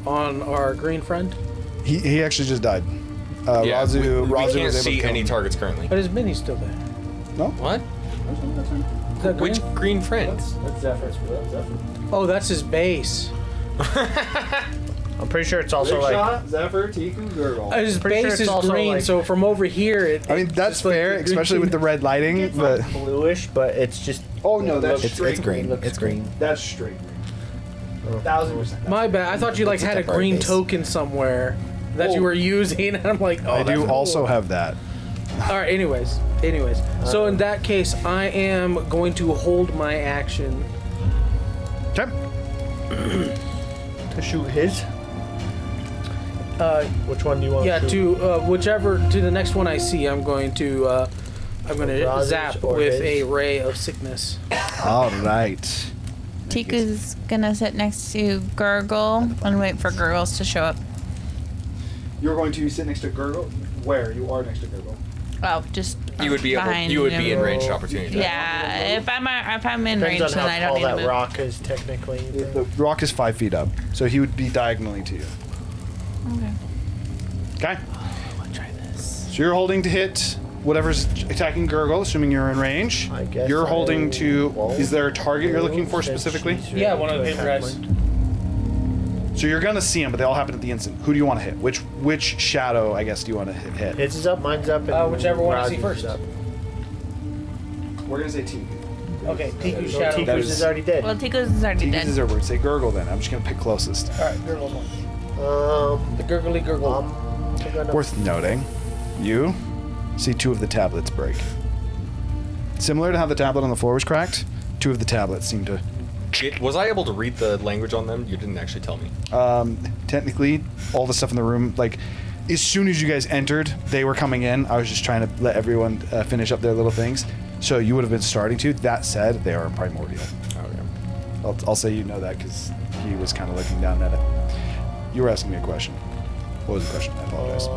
B: on our green friend.
A: He actually just died.
C: Yeah,
A: Razu
C: we
A: was
C: can't
A: able to
C: see
A: kill
C: any
A: him.
C: targets currently.
B: But his mini's still there.
A: No?
C: What?
B: Is that
C: Which
B: green?
C: green friend?
A: That's Zephyr's. Zephyr.
B: Oh, that's his base.
I: I'm pretty sure it's also like.
A: Shot, Zephyr, Tiku, Gurgle.
B: His
I: Pretty sure
B: base
I: it's
B: is
I: also
B: green,
I: like-
B: so from over here, it.
A: I mean,
B: it's
A: that's
B: just like
A: fair,
B: the green
A: especially with the red lighting,
I: It's
A: but
I: like bluish, but it's just.
A: oh no, that's
H: It's
A: straight
H: green.
A: green.
H: It's green.
A: That's straight green. 1000%.
B: My bad. I thought you like
H: It's a
B: had a
H: temporary
B: green
H: base.
B: token somewhere that you
A: Oh.
B: were using, and I'm like, oh,
A: I
B: that's
A: do
B: cool.
A: also have that.
B: All right. Anyways. So in that case, I am going to hold my action.
A: Okay.
I: To shoot his? Which one do you want
B: Yeah,
I: to shoot?
B: to the next one I see, I'm going to
I: Razu's
B: zap
I: or
B: with
I: his?
B: a ray of sickness.
A: All right.
D: Tiku's gonna sit next to Gurgle and wait for Gurgles to show up.
A: You're going to sit next to Gurgle. Where? You are next to Gurgle.
D: Oh, just
C: You would be able.
D: behind
C: You would be in
D: him.
C: ranged opportunity.
D: Yeah, if I'm in range,
I: Depends on
D: then I
I: how
D: don't
I: tall
D: need to
I: that
D: move.
I: rock is technically.
A: The rock is 5 feet up, so he would be diagonally to you.
D: Okay.
A: Okay. So you're holding to hit whatever's attacking Gurgle, assuming you're in range.
I: I guess
A: You're
I: I
A: holding to.
I: won't.
A: Is there a target you're looking for
I: Since
A: specifically?
I: she's
B: Yeah,
I: ready
B: one of
I: to
B: the
I: attack
B: guys.
I: mine.
A: So you're gonna see them, but they all happen at the instant. Who do you want to hit? Which shadow, I guess, do you want to hit?
I: His is up, mine's up, and
B: Whichever one I see
I: Razu's
B: first.
I: Up.
A: We're gonna say Tiku.
B: Okay, Tiku's
I: So
B: shadow.
A: That
I: Tiku's is already dead.
D: Well, Tiku's is already
A: Tiku's
D: dead.
A: is over. Say Gurgle then. I'm just gonna pick closest.
B: All right, Gurgle's one. The gurgly gurgle.
A: Worth noting, you see 2 of the tablets break. Similar to how the tablet on the floor was cracked, 2 of the tablets seem to.
C: Was I able to read the language on them? You didn't actually tell me.
A: Technically, all the stuff in the room, like, as soon as you guys entered, they were coming in. I was just trying to let everyone finish up their little things. So you would have been starting to. That said, they are primordial.
C: Okay.
A: I'll say you know that because he was kind of looking down at it. You were asking me a question. What was the question? I apologize.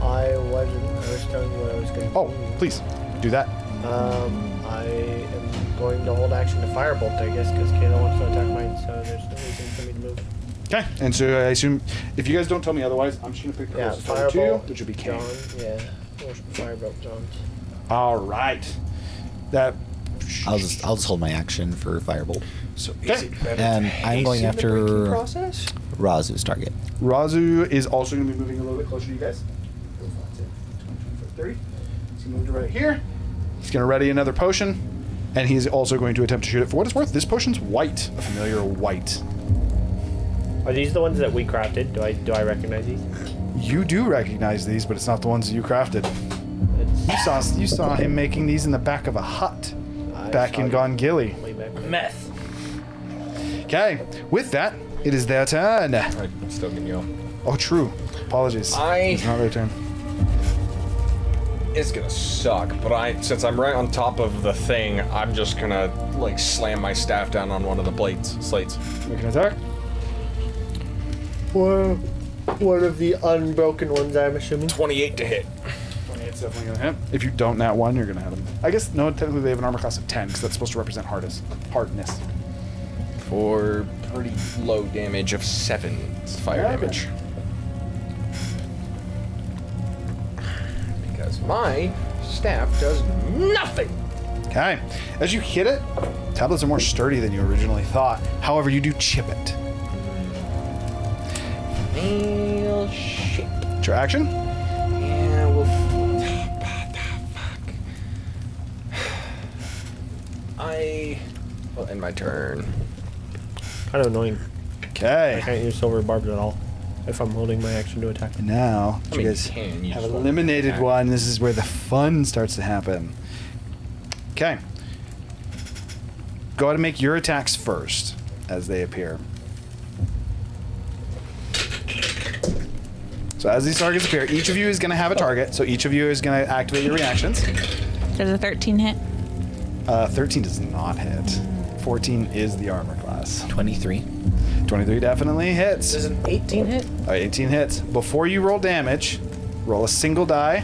I: I wasn't. I was telling you what I was going to
A: Oh,
I: do.
A: please, do that.
I: I am going to hold action to firebolt, I guess, because Kayla wants to attack mine, so there's no reason for me to move.
A: Okay, and so I assume if you guys don't tell me otherwise, I'm just gonna pick the
I: Yeah,
A: closest target to you,
I: firebolt.
A: which would be Kane.
I: John, yeah. Or firebolt, John.
A: All right. That.
H: I'll just hold my action for firebolt.
C: So
A: Okay.
H: And I'm going after Razu's target.
A: Razu is also going to be moving a little bit closer to you guys. 30. He's going to move to right here. He's going to ready another potion, and he's also going to attempt to shoot it. For what it's worth, this potion's white, a familiar white.
G: Are these the ones that we crafted? Do I recognize these?
A: You do recognize these, but it's not the ones that you crafted. You saw him making these in the back of a hut back in Gongili.
B: Meth.
A: Okay, with that, it is their turn.
C: I'm still gonna go.
A: Oh, true. Apologies. It's not their turn.
C: It's gonna suck, but since I'm right on top of the thing, I'm just gonna like slam my staff down on one of the slates.
A: Make an attack.
G: Or one of the unbroken ones, I'm assuming.
C: 28 to hit.
A: 28's definitely gonna hit. If you don't nat 1, you're gonna hit them. I guess no. Technically, they have an armor class of 10 because that's supposed to represent hardness.
C: For pretty low damage of 7 fire damage. Because my staff does nothing.
A: Okay. As you hit it, tablets are more sturdy than you originally thought. However, you do chip it.
C: Well, shit.
A: It's your action?
C: Yeah, well, fuck. Will end my turn.
G: Kind of annoying.
A: Okay.
G: I can't use silver barbs at all if I'm holding my action to attack.
A: And now,
C: I
A: you
C: mean,
A: guys
C: you
A: have
C: just
A: eliminated
C: attack.
A: one. This is where the fun starts to happen. Okay. Go ahead and make your attacks first as they appear. So as these targets appear, each of you is going to have a target. So each of you is going to activate your reactions.
D: Does a 13 hit?
A: 13 does not hit. 14 is the armor class.
H: 23.
A: 23 definitely hits.
B: Does an 18 hit?
A: 18 hits. Before you roll damage, roll a single die.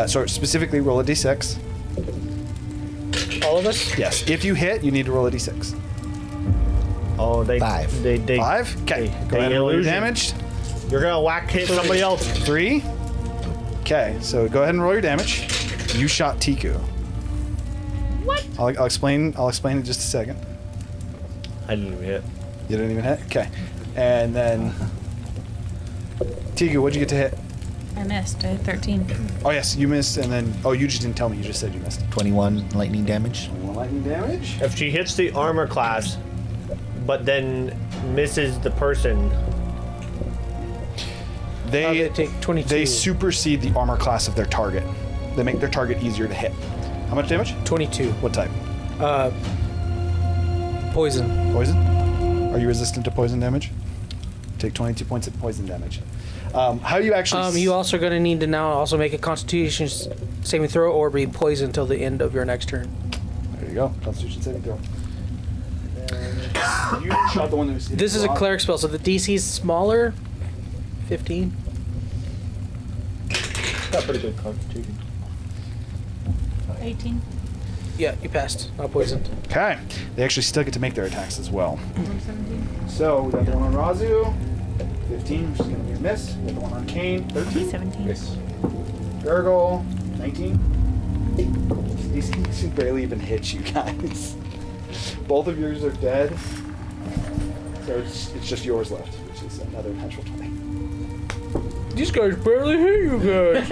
A: Specifically roll a d6.
B: All of us?
A: Yes. If you hit, you need to roll a d6.
G: Oh, they
H: 5.
G: They
A: 5? Okay. Go
G: they
A: ahead and roll your
G: illusion.
A: damage.
G: You're gonna hit somebody else.
A: 3. Okay, so go ahead and roll your damage. You shot Tiku.
D: What?
A: I'll explain in just a second.
G: I didn't even hit.
A: You didn't even hit? Okay. And then Tiku, what'd you get to hit?
D: I missed. I had 13.
A: Oh yes, you missed, and then you just didn't tell me. You just said you missed.
H: 21 lightning damage.
A: 21 lightning damage.
G: If she hits the armor class, but then misses the person,
A: They
B: take 22.
A: They supersede the armor class of their target. They make their target easier to hit. How much damage?
B: 22.
A: What type?
B: Poison.
A: Poison? Are you resistant to poison damage? Take 22 points of poison damage. How you actually...
B: You also going to need to now also make a Constitution saving throw or be poisoned until the end of your next turn.
A: There you go. Constitution saving throw. And you shot the one that was...
B: This is a cleric spell, so the DC is smaller. 15.
G: got pretty good constitution.
D: 18.
B: Yeah, you passed. Not poisoned.
A: Okay. They actually still get to make their attacks as well.
D: 17.
A: So we got the one on Razu. 15, which is going to be a miss. We got the one on Kane. 13.
D: 17.
C: Miss.
A: Gurgle. 19. These barely even hit you guys. Both of yours are dead. So it's just yours left, which is another natural 20.
B: These guys barely hit you guys.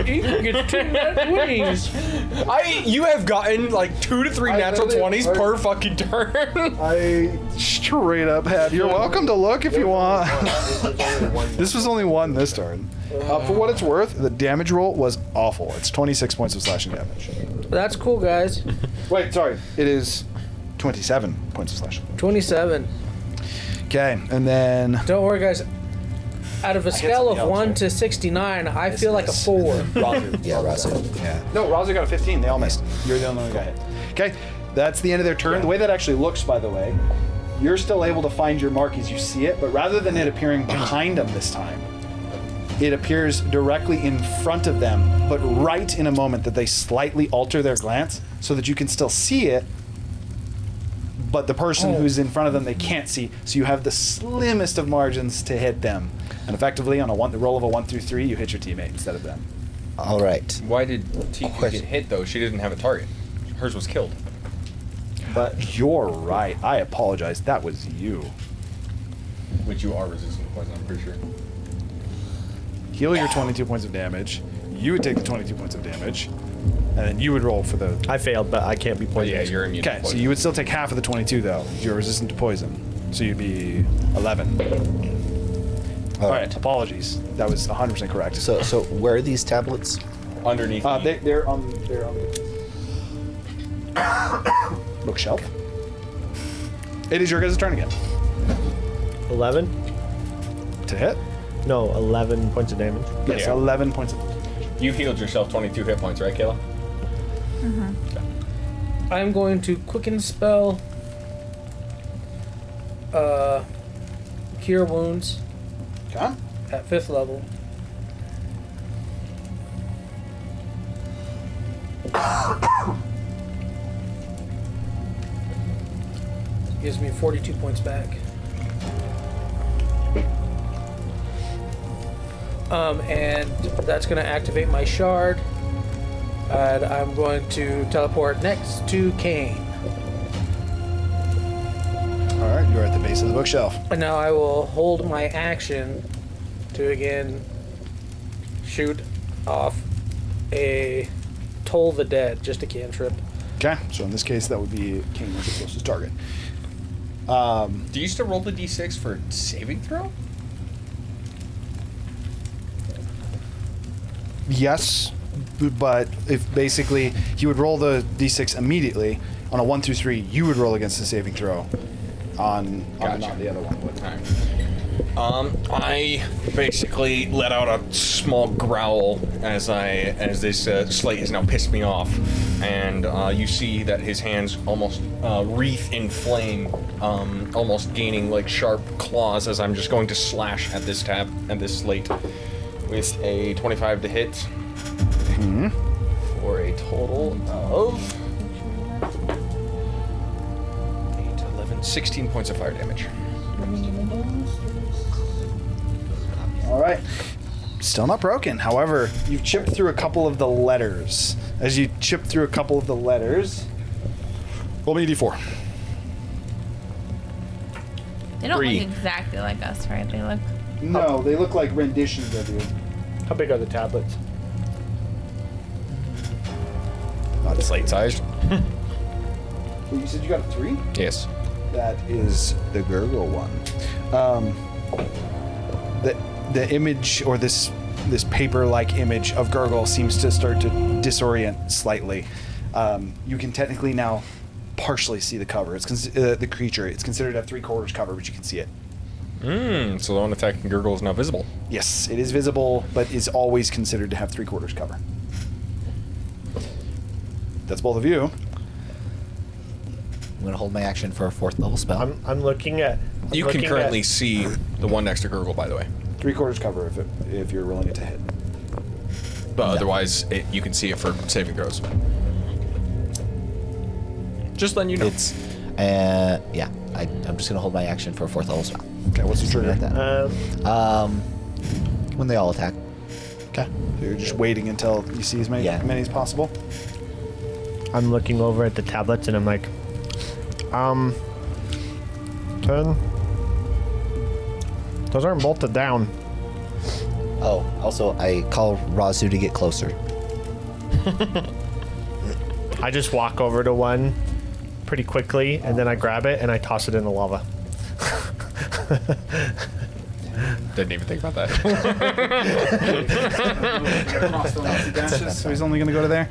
B: Ethan gets 2 nat 20s.
C: You have gotten like 2 to 3 natural 20s per fucking turn.
A: I straight up had. You're welcome to look if you want. This was only one this turn. For what it's worth, the damage roll was awful. It's 26 points of slashing damage.
B: That's cool, guys.
A: Wait, sorry. It is 27 points of slashing.
B: 27.
A: Okay, and then...
B: Don't worry, guys. Out of a scale of 1 to 69, I feel like a 4.
H: Razu. Yeah, Razu. Yeah.
A: No, Razu got a 15. They all missed. You're the only one who got hit. Okay, that's the end of their turn. The way that actually looks, by the way, you're still able to find your mark as you see it, but rather than it appearing behind them this time, it appears directly in front of them, but right in a moment that they slightly alter their glance so that you can still see it, but the person who's in front of them they can't see, so you have the slimmest of margins to hit them. And effectively, on the roll of a 1 through 3, you hit your teammate instead of them.
J: All right.
C: Why did Tiku get hit though? She didn't have a target. Hers was killed.
A: But you're right. I apologize. That was you.
C: Which you are resistant to poison, I'm pretty sure.
A: Heal your 22 points of damage. You would take the 22 points of damage, and then you would roll for the.
G: I failed, but I can't be poisoned.
C: Yeah, you're immune to
A: Okay,
C: poison.
A: so you would still take half of the 22 though. You're resistant to poison, so you'd be 11. All right. Apologies. That was 100% correct.
J: So where are these tablets?
C: Underneath.
A: They're on the bookshelf. It is your guys' turn again.
G: 11?
A: To hit?
G: No, 11 points of damage.
A: Yes,
C: Yeah.
A: 11 points of damage.
C: You healed yourself 22 hit points, right, Kayla?
B: I'm going to quicken spell. Cure wounds
A: Okay.
B: at 5th level. Gives me 42 points back. And that's going to activate my shard. And I'm going to teleport next to Kane.
A: All right, you're at the base of the bookshelf.
B: And now I will hold my action to again shoot off a Toll the Dead, just a cantrip.
A: Okay, so in this case, that would be Kane as the closest target.
C: Do you still roll the d6 for saving throw?
A: Yes, but if basically he would roll the d6 immediately on a 1 through 3, you would roll against the saving throw on not the other one would.
C: I basically let out a small growl as this slate has now pissed me off, and you see that his hands almost wreath in flame, almost gaining like sharp claws as I'm just going to slash at this slate with a 25 to hit for a total of 8, 11, 16 points of fire damage.
A: All right. Still not broken. However, you've chipped through a couple of the letters. As you chip through a couple of the letters, roll me a d4.
L: They don't
A: 3.
L: look exactly like us, right? They look.
A: No, they look like renditions of you.
G: How big are the tablets?
C: Not slate sized.
A: You said you got a 3?
C: Yes.
A: That is the Gurgle one. The image, or this paper-like image of Gurgle seems to start to disorient slightly. You can technically now partially see the cover. It's the creature. It's considered to have 3/4 cover, but you can see it.
C: So the one attacking Gurgle is now visible.
A: Yes, it is visible, but is always considered to have 3/4 cover. That's both of you.
J: I'm gonna hold my action for a 4th level spell.
G: I'm looking at.
C: You can currently see the one next to Gurgle, by the way.
A: 3/4 cover if you're rolling it to hit.
C: But otherwise, you can see it for saving throws. Just letting you know.
J: It's, yeah. I'm just gonna hold my action for a 4th level spell.
A: Okay, what's the trigger?
J: Like that. When they all attack.
A: Okay. So you're just waiting until you see as many as possible.
G: I'm looking over at the tablets and I'm like, 10. Those aren't bolted down.
J: Oh, also I call Razu to get closer.
G: I just walk over to one pretty quickly and then I grab it and I toss it in the lava.
C: Didn't even think about that.
A: So he's only going to go to there.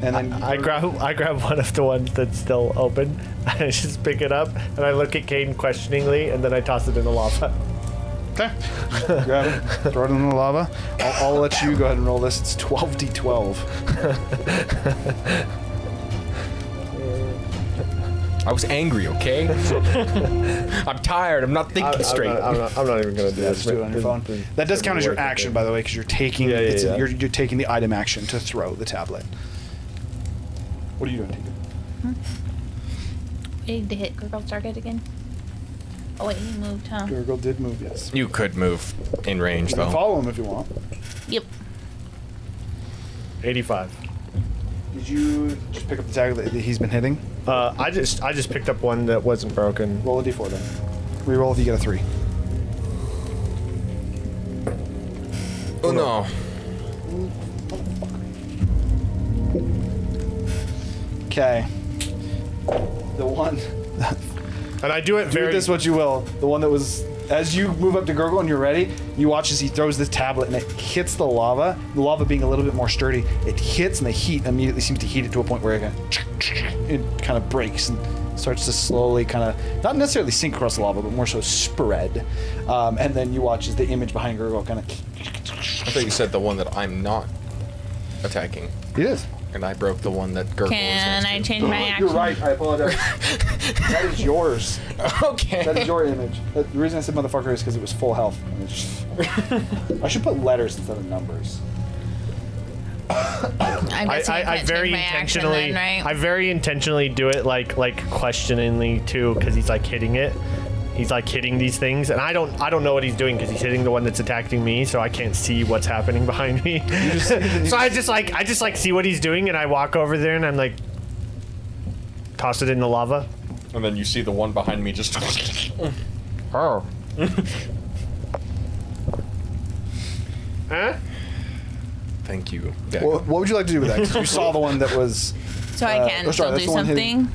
A: And then
G: I grab one of the ones that's still open. I just pick it up and I look at Caden questioningly and then I toss it in the lava.
A: Okay. Grab it, throw it in the lava. I'll let you go ahead and roll this. It's 12d12.
C: I was angry, okay? I'm tired. I'm not thinking straight.
G: I'm not even gonna do
A: Yeah,
G: this.
A: just do it on your phone. That does count as your action, by the way, because you're taking You're taking the item action to throw the tablet. What are you doing, Tika?
L: Waiting to hit Gurgle's target again. Oh wait, he moved, huh?
A: Gurgle did move, yes.
C: You could move in range,
A: You can
C: though.
A: follow him if you want.
L: Yep.
G: 85.
A: Did you just pick up the tag that he's been hitting?
G: I just picked up one that wasn't broken.
A: Roll a d4 then. Reroll if you get a 3.
C: Oh no.
A: Okay. The one.
G: And I do it
A: Do
G: very.
A: with this what you will. The one that was. As you move up to Gurgle and you're ready, you watch as he throws this tablet and it hits the lava. The lava being a little bit more sturdy, it hits and the heat immediately seems to heat it to a point where it kind of breaks and starts to slowly kind of, not necessarily sink across the lava, but more so spread. And then you watch as the image behind Gurgle kind of.
C: I thought you said the one that I'm not attacking.
A: It is.
C: And I broke the one that Gurgle
D: Can
C: was
D: I
C: next to.
D: change my action?
A: You're right. I apologize. That is yours.
C: Okay.
A: That is your image. The reason I said motherfucker is because it was full health. I should put letters instead of numbers.
G: I very intentionally,
D: then, right?
G: I very intentionally do it like questioningly too, because he's like hitting it. He's like hitting these things, and I don't know what he's doing because he's hitting the one that's attacking me, so I can't see what's happening behind me. So I just like see what he's doing, and I walk over there and I'm like, toss it in the lava.
C: And then you see the one behind me just.
G: Oh. Huh?
C: Thank you.
A: What would you like to do with that? 'Cause you saw the one that was.
D: So I can still
A: that's
D: do
A: the one hitting-
D: something?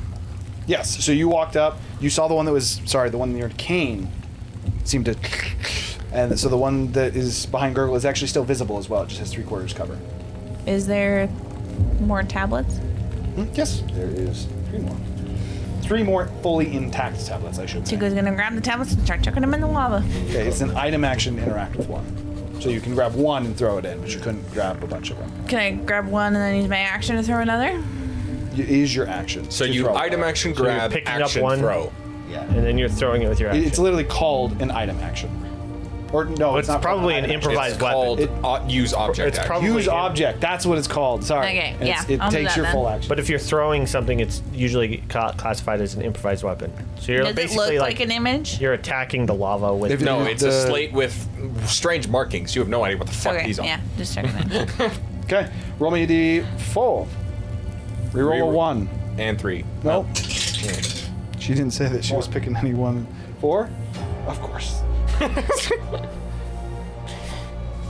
A: Yes. So you walked up. You saw the one that was. Sorry, the one near Kane seemed to. And so the one that is behind Gurgle is actually still visible as well. It just has 3/4 cover.
D: Is there more tablets?
A: Yes, there is 3 more. 3 more fully intact tablets, I should say.
D: Chico's gonna grab the tablets and start chucking them in the lava.
A: Okay, it's an item action interactive one. So you can grab one and throw it in, but you couldn't grab a bunch of them.
D: Can I grab one and then use my action to throw another?
A: It is your action.
C: So
A: to
C: you
A: throw.
C: item action
G: So you're
C: grab,
G: picking
C: action
G: up one,
C: throw.
A: Yeah.
G: and then you're throwing it with your action.
A: It's literally called an item action. Or no,
G: It's
A: not
G: probably
A: called
G: an
A: item action.
G: improvised
C: It's
G: weapon.
C: called use object
G: It's
C: action.
G: probably
A: Use
G: in-
A: object. That's what it's called. Sorry.
D: Okay,
A: And
D: yeah,
A: it
D: I'll do
A: takes
D: that
A: your
D: then.
A: full action.
G: But if you're throwing something, it's usually classified as an improvised weapon. So you're
D: Does it
G: basically
D: look like an image?
G: you're attacking the lava with.
A: If
C: No,
A: you-
C: it's
A: the-
C: a slate with strange markings. You have no idea what the fuck
D: Okay,
C: these are.
D: yeah, just checking it.
A: Okay, roll me a d4. Reroll a
C: Reroll.
A: 1.
C: And 3.
A: Nope. She didn't say that she was picking any one. 4? Of course.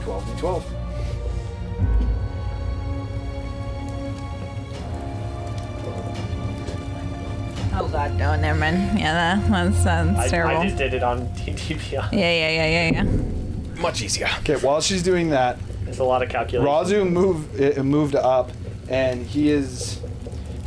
A: 12d12.
D: Oh god, no, never mind. Yeah, that's terrible.
G: I just did it on TTPI.
D: Yeah.
C: Much easier.
A: Okay, while she's doing that,
G: There's a lot of calculation.
A: Razu moved up, and he is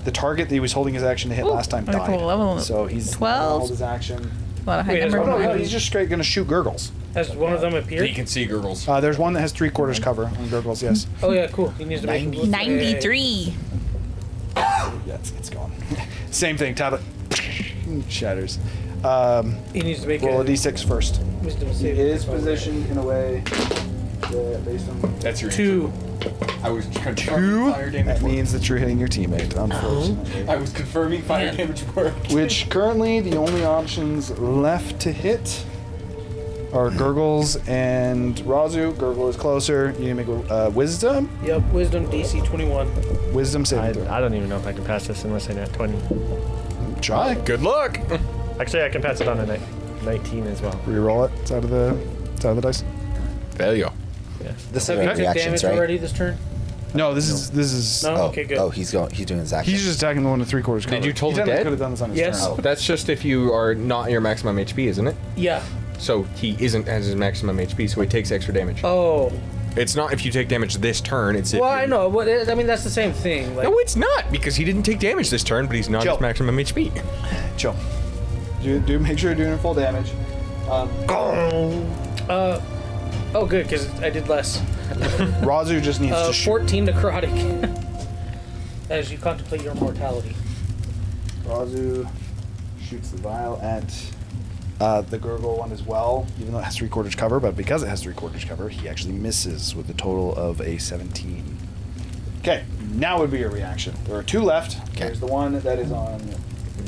A: the target that he was holding his action to hit last time
D: very
A: died.
D: cool. Level
A: So he's
D: 12.
A: hold his action.
D: A lot of high
B: Wait,
D: number.
A: Oh no, he's just straight gonna shoot Gurgles.
B: Has one of them appeared?
C: You can see Gurgles.
A: There's one that has 3/4 cover on Gurgles. Yes.
B: Oh yeah, cool. He needs to make
D: 93.
A: Yeah, it's gone. Same thing. Tablet shatters.
B: He needs to make
A: Roll a
B: a
A: d6 first.
B: wisdom
A: He
B: save.
A: is positioned in a way that, based on
C: That's your
B: 2.
C: I was confirming fire damage
A: that
C: work.
A: means that you're hitting your teammate. Unfortunately.
C: I was confirming fire damage work.
A: Which currently the only options left to hit are Gurgles and Razu. Gurgle is closer. You need to make a wisdom.
B: Yep, wisdom DC 21.
A: Wisdom saving throw.
G: I don't even know if I can pass this unless I net 20.
A: Try.
C: Good luck.
G: Actually, I can pass it on a 19 as well.
A: Reroll it. It's out of the dice.
C: Failure.
J: This is
B: Have you
J: our
B: took
J: reactions,
B: damage
J: right?
B: already this turn?
A: No, this is.
B: No?
J: Oh,
B: Okay, good.
J: oh, he's doing his action.
A: He's just attacking the one with 3/4 cover.
C: Did you total
A: He technically
C: dead?
A: could have done this on his
B: Yes.
A: turn.
J: Oh.
C: That's just if you are not your maximum HP, isn't it?
B: Yeah.
C: So he isn't at his maximum HP, so he takes extra damage.
B: Oh.
C: It's not if you take damage this turn. It's if
B: Well,
C: you're-
B: I know. But I mean, that's the same thing. Like,
C: No, it's not because he didn't take damage this turn, but he's not
A: Chill.
C: his maximum HP.
A: Chill. Do make sure you're doing full damage.
B: oh, good, because I did less.
A: Razu just needs to shoot.
B: 14 necrotic. As you contemplate your mortality.
A: Razu shoots the vial at the Gurgle one as well, even though it has 3/4 cover. But because it has 3/4 cover, he actually misses with a total of a 17. Okay, now would be your reaction. There are 2 left. There's the one that is on.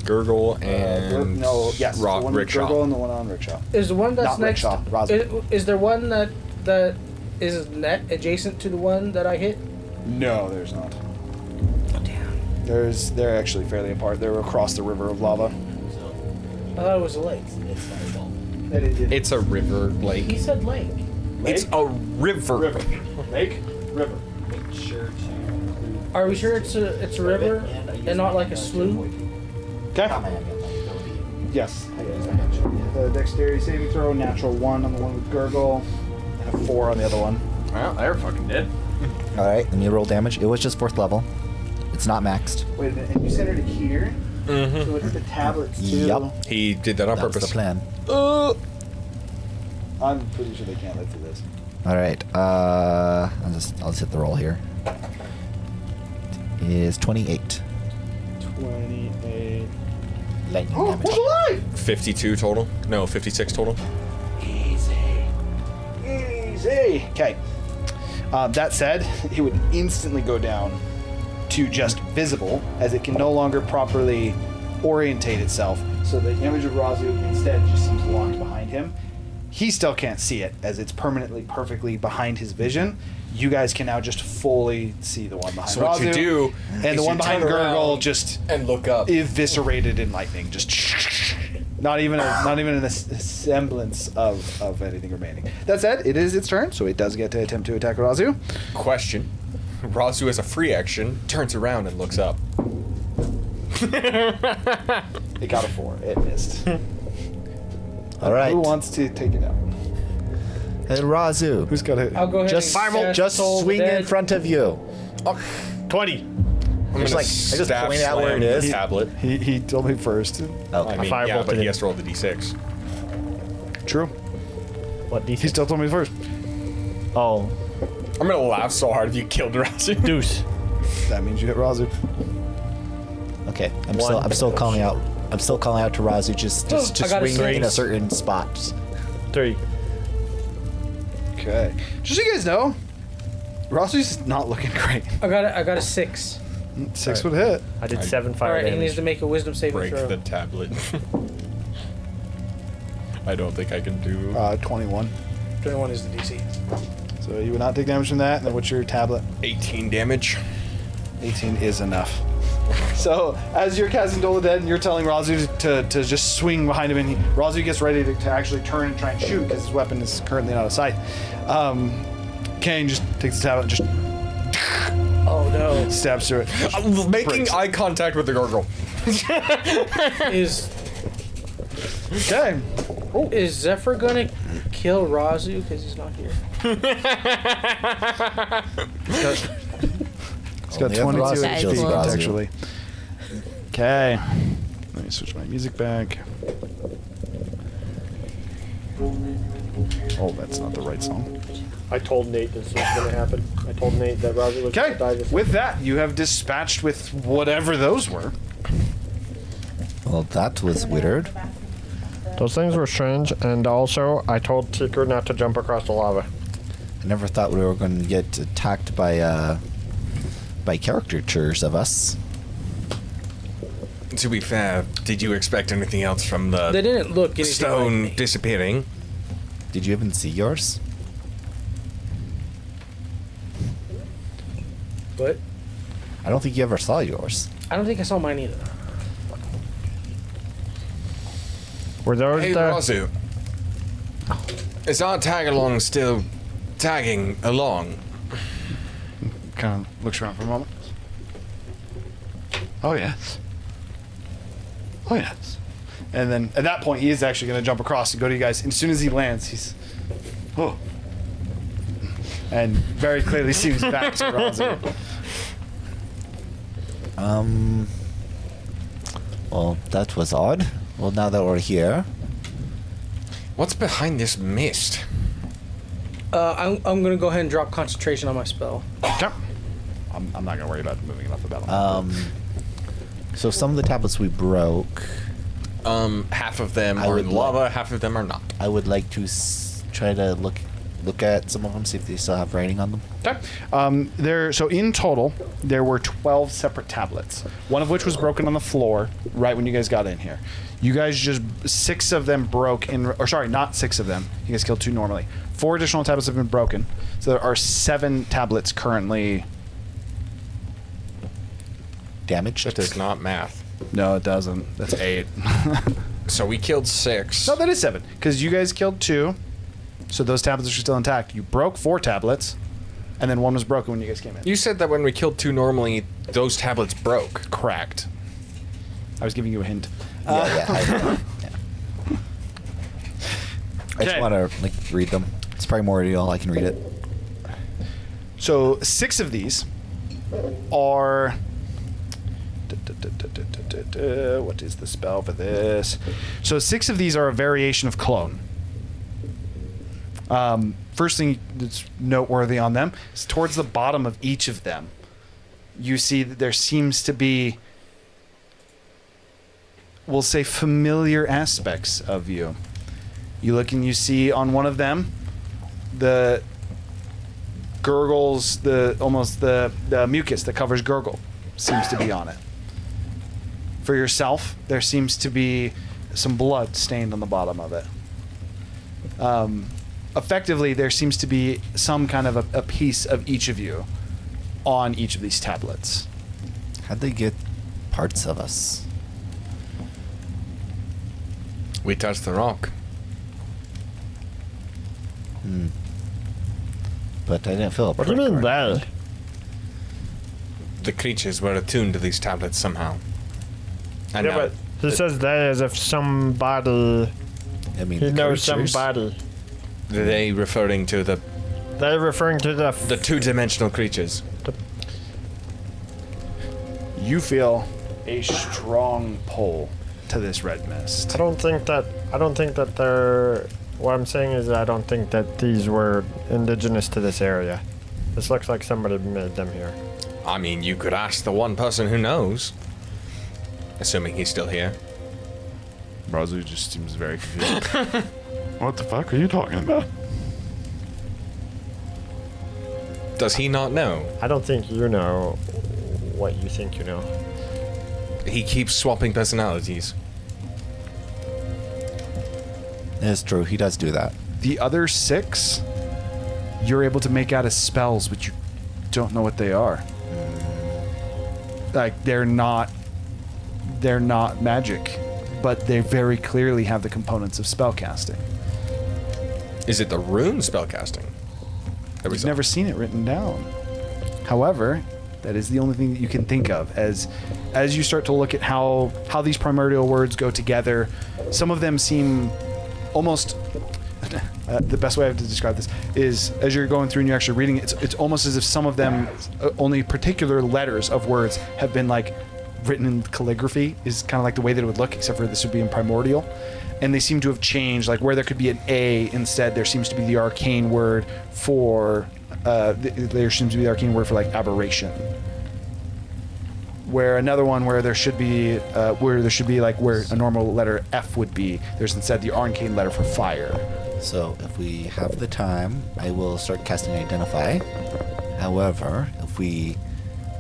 C: Gurgle and
A: the one with
C: Rickshaw.
A: Gurgle and the one on Rickshaw.
B: Is the one that's
A: Not
B: next?
A: Rickshaw, Razu.
B: Is there one that is net adjacent to the one that I hit?
A: No, there's not.
B: Oh, damn.
A: They're actually fairly apart. They're across the river of lava.
B: I thought it was a lake.
C: It's a river lake.
B: He said lake.
C: It's a river.
A: Lake? River.
B: Are we sure it's a river and not like a slough?
A: Okay. Yes. The dexterity saving throw, natural 1 on the one with Gurgle, and a 4 on the other one.
C: Well, they're fucking dead.
J: All right, let me roll damage. It was just 4th level. It's not maxed.
A: Wait a minute, and you centered it here?
C: Mm-hmm.
A: So it's the tablets too?
J: Yup.
C: He did that on
J: That's
C: purpose.
J: the plan.
A: I'm pretty sure they can't live through this.
J: All right. I'll just hit the roll here. It is 28.
A: 28.
J: Lightning
A: Oh,
J: damage.
A: who's alive?
C: 52 total? No, 56 total.
A: Easy. Okay. That said, it would instantly go down to just visible, as it can no longer properly orientate itself. So the image of Razu instead just seems locked behind him. He still can't see it, as it's permanently, perfectly behind his vision. You guys can now just fully see the one behind
C: So
A: Razu.
C: what you do
A: and
C: is
A: the one
C: you
A: behind
C: turn
A: Gurgle
C: around
A: just
C: and look up.
A: eviscerated in lightning. Just not even a semblance of anything remaining. That said, it is its turn, so it does get to attempt to attack Razu.
C: Question. Razu has a free action, turns around and looks up.
A: It got a 4. It missed.
J: All right.
A: Who wants to take it out?
J: And Razu.
A: Who's got it?
B: I'll go ahead
J: Just
B: and cast
J: just
B: Soul of the
J: swing in
B: Dead.
J: front of you.
G: 20.
C: I'm
J: Just
C: gonna
J: like- I just
C: staff
J: point out where
C: slam
J: it
C: the
J: is.
C: tablet.
A: He told me first.
J: Okay.
C: I mean, yeah,
G: Firebolt
C: but
G: it
C: he
G: in.
C: has to roll the d6.
A: True.
G: What
A: He
G: D6?
A: still told me first.
G: Oh,
C: I'm gonna laugh so hard if you killed Razu.
G: deuce.
A: That means you hit Razu.
J: Okay. I'm
G: One.
J: still calling out. I'm still calling out to Razu just to
B: I got a
J: swing in a
B: 6.
J: certain spot.
G: 3.
A: Okay. Just so you guys know, Razu's not looking great.
B: I got a 6.
A: 6 would hit.
G: I did 7
B: All
G: fire
B: right, he
G: damage.
B: needs to make a wisdom saving
C: Break
B: throw.
C: the tablet. I don't think I can do.
A: 21.
B: 21 is the DC.
A: So you would not take damage from that. And then what's your tablet?
C: 18 damage.
A: 18 is enough. So as you're casting Toll of the Dead and you're telling Razu to just swing behind him, and Razu gets ready to actually turn and try and shoot because his weapon is currently not a scythe. Kane just takes the tablet and just
B: Oh no.
A: stabs through it.
C: Making
A: Breaks.
C: eye contact with the gargoyle.
B: Is
A: Okay.
B: is Zephyr gonna kill Razu because he's not here?
A: It's got
J: Only
A: 22
J: Razu
D: kills
A: HP
J: Razu.
A: actually. Okay. Let me switch my music back. Oh, that's not the right song.
G: I told Nate this was going to happen. I told Nate that Razu was going
A: Okay.
G: to die this
A: With that, you have dispatched with whatever those were.
J: Well, that was weird.
G: Those things were strange, and also I told Seeker not to jump across the lava.
J: I never thought we were going to get attacked by caricatures of us.
C: To be fair, did you expect anything else from
B: They
C: the
B: didn't look anything
C: stone
B: like me.
C: disappearing?
J: Did you even see yours?
B: But
J: I don't think you ever saw yours.
B: I don't think I saw mine either.
G: Were those
C: Hey,
G: the...
C: Razu. Is our tag along still tagging along?
A: Kind of looks around for a moment. Oh, yes. Oh, yes. And then at that point, he is actually going to jump across and go to you guys. And as soon as he lands, he's. Oh. And very clearly seems back to Razu.
J: Well, that was odd. Well, now that we're here,
C: What's behind this mist?
B: I'm gonna go ahead and drop concentration on my spell.
A: Okay. I'm not going to worry about moving it off the battle.
J: so some of the tablets we broke,
C: Half of them
J: I
C: are
J: would
C: in lava, half of them are not.
J: I would like to try to look at some of them, see if they still have writing on them.
A: Okay. So in total, there were 12 separate tablets, one of which was broken on the floor right when you guys got in here. You guys just 6 of them broke or sorry, not 6 of them. You guys killed 2 normally. 4 additional tablets have been broken, so there are 7 tablets currently
J: damaged?
C: That does not math.
A: No, it doesn't. That's 8.
C: So we killed 6.
A: No, that is 7. Because you guys killed 2. So those tablets are still intact. You broke 4 tablets. And then 1 was broken when you guys came in.
C: You said that when we killed 2 normally, those tablets broke.
A: Correct. I was giving you a hint.
J: Yeah. I just want to like read them. It's primordial. I can read it.
A: So 6 of these are... What is the spell for this? So 6 of these are a variation of clone. First thing that's noteworthy on them is towards the bottom of each of them, you see that there seems to be, we'll say, familiar aspects of you. You look and you see on one of them the gurgles, the mucus that covers gurgle seems to be on it. For yourself, there seems to be some blood stained on the bottom of it. Effectively, there seems to be some kind of a piece of each of you on each of these tablets.
J: How'd they get parts of us?
C: We touched the rock.
J: But I didn't feel a
G: What do you mean that?
C: The creatures were attuned to these tablets somehow. And
G: Yeah, but he says that as if somebody.
J: I mean,
G: He knows
J: creatures?
G: somebody.
C: Are they referring to the
G: They're referring to the
C: 2-dimensional creatures?
A: You feel a strong pull to this red mist.
G: I don't think that they're. What I'm saying is I don't think that these were indigenous to this area. This looks like somebody made them here.
C: I mean, you could ask the one person who knows. Assuming he's still here.
A: Brazu just seems very confused.
K: What the fuck are you talking about?
C: Does he not know?
G: I don't think you know what you think you know.
C: He keeps swapping personalities.
J: It's true. He does do that.
A: The other 6, you're able to make out as spells, but you don't know what they are. Like, they're not magic, but they very clearly have the components of spellcasting.
C: Is it the rune spellcasting?
A: You've never seen it written down. However, that is the only thing that you can think of as you start to look at how these primordial words go together. Some of them seem almost the best way I have to describe this is as you're going through and you're actually reading it, it's almost as if some of them only particular letters of words have been like written in calligraphy is kind of like the way that it would look, except for this would be in primordial. And they seem to have changed, like where there could be an A instead, there seems to be the arcane word for like aberration. Where another one where there should be like where a normal letter F would be, there's instead the arcane letter for fire.
J: So if we have the time, I will start casting Identify. However, if we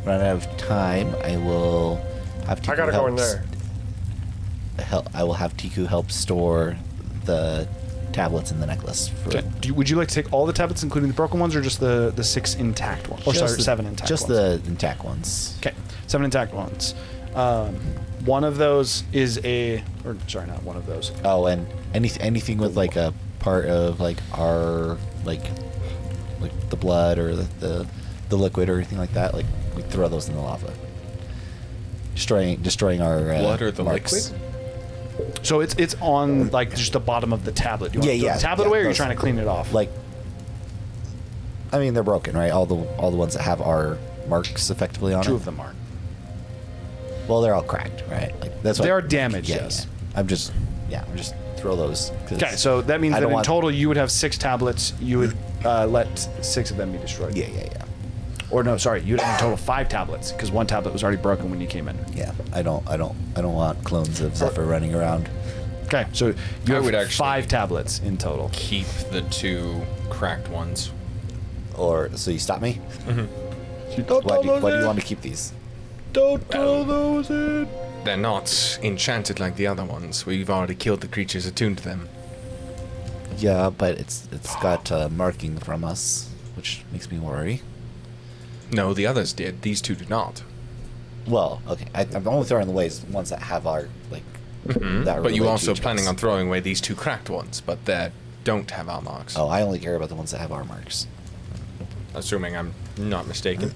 J: run out of time, I will have Tiku
G: I gotta go in there.
J: I will have Tiku help store the tablets in the necklace.
A: Would you like to take all the tablets, including the broken ones, or just the 6 intact ones? Or sorry, 7 intact ones?
J: Just the intact ones.
A: Okay, 7 intact ones. One of those is not one of those.
J: Oh, and anything with like a part of like our like the blood or the liquid or anything like that, like we throw those in the lava. Destroying our
C: blood or the
J: marks.
C: liquid.
A: So it's on like just the bottom of the tablet. Do you want to throw the tablet away, or are you trying to clean it off?
J: Like, I mean, they're broken, right? All the ones that have our marks effectively on it.
A: 2 of them aren't.
J: Well, they're all cracked, right? Like that's
A: they are damaged. Yes.
J: I'm just throw those.
A: Okay, so that means that in total you would have 6 tablets. You would let 6 of them be destroyed.
J: Yeah.
A: Or no, sorry, you'd have in total 5 tablets because 1 tablet was already broken when you came in.
J: Yeah, I don't want clones of Zephyr running around.
A: Okay, so you would actually 5 tablets in total.
C: Keep the 2 cracked ones.
J: Or so you stop me?
A: Mm-hmm.
J: Why do you want to keep these?
A: Don't throw those in.
C: They're not enchanted like the other ones. We've already killed the creatures attuned to them.
J: Yeah, but it's got marking from us, which makes me worry.
C: No, the others did. These 2 did not.
J: Well, okay. I'm only throwing away ones that have our like. That
C: But you
J: relate
C: also
J: to each
C: planning
J: of
C: on
J: us.
C: throwing away these 2 cracked ones, but that don't have our marks.
J: Oh, I only care about the ones that have our marks.
C: Assuming I'm not mistaken.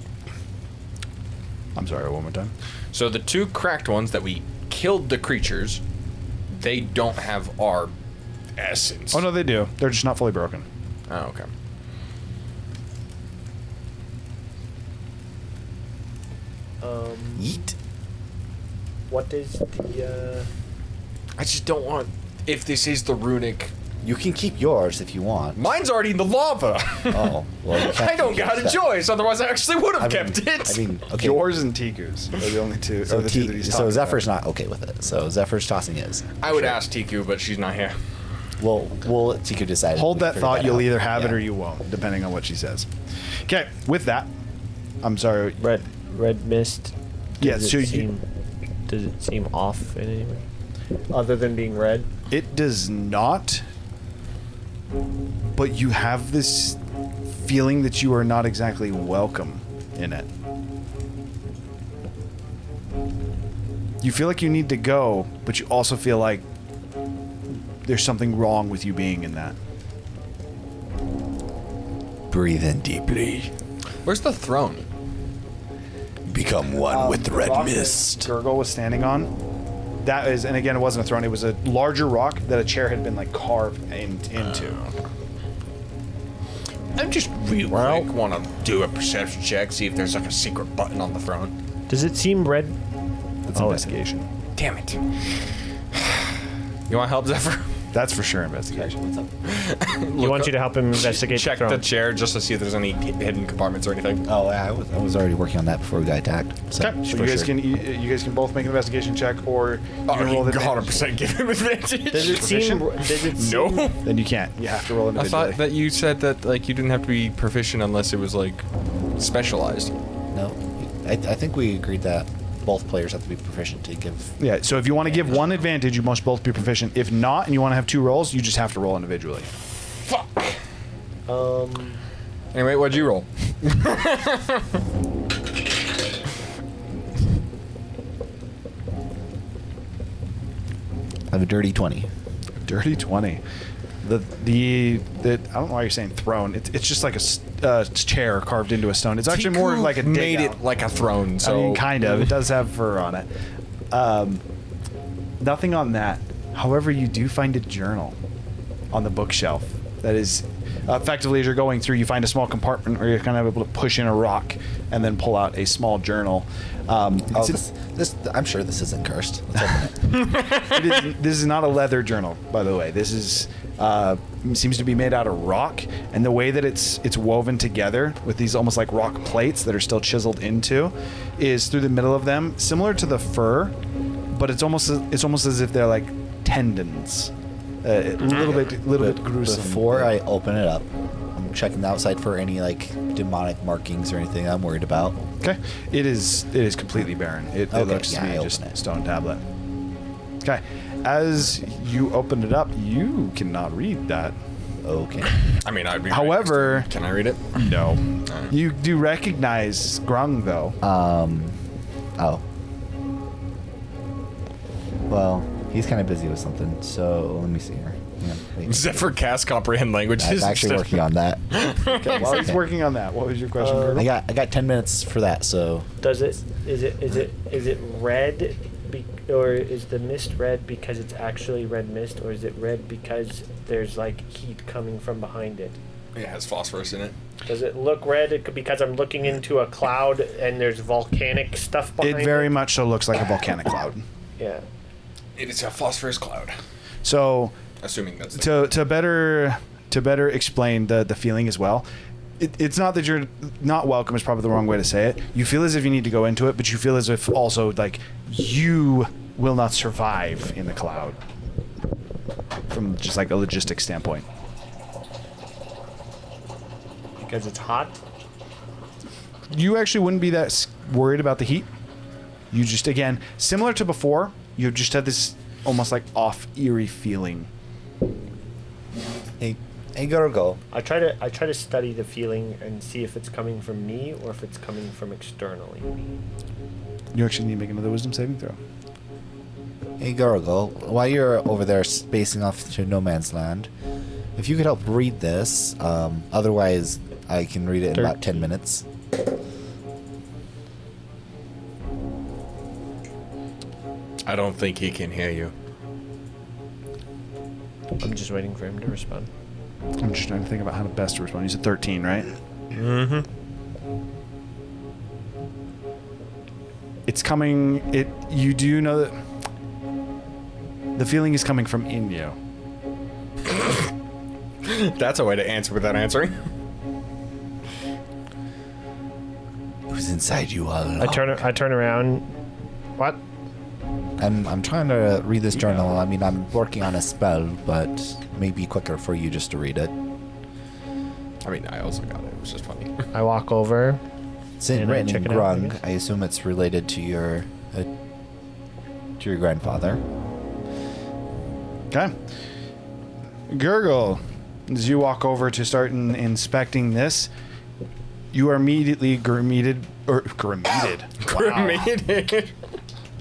A: I'm sorry, one more time.
C: So the 2 cracked ones that we killed the creatures, they don't have our essence.
A: Oh no, they do. They're just not fully broken.
C: Oh, okay.
J: Yeet.
G: What is the?
C: I just don't want. If this is the runic,
J: You can keep yours if you want.
C: mine's already in the lava.
J: Oh, well. You can't
C: I don't
J: keep
C: got a
J: yours.
C: choice. Otherwise, I actually would have
J: I mean-
C: kept it.
J: I mean, okay.
A: Yours and Tiku's are the only two.
J: So,
A: or the two that he's
J: so
A: talking
J: Zephyr's
A: about.
J: not okay with it. So Zephyr's tossing his.
C: I would ask Tiku, but she's not here.
J: We'll let Tiku decide.
A: Hold
J: We can
A: that
J: figure
A: thought. You'll
J: out.
A: either have it
J: Yeah.
A: or you won't, depending on what she says. Okay. With that, I'm sorry.
F: Red mist.
A: Yeah.
F: Does
A: So
F: it does it seem off in any way, other than being red?
A: It does not. But you have this feeling that you are not exactly welcome in it. You feel like you need to go, but you also feel like there's something wrong with you being in that.
J: Breathe in deeply.
C: Where's the throne?
J: Become one with the red
A: rock
J: mist.
A: that Gurgle was standing on. That is, and again, it wasn't a throne. It was a larger rock that a chair had been like carved into.
C: I just real quick want to do a perception check, see if there's like a secret button on the throne.
F: Does it seem red?
A: That's investigation.
C: Damn it. You want help, Zephyr?
A: That's for sure investigation.
F: He wants you to help him investigate
C: Check
F: the
C: the
F: throne.
C: chair just to see if there's any hidden compartments or anything.
J: Oh, yeah, I was already working on that before we got attacked. So,
A: Okay, so
J: for
A: you guys
J: sure.
A: you guys can both make an investigation check, or you can roll the
C: 100% give him advantage.
F: Does it seem? Does it seem?
C: No.
A: Then you can't. You have to roll
C: I
A: individually.
C: thought that you said that like you didn't have to be proficient unless it was like specialized.
J: No, I think we agreed that both players have to be proficient to give.
A: Yeah, so if you want to give one advantage, you must both be proficient. If not, and you want to have 2 rolls, you just have to roll individually.
C: Fuck. Anyway, what'd you roll?
J: I have a dirty 20.
A: Dirty 20. The I don't know why you're saying throne. It's just like a chair carved into a stone. It's actually more
C: Tiku
A: like a
C: made
A: dig
C: it like a throne.
A: I
C: So
A: mean, kind of. It does have fur on it. Nothing on that. However, you do find a journal on the bookshelf. That is, effectively, as you're going through, you find a small compartment where you're kind of able to push in a rock and then pull out a small journal.
J: I'm sure this isn't cursed. Let's open it.
A: This is not a leather journal, by the way. This is seems to be made out of rock, and the way that it's woven together with these almost like rock plates that are still chiseled into is through the middle of them, similar to the fur, but it's almost as if they're like tendons. A little bit gruesome.
J: Before I open it up, I'm checking the outside for any like demonic markings or anything I'm worried about.
A: Okay, it is completely barren. It
J: Okay,
A: looks to
J: yeah,
A: me
J: I
A: just
J: open it.
A: stone tablet. Okay, as you open it up, you cannot read that.
J: Okay.
C: I mean, I'd be.
A: However,
C: right next to him. Can I read it?
A: No. You do recognize Grung though.
J: Oh. Well, he's kind of busy with something, so let me see here. Yeah, wait.
C: Zephyr cast comprehend languages.
J: I'm actually working on that.
A: Okay, while he's working on that, what was your question, Gurgle?
J: I got 10 minutes for that, so
G: Does it? Is it red? Or is the mist red because it's actually red mist, or is it red because there's like heat coming from behind it?
C: Yeah, it has phosphorus in it.
G: Does it look red because I'm looking into a cloud and there's volcanic stuff behind it?
A: It very much so looks like a volcanic cloud.
G: Yeah.
C: It is a phosphorus cloud.
A: So,
C: Assuming that's
A: to better explain the feeling as well, it's not that you're not welcome is probably the wrong way to say it. You feel as if you need to go into it, but you feel as if also like you will not survive in the cloud from just like a logistics standpoint.
G: Because it's hot?
A: You actually wouldn't be that worried about the heat. You just, again, similar to before, you just had this almost like off eerie feeling.
J: Hey, go.
G: I try to study the feeling and see if it's coming from me or if it's coming from externally.
A: You actually need to make another wisdom saving throw.
J: Hey, Gurgle, while you're over there spacing off to no man's land, if you could help read this, otherwise I can read it in about 10 minutes.
C: I don't think he can hear you.
F: I'm just waiting for him to respond.
A: I'm just trying to think about how to best respond. You said 13, right?
F: Mm-hmm.
A: It's coming. You do know that the feeling is coming from in you.
C: That's a way to answer without answering.
J: It was inside you all along.
F: I turn around. What?
J: I'm trying to read this journal. I mean, I'm working on a spell, but maybe quicker for you just to read it.
C: I mean, I also got it. It was just funny.
F: I walk over.
J: It's written in Grung. I assume it's related to your grandfather.
A: Okay. Gurgle, as you walk over to start inspecting this, you are immediately greeted. Wow.
C: Cremated.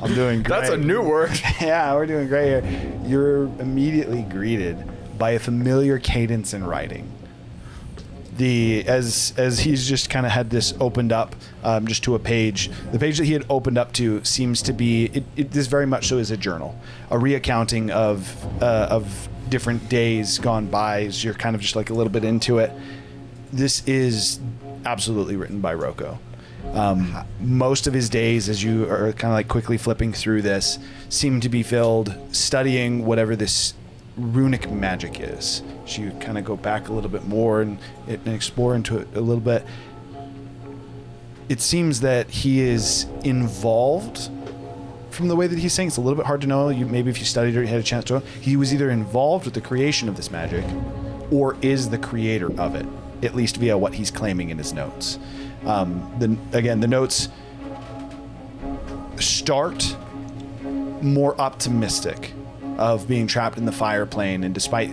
A: I'm doing great.
C: That's a new word.
A: Yeah, we're doing great here. You're immediately greeted by a familiar cadence in writing. As he's just kind of had this opened up just to a page. The page that he had opened up to seems to be this very much so is a journal, a reaccounting of different days gone by. As you're kind of just like a little bit into it. This is absolutely written by Rocco. Most of his days, as you are kind of like quickly flipping through this, seem to be filled studying whatever this runic magic is. So you kind of go back a little bit more and explore into it a little bit. It seems that he is involved from the way that he's saying. It's a little bit hard to know. Maybe if you studied or you had a chance to. He was either involved with the creation of this magic or is the creator of it, at least via what he's claiming in his notes. The notes start more optimistic of being trapped in the fire plane, and despite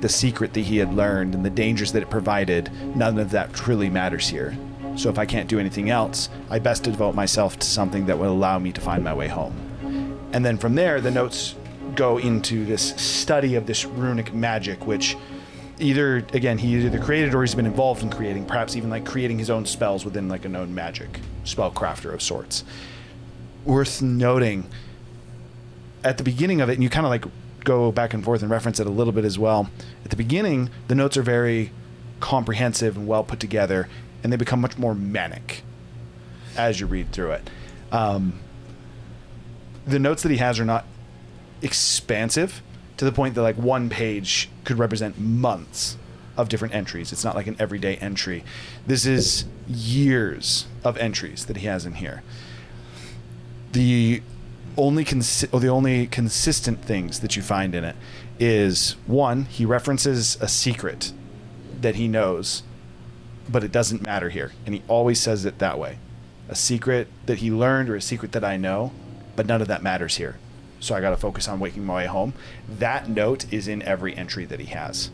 A: the secret that he had learned and the dangers that it provided, none of that truly matters here. So if I can't do anything else, I best devote myself to something that will allow me to find my way home. And then from there, the notes go into this study of this runic magic, which he either created or he's been involved in creating, perhaps even like creating his own spells within like a known magic spellcrafter of sorts. Worth noting, at the beginning of it, and you kind of like go back and forth and reference it a little bit as well. At the beginning, the notes are very comprehensive and well put together, and they become much more manic as you read through it. The notes that he has are not expansive to the point that like one page could represent months of different entries. It's not like an everyday entry. This is years of entries that he has in here. The only consistent things that you find in it is, one, he references a secret that he knows, but it doesn't matter here, and he always says it that way. A secret that he learned or a secret that I know, but none of that matters here. So I got to focus on making my way home. That note is in every entry that he has.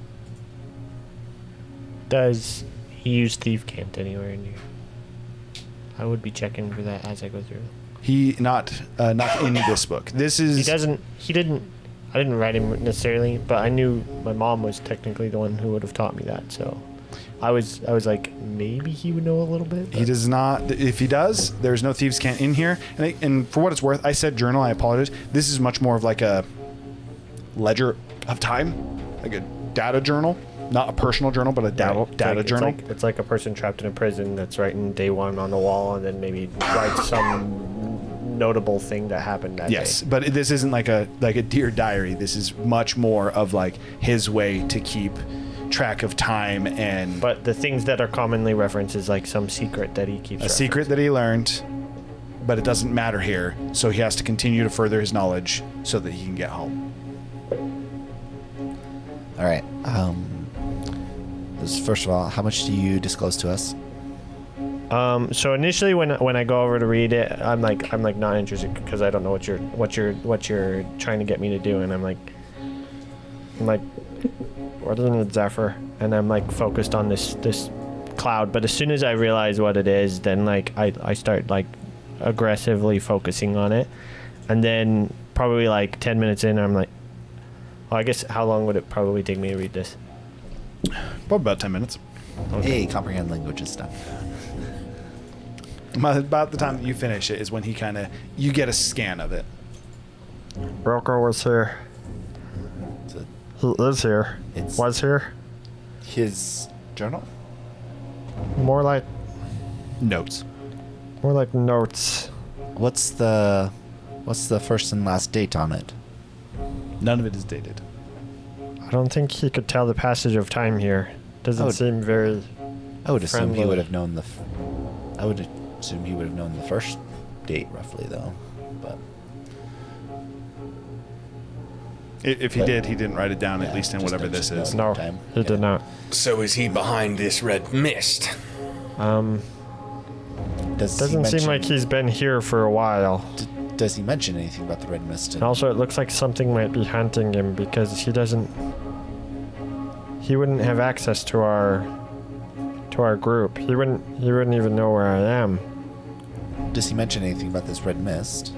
F: Does he use Thief Cant anywhere in here? I would be checking for that as I go through.
A: He not in this book. This is
F: He didn't. I didn't write him necessarily, but I knew my mom was technically the one who would have taught me that. So I was like, maybe he would know a little bit.
A: He does not. If he does, there's no Thieves' Cant in here. And for what it's worth, I said journal. I apologize. This is much more of like a ledger of time, like a data journal, not a personal journal, but a data journal.
F: It's like a person trapped in a prison that's writing day one on the wall, and then maybe writes some notable thing that happened that day.
A: Yes, but this isn't like a Dear Diary. This is much more of like his way to keep track of time. And
F: but the things that are commonly referenced is like some secret that he keeps.
A: A secret that he learned, but it doesn't matter here. So he has to continue to further his knowledge so that he can get home.
J: All right. First of all, how much do you disclose to us?
F: So initially, when I go over to read it, I'm like not interested because I don't know what you're trying to get me to do, and I'm like, other than Zephyr, and I'm like focused on this cloud. But as soon as I realize what it is, then like I start like aggressively focusing on it. And then probably like 10 minutes in, I'm like, well, I guess how long would it probably take me to read this?
A: Probably about 10 minutes.
J: Okay. Hey, comprehend languages done.
A: About the time that you finish it is when you get a scan of it.
F: Rocco was here. He is here. Was here.
J: His journal?
F: More like
A: notes.
F: More like notes.
J: What's the first and last date on it?
A: None of it is dated.
F: I don't think he could tell the passage of time here. Doesn't seem very.
J: I would assume
F: friendly.
J: he would have known the. I would assume he would have known the first date roughly, though. But
A: if he did, he didn't write it down. At least in whatever this is.
F: No, he did not.
C: So is he behind this red mist?
F: Doesn't seem like he's been here for a while.
J: Does he mention anything about the red mist?
F: And also, it looks like something might be hunting him because he doesn't. He wouldn't have access to our group. He wouldn't even know where I am.
J: Does he mention anything about this red mist?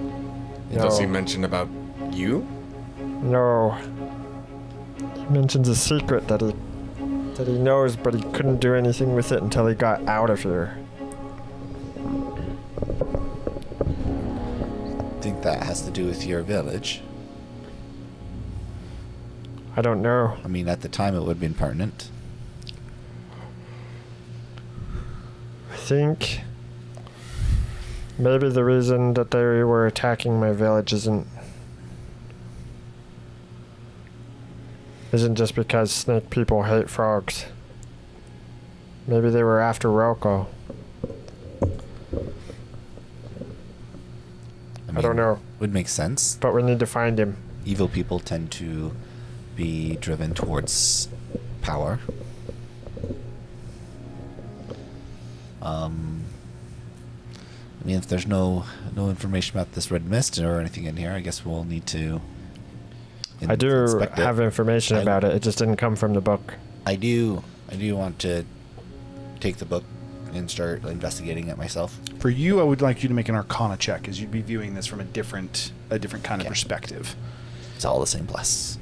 F: No.
C: Does he mention about you?
F: No. He mentions a secret that he knows, but he couldn't do anything with it until he got out of here.
J: Think that has to do with your village?
F: I don't know.
J: I mean, at the time it would have been pertinent.
F: I think maybe the reason that they were attacking my village isn't just because snake people hate frogs. Maybe they were after Roko. I don't know.
J: Would make sense.
F: But we need to find him.
J: Evil people tend to be driven towards power. I mean, if there's no information about this red mist or anything in here, I guess we'll need to.
F: I do have information about it. It just didn't come from the book.
J: I do want to take the book and start investigating it myself.
A: For you, I would like you to make an Arcana check, as you'd be viewing this from a different kind of perspective.
J: It's all the same plus.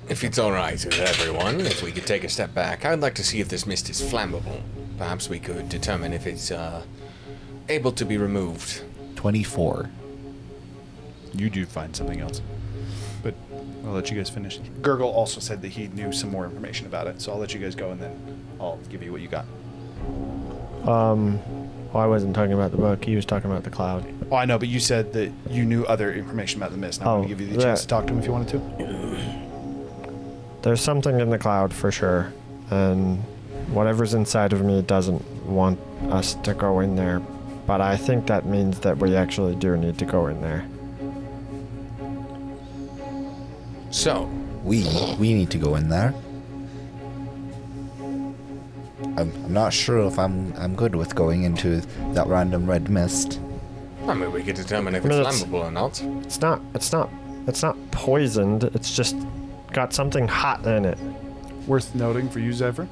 C: If it's all right with everyone, if we could take a step back, I'd like to see if this mist is flammable. Perhaps we could determine if it's able to be removed.
J: 24.
A: You do find something else, but I'll let you guys finish. Gurgle also said that he knew some more information about it, so I'll let you guys go and then I'll give you what you got.
F: Well, I wasn't talking about the book. He was talking about the cloud.
A: Oh, I know, but you said that you knew other information about the mist. And I'm going to give you the chance to talk to him if you wanted to.
F: There's something in the cloud for sure, and whatever's inside of me doesn't want us to go in there, but I think that means that we actually do need to go in there.
C: So
J: we need to go in there. I'm not sure if I'm good with going into that random red mist.
C: I mean, we could determine if it's flammable or not.
F: It's not poisoned. It's just got something hot in it.
A: Worth noting for you, Zephyr.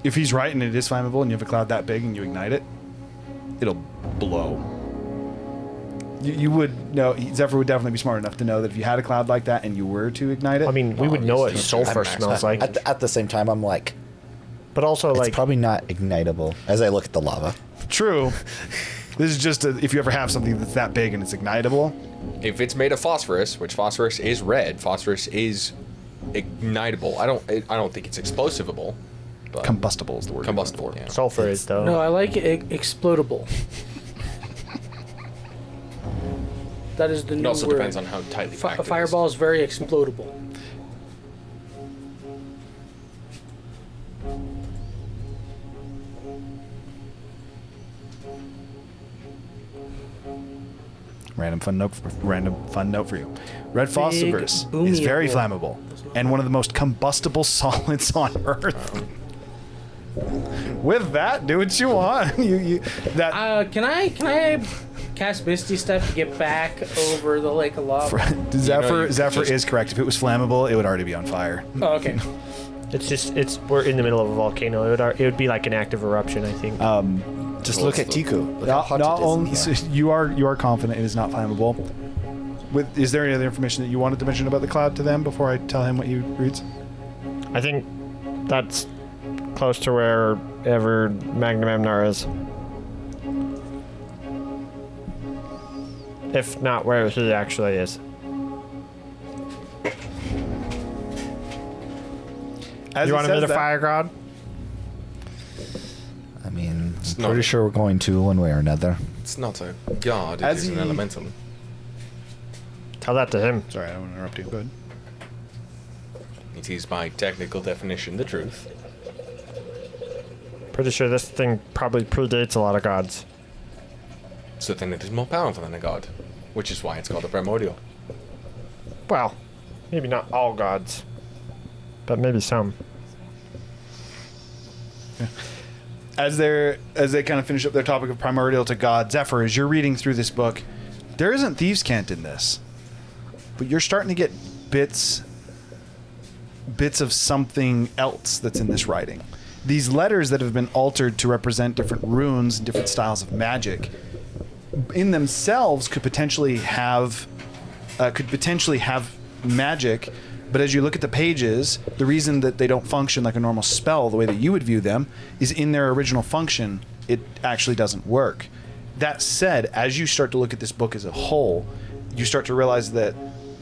A: If he's right and it is flammable and you have a cloud that big and you ignite it, it'll blow. You would know. Zephyr would definitely be smart enough to know that if you had a cloud like that and you were to ignite it.
F: I mean, we would know what sulfur smells like.
J: At the same time, I'm like,
F: but also
J: it's
F: like
J: probably not ignitable. As I look at the lava.
A: True. This is just if you ever have something that's that big and it's ignitable.
C: If it's made of phosphorus, which phosphorus is red, phosphorus is ignitable. I don't think it's explosivable. But
A: combustible is the word.
C: Combustible, yeah.
F: Sulfur is though.
B: No, I like it explodable. That is the new
C: It also
B: word.
C: depends on how tightly packed
B: A fireball is very explodable.
A: Random fun note for you. Red phosphorus is very flammable and one of the most combustible solids on Earth. With that, do what you want.
B: Can I cast Misty Step to get back over the lake of lava?
A: Zephyr is correct. If it was flammable, it would already be on fire.
B: Oh, okay.
F: We're in the middle of a volcano. It would be like an active eruption, I think.
J: Just look at Tiku. Look how hot
A: Not
J: it is in
A: only
J: here.
A: so you are confident it is not flammable. Is there any other information that you wanted to mention about the cloud to them before I tell him what he reads?
F: I think that's close to wherever Magnum Emnar is. If not where he actually is.
A: As
F: You
A: he
F: want to
A: says
F: meet a
A: that-
F: fire god?
J: I mean, I'm
C: not-
J: pretty sure we're going to one way or another.
C: It's not a god, it
A: As
C: is an
A: he-
C: elemental.
F: Tell that to him.
A: Sorry, I don't want to interrupt you. Go ahead.
C: It is by technical definition the truth.
F: Pretty sure this thing probably predates a lot of gods.
C: So then it is more powerful than a god, which is why it's called a primordial.
F: Well, maybe not all gods, but maybe some.
A: As they kind of finish up their topic of primordial to God, Zephyr, as you're reading through this book, there isn't thieves' cant in this, but you're starting to get bits of something else that's in this writing. These letters that have been altered to represent different runes and different styles of magic, in themselves could potentially have magic. But as you look at the pages, the reason that they don't function like a normal spell, the way that you would view them, is in their original function, it actually doesn't work. That said, as you start to look at this book as a whole, you start to realize that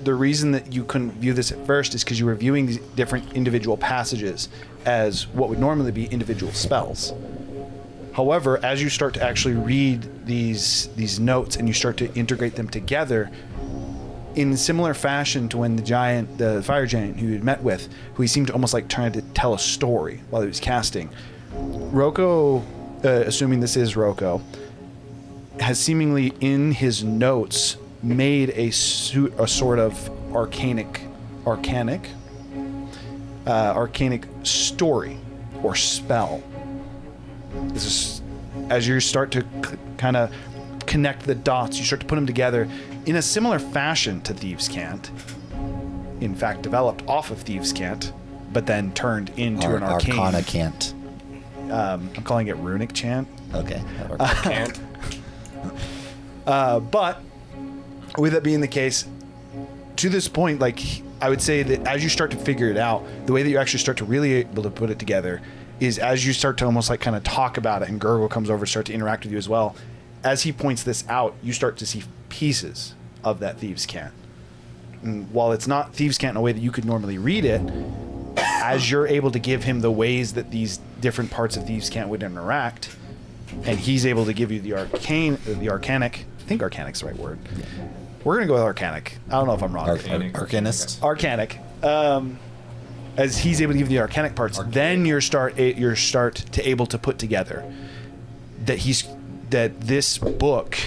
A: the reason that you couldn't view this at first is because you were viewing these different individual passages as what would normally be individual spells. However, as you start to actually read these notes and you start to integrate them together, in similar fashion to when the fire giant who you'd met with, who he seemed to almost like trying to tell a story while he was casting, Rocco, assuming this is Rocco, has seemingly in his notes made a sort of arcanic story or spell. This is, as you start to kind of connect the dots, you start to put them together in a similar fashion to Thieves' Cant. In fact, developed off of Thieves' Cant, but then turned into an arcane.
J: Arcana Cant.
A: I'm calling it Runic Chant.
J: Okay.
C: Can't.
A: But with that being the case, to this point, like I would say that as you start to figure it out, the way that you actually start to really able to put it together is as you start to almost like kind of talk about it, and Gurgle comes over to start to interact with you as well. As he points this out, you start to see pieces of that Thieves' Cant. And while it's not Thieves' Cant in a way that you could normally read it, as you're able to give him the ways that these different parts of Thieves' Cant would interact, and he's able to give you the arcanic. I think arcanic's the right word. Yeah. We're gonna go with arcanic. I don't know if I'm wrong.
J: Arcanist.
A: Arcanic. As he's able to give you the arcanic parts, then you start to able to put together that this book,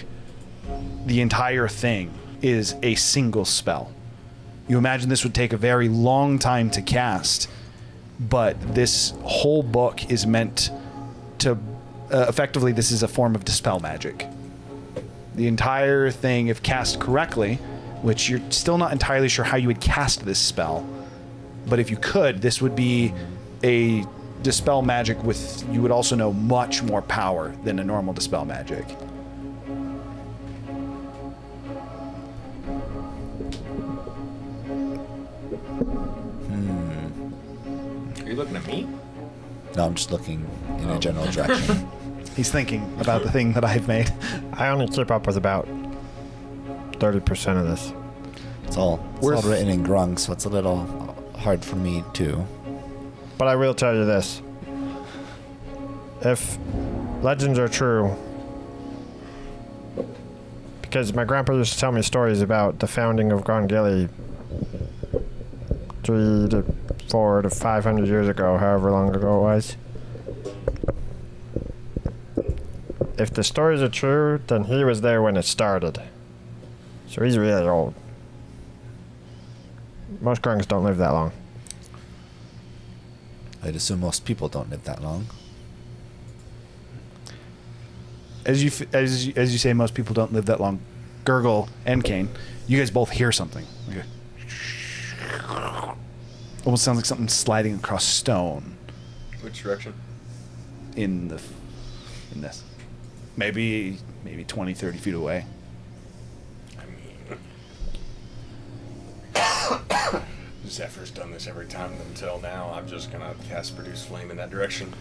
A: the entire thing, is a single spell. You imagine this would take a very long time to cast, but this whole book is meant to effectively, this is a form of dispel magic. The entire thing, if cast correctly, which you're still not entirely sure how you would cast this spell, but if you could, this would be a dispel magic with, you would also know, much more power than a normal dispel magic.
C: Are you looking at me?
J: No, I'm just looking in a general direction.
A: He's thinking about the thing that I've made.
F: I only keep up with about 30% of this.
J: It's all written in Grung, so it's a little hard for me too.
F: But I will tell you this. If legends are true, because my grandpa used to tell me stories about the founding of Grongilly 300 to 400 to 500 years ago, however long ago it was. If the stories are true, then he was there when it started. So he's really old. Most Grungs don't live that long.
J: I'd assume most people don't live that long.
A: As you say, most people don't live that long. Gurgle and Kane, you guys both hear something. Okay. Almost sounds like something sliding across stone.
C: Which direction?
A: In this. maybe 20, 30 feet away.
C: Zephyr's done this every time until now. I'm just gonna cast Produce Flame in that direction.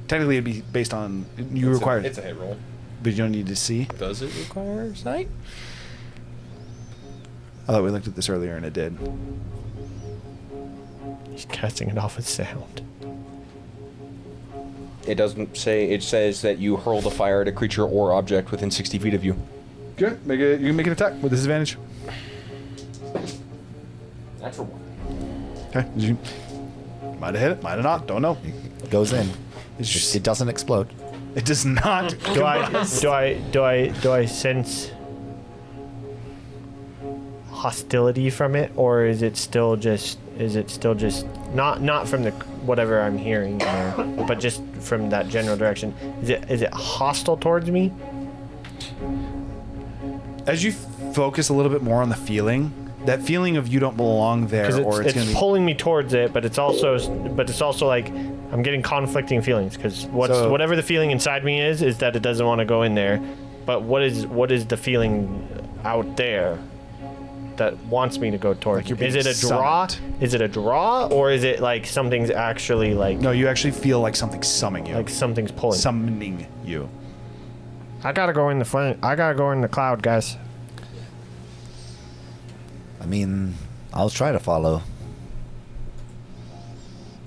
A: Technically, it'd be based on you require.
C: It's a hit roll.
A: But you don't need to see.
C: Does it require sight?
A: I thought we looked at this earlier and it did.
F: He's casting it off with sound.
C: It doesn't say. It says that you hurl the fire at a creature or object within 60 feet of you.
A: Good. You can make an attack with disadvantage.
C: Natural one.
A: Okay. You might have hit it, might have not. Don't know.
J: It goes in. It doesn't explode.
A: It does not.
F: Do I sense hostility from it, or is it still just not from the whatever I'm hearing here, but just from that general direction? Is it hostile towards me?
A: As you focus a little bit more on the feeling, that feeling of you don't belong there,
F: Because it's
A: gonna be
F: pulling me towards it, but it's also like I'm getting conflicting feelings. Because whatever the feeling inside me is that it doesn't want to go in there. But what is the feeling out there that wants me to go towards?
A: Like
F: Is it a draw?
A: summoned.
F: Is it a draw, or is it like something's actually like?
A: No, you actually feel like something's summoning you.
F: Like something's pulling.
A: Summoning you.
F: I gotta go in the front. I gotta go in the cloud, guys.
J: I mean, I'll try to follow.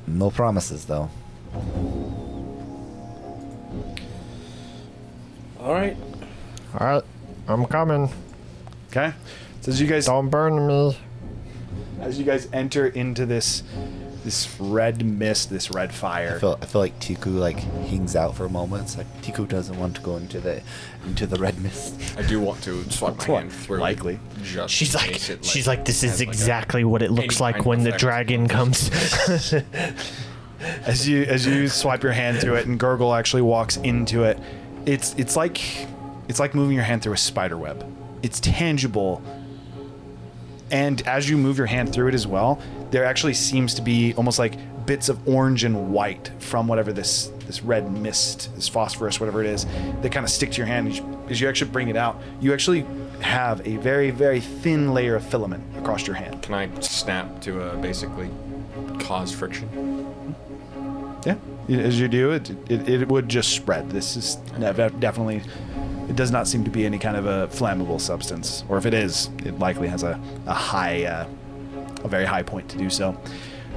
J: No promises, though.
B: All right.
F: All right, I'm coming.
A: Okay. So as you guys
F: Don't burn me.
A: as you guys enter into this red mist, this red fire.
J: I feel like Tiku hangs out for a moment. It's like Tiku doesn't want to go into the red mist.
C: I do want to swipe my hand through.
A: Likely.
C: Just
F: She's
C: in
F: like,
C: case it,
F: this is
C: has, like,
F: exactly what it looks
C: any
F: like
C: kind
F: when
C: of
F: the
C: effect.
F: dragon comes.
A: As you swipe your hand through it and Gurgle actually walks into it, it's like moving your hand through a spider web. It's tangible. And as you move your hand through it as well, there actually seems to be almost like bits of orange and white from whatever this red mist, this phosphorus, whatever it is, that kind of stick to your hand. As you actually bring it out, you actually have a very, very thin layer of filament across your hand.
C: Can I snap to basically cause friction?
A: Yeah. As you do, it would just spread. This is definitely... It does not seem to be any kind of a flammable substance, or if it is, it likely has a very high point to do so.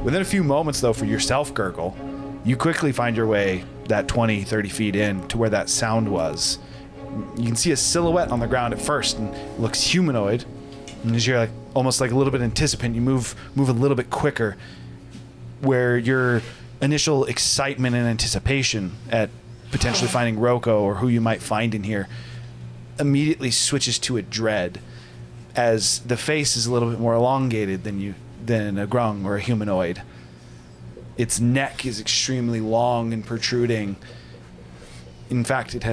A: Within a few moments, though, for yourself, Gurgle, you quickly find your way that 20, 30 feet in to where that sound was. You can see a silhouette on the ground at first, and it looks humanoid. And as you're almost like a little bit anticipant, you move a little bit quicker, where your initial excitement and anticipation at potentially finding Roko or who you might find in here immediately switches to a dread, as the face is a little bit more elongated than a grung or a humanoid. Its neck is extremely long and protruding. In fact, it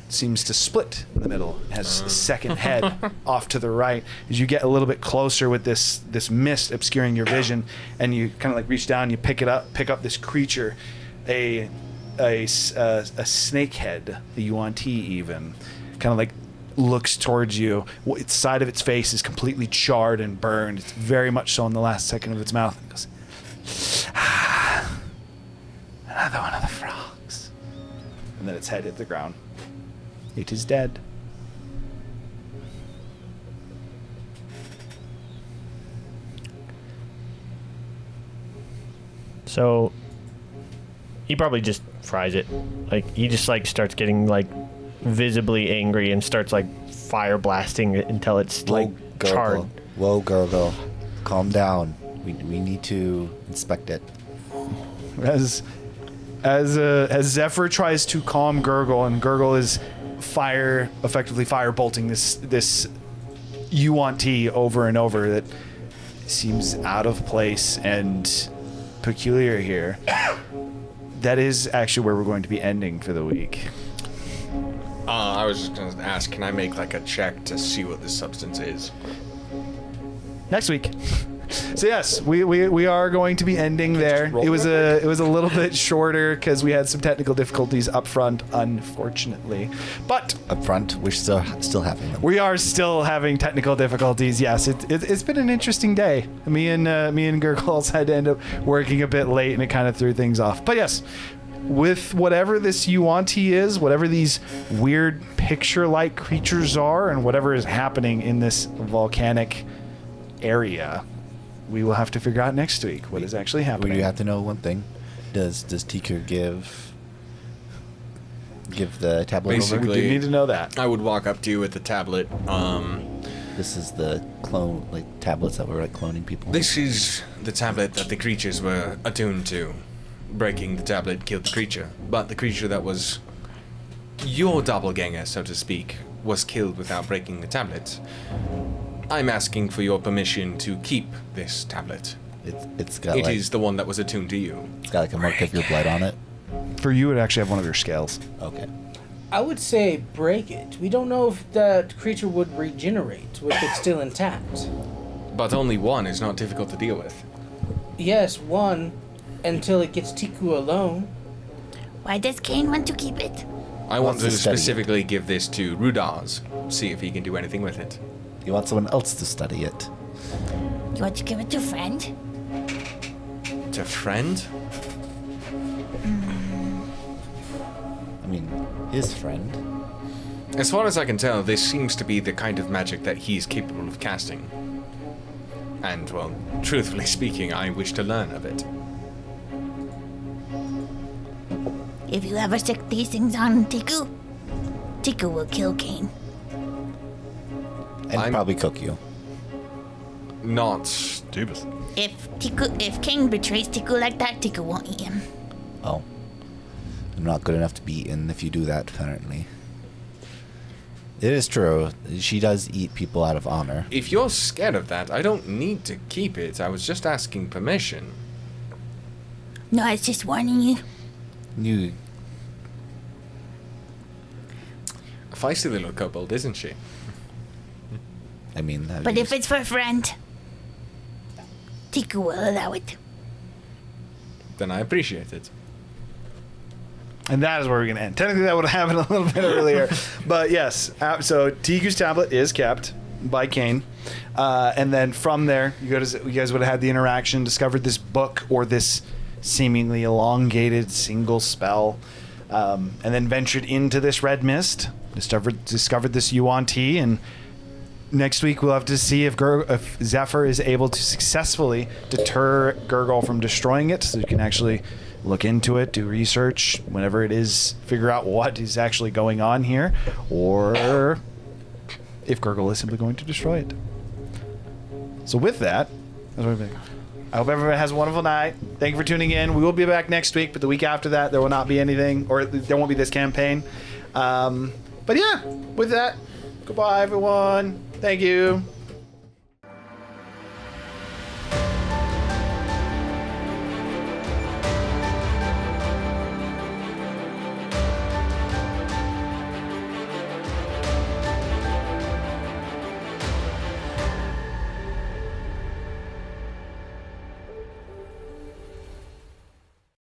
A: seems to split in the middle. It has a second head off to the right. As you get a little bit closer with this mist obscuring your vision, and you kind of reach down, you pick up this creature, a snake head, a yuan-ti even, kind of looks towards you. Its side of its face is completely charred and burned. It's very much so in the last second of its mouth. It goes, another one of the frogs. And then its head hit the ground. It is dead.
F: So he probably just fries it. He just starts getting visibly angry and starts fire blasting it until it's charred.
J: Whoa, Gurgle. Calm down. We need to inspect it.
A: As Zephyr tries to calm Gurgle, and Gurgle is effectively fire bolting this yuan-ti over and over that seems out of place and peculiar here. That is actually where we're going to be ending for the week.
C: I was just going to ask, can I make a check to see what this substance is?
A: Next week. So yes, we are going to be ending there. It was a little bit shorter because we had some technical difficulties up front, unfortunately. But
J: Up front, we're still having them.
A: we are still having technical difficulties. Yes, it's been an interesting day. Me and Gurgles had to end up working a bit late, and it kind of threw things off. But yes, with whatever this Yuan-Ti is, whatever these weird picture-like creatures are, and whatever is happening in this volcanic area, we will have to figure out next week what is actually happening.
J: We have to know one thing. Does Tiku give the tablet
C: Basically,
J: over?
A: We do need to know that.
C: I would walk up to you with the tablet.
J: This is the clone, like tablets that were like cloning people.
C: This is the tablet that the creatures were attuned to. Breaking the tablet killed the creature, but the creature that was your doppelganger, so to speak, was killed without breaking the tablet. I'm asking for your permission to keep this tablet.
J: It's got
C: It
J: like,
C: is the one that was attuned to you.
J: It's got like a mark of your blood on it.
A: For you, it actually have one of your scales.
J: Okay.
B: I would say break it. We don't know if that creature would regenerate if it's still intact.
C: But only one is not difficult to deal with.
B: Yes, one, until it gets Tiku alone.
E: Why does Kane want to keep it?
C: I want
J: Wants
C: to
J: to study it.
C: specifically give this to Rudaz, see if he can do anything with it.
J: You want someone else to study it.
E: You want to give it to a friend?
C: To friend?
J: I mean, his friend.
C: As far as I can tell, this seems to be the kind of magic that he's capable of casting. And, well, truthfully speaking, I wish to learn of it.
E: If you ever stick these things on Tiku, Tiku will kill Kane.
J: And probably cook you.
C: Not stupid.
E: If Kane betrays Tiku like that, Tiku won't eat him.
J: Oh. I'm not good enough to be eaten if you do that, apparently. It is true. She does eat people out of honor.
C: If you're scared of that, I don't need to keep it. I was just asking permission.
E: No, I was just warning you.
J: You.
C: A feisty little kobold, isn't she?
J: I mean,
E: But if it's for a friend, Tiku will allow it.
C: Then I appreciate it.
A: And that is where we're going to end. Technically, that would have happened a little bit earlier. But yes, so Tiku's tablet is kept by Kane. And then from there, you guys would have had the interaction, discovered this book or this seemingly elongated single spell, and then ventured into this red mist, discovered this Yuan-Ti, and next week we'll have to see if Zephyr is able to successfully deter Gurgle from destroying it, so you can actually look into it, do research, whenever it is, figure out what is actually going on here, or if Gurgle is simply going to destroy it. So with that, that's what I hope everybody has a wonderful night. Thank you for tuning in. We will be back next week, but the week after that, there will not be anything, or there won't be this campaign. But yeah, with that, goodbye, everyone. Thank you.